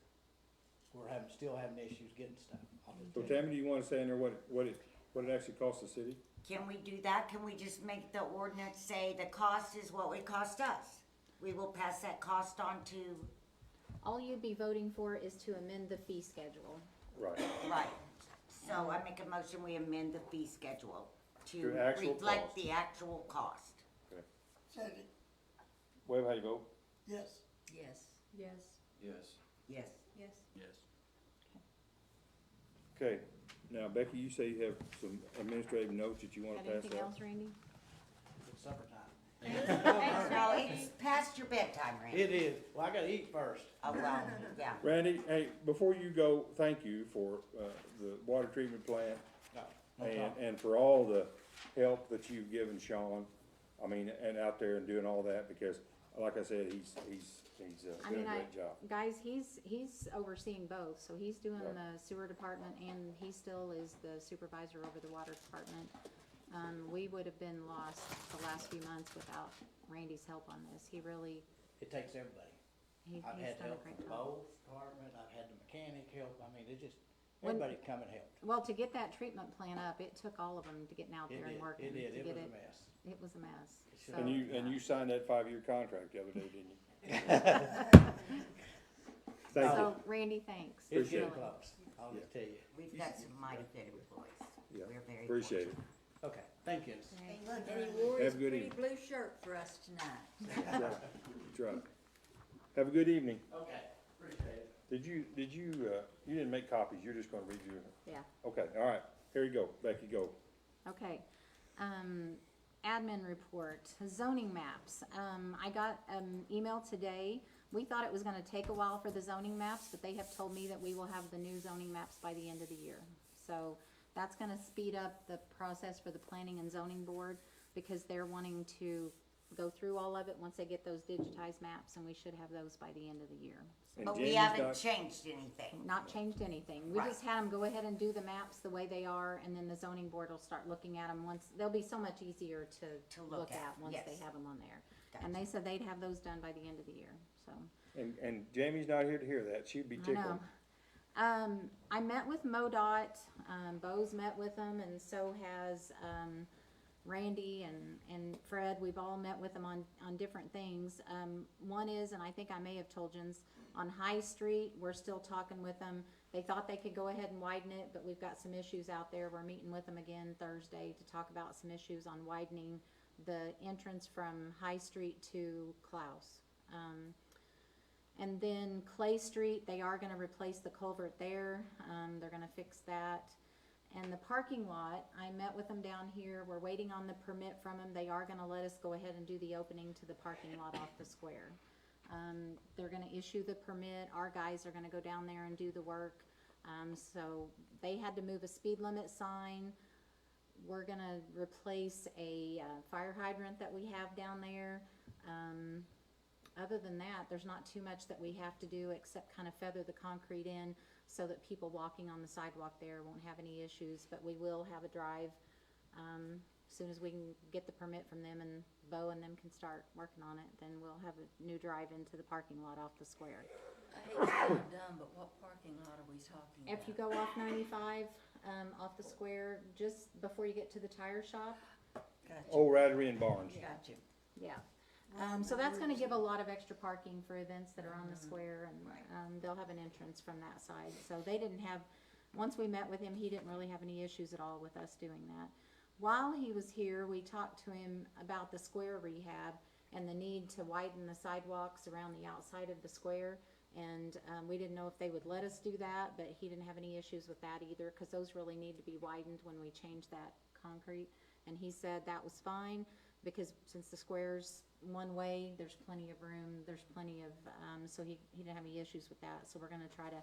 We're still having issues getting stuff. I'll just So tell you. Tammy, do you wanna say in there what it actually costs the city? Can we do that? Can we just make the ordinance say the cost is what it cost us? We will pass that cost on to, All you'd be voting for is to amend the fee schedule. Right. right. So I make a motion, we amend the fee schedule to To actual reflect cost. the actual cost. Second, Webb, how you vote? yes. Yes. Yes. Yes. Yes. Yes. Yes. Okay, now Becky, you say you have some administrative notes that you wanna Got pass anything out? else, Randy? It's supper time. No, it's past your bedtime, Randy. It is. Well, I gotta eat first. Oh, well, yeah. Randy, hey, before you go, thank you for, the water treatment plant No problem. and for all the help that you've given Sean. I mean, and out there and doing all that, because like I said, he's I doing mean, a great job. Guys, he's overseeing both, so he's doing Right. the sewer department and he still is the supervisor over the water department. We would have been lost the last few months without Randy's help on this. He really, It takes everybody. he's I've had done a help great from job. both department, I've had the mechanic help, I mean, it just, When- everybody come and help. Well, to get that treatment plan up, it took all of them to getting out It there and did, working. it did, to it get was a mess. It was a mess. It should- So- And you signed that 5-year contract the other day, didn't you? Thank you. So Randy, thanks. It's getting Really. close, I'll just tell you. We've got some mighty good employees. Yeah, We're very appreciate it. Okay, thank you. And he wore Have his a good pretty evening. blue shirt for us tonight. That's right. That's right. Have a good evening. Okay, appreciate it. Did you, you didn't make copies, you're just gonna read your, Yeah. okay, all right, here you go, Becky, go. Okay, admin report, zoning maps. I got an email today. We thought it was gonna take a while for the zoning maps, but they have told me that we will have the new zoning maps by the end of the year. So that's gonna speed up the process for the planning and zoning board, because they're wanting to go through all of it once they get those digitized maps, and we should have those by the end of the year. And But we Jamie's haven't not- changed anything. Not changed anything. We Right. just had them go ahead and do the maps the way they are, and then the zoning board will start looking at them once, they'll be so much easier to look at once they yes. have them on there. Gotcha. And they said they'd have those done by the end of the year, so. And Jamie's not here to hear that, she'd be I tickled. know. I met with MoDOT, Bo's met with them, and so has, Randy and Fred. We've all met with them on different things. One is, and I think I may have told Jens, on High Street, we're still talking with them. They thought they could go ahead and widen it, but we've got some issues out there. We're meeting with them again Thursday to talk about some issues on widening the entrance from High Street to Klaus. And then Clay Street, they are gonna replace the culvert there. They're gonna fix that. And the parking lot, I met with them down here. We're waiting on the permit from them. They are gonna let us go ahead and do the opening to the parking lot off the square. They're gonna issue the permit. Our guys are gonna go down there and do the work. So they had to move a speed limit sign. We're gonna replace a fire hydrant that we have down there. Other than that, there's not too much that we have to do except kind of feather the concrete in so that people walking on the sidewalk there won't have any issues, but we will have a drive, as soon as we can get the permit from them and Bo and them can start working on it, then we'll have a new drive into the parking lot off the square. I hate to sound dumb, but what parking lot are we talking about? If you go off 95, off the square, just before you get to the tire shop, Gotcha. Old Rattery and Barnes. Gotcha. yeah. So that's gonna give a lot of extra parking for events that are on the square, and they'll have an entrance from that side. So they didn't have, once we met with him, he didn't really have any issues at all with us doing that. While he was here, we talked to him about the square rehab and the need to widen the sidewalks around the outside of the square. And we didn't know if they would let us do that, but he didn't have any issues with that either, because those really need to be widened when we change that concrete. And he said that was fine, because since the square's one way, there's plenty of room, there's plenty of, so he didn't have any issues with that, so we're gonna try to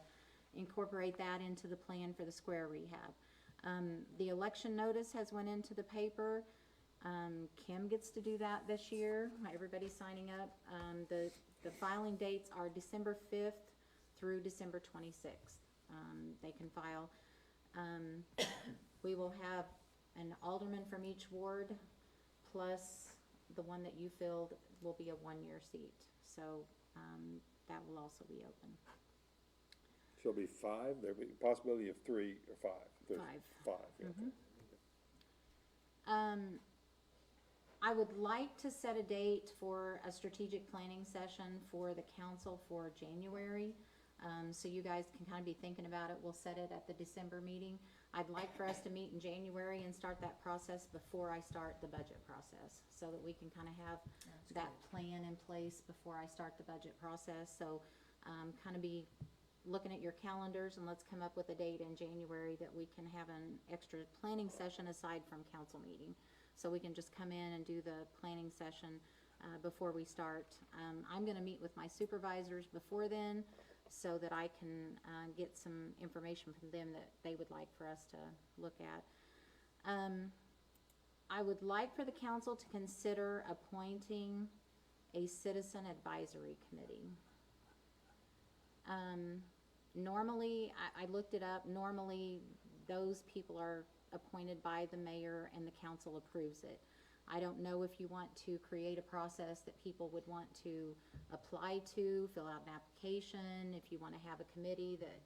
incorporate that into the plan for the square rehab. The election notice has went into the paper. Kim gets to do that this year, everybody's signing up. The filing dates are December 5th through December 26th. They can file. We will have an alderman from each ward, plus the one that you filled will be a one-year seat. So, that will also be open. So it'll be 5, there'll be a possibility of 3 or 5. There's 5, yeah. I would like to set a date for a strategic planning session for the council for January. So you guys can kind of be thinking about it. We'll set it at the December meeting. I'd like for us to meet in January and start that process before I start the budget process, so that we can kind of have that plan in place before I start the budget process. So, kind of be looking at your calendars, and let's come up with a date in January that we can have an extra planning session aside from council meeting. So we can just come in and do the planning session before we start. I'm gonna meet with my supervisors before then, so that I can get some information from them that they would like for us to look at. I would like for the council to consider appointing a citizen advisory committee. Normally, I looked it up, normally those people are appointed by the mayor and the council approves it. I don't know if you want to create a process that people would want to apply to, fill out an application, if you want to have a committee that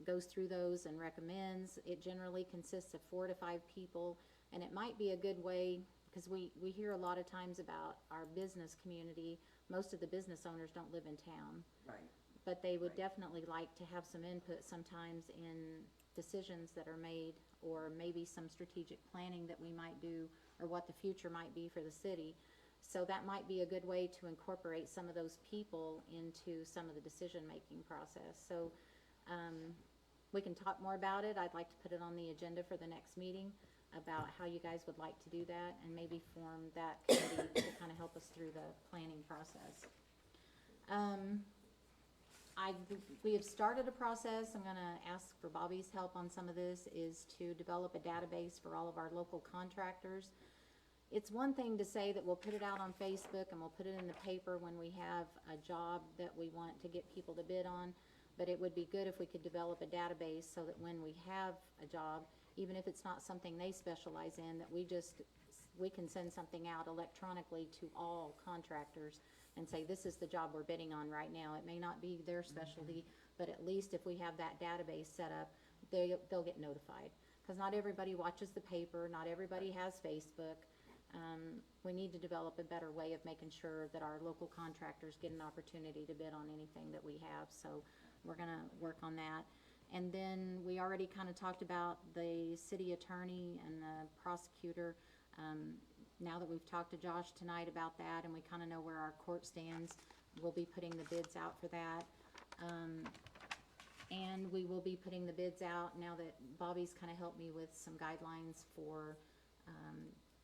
goes through those and recommends. It generally consists of 4 to 5 people, and it might be a good way, because we hear a lot of times about our business community. Most of the business owners don't live in town. Right. But they would definitely like to have some input sometimes in decisions that are made, or maybe some strategic planning that we might do, or what the future might be for the city. So that might be a good way to incorporate some of those people into some of the decision-making process. So, we can talk more about it. I'd like to put it on the agenda for the next meeting about how you guys would like to do that, and maybe form that committee to kind of help us through the planning process. We have started a process. I'm gonna ask for Bobby's help on some of this, is to develop a database for all of our local contractors. It's one thing to say that we'll put it out on Facebook and we'll put it in the paper when we have a job that we want to get people to bid on, but it would be good if we could develop a database so that when we have a job, even if it's not something they specialize in, that we can send something out electronically to all contractors and say, this is the job we're bidding on right now. It may not be their specialty, but at least if we have that database set up, they'll get notified. Because not everybody watches the paper, not everybody has Facebook. We need to develop a better way of making sure that our local contractors get an opportunity to bid on anything that we have. So we're gonna work on that. And then we already kind of talked about the city attorney and the prosecutor. Now that we've talked to Josh tonight about that, and we kind of know where our court stands, we'll be putting the bids out for that. And we will be putting the bids out now that Bobby's kind of helped me with some guidelines for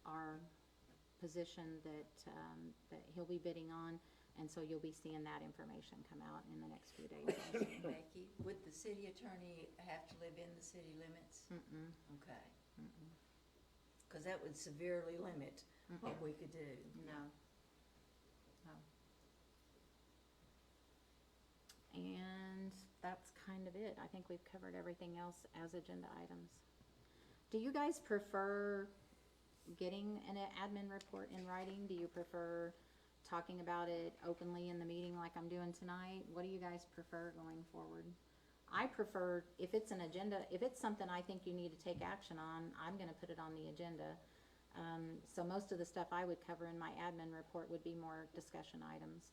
our position that he'll be bidding on. And so you'll be seeing that information come out in the next few days. Becky, would the city attorney have to live in the city limits? Mm-mm. Okay. Because that would severely limit what we could do. No. No. And that's kind of it. I think we've covered everything else as agenda items. Do you guys prefer getting an admin report in writing? Do you prefer talking about it openly in the meeting like I'm doing tonight? What do you guys prefer going forward? I prefer, if it's an agenda, if it's something I think you need to take action on, I'm gonna put it on the agenda. So most of the stuff I would cover in my admin report would be more discussion items.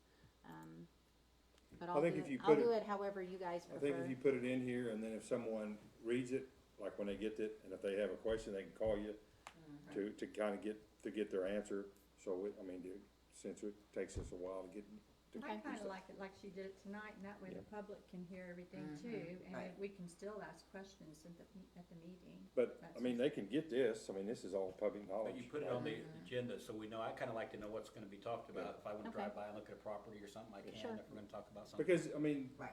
But I'll do it however you guys prefer. I think if you put it in here, and then if someone reads it, like when they get it, and if they have a question, they can call you to kind of get their answer. So, since it takes us a while to I kinda like it like she did it tonight, and that way the public can hear everything too, and Right. we can still ask questions at the meeting. But, That's I mean, they can get this, I mean, this is all public knowledge. But you put it on the agenda, so we know, I kinda like to know what's gonna be talked about. If I wanna Okay. drive by and look at a property or something, I can, Sure. if we're gonna talk about something. Because, I mean, Right.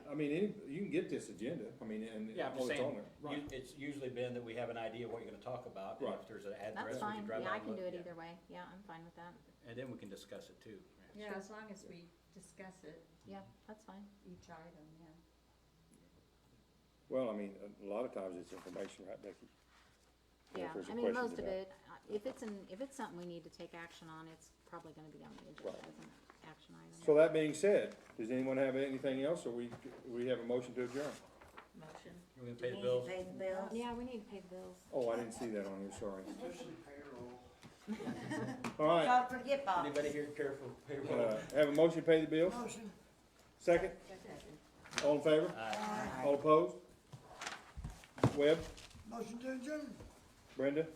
you can get this agenda, I mean, and Yeah, I'm all just it's on saying, there. it's usually been that we have an idea what you're gonna talk about, and Right. if there's an That's address, we fine, can drive yeah, by I and can look. do it yeah. either way, yeah, I'm fine with that. And then we can discuss it too. Yeah, as long as we discuss it, Yeah, that's fine. each item, yeah. Well, I mean, a lot of times it's information, right, Becky? Yeah, If there's I mean, questions most of about- it, if it's something we need to take action on, it's probably gonna be on the agenda Right. as an action item. So that being said, does anyone have anything else, or we have a motion to adjourn? Motion. We're gonna Do pay we the need bills. to pay the bills? Yeah, we need to pay the bills. Oh, I didn't see that on here, sorry. Especially payroll. All right, Don't forget, Bob. Anybody here care for payroll? have a motion to pay the bills? Motion. Second? All in favor? Aye. All opposed? Webb, Motion to adjourn. Brenda,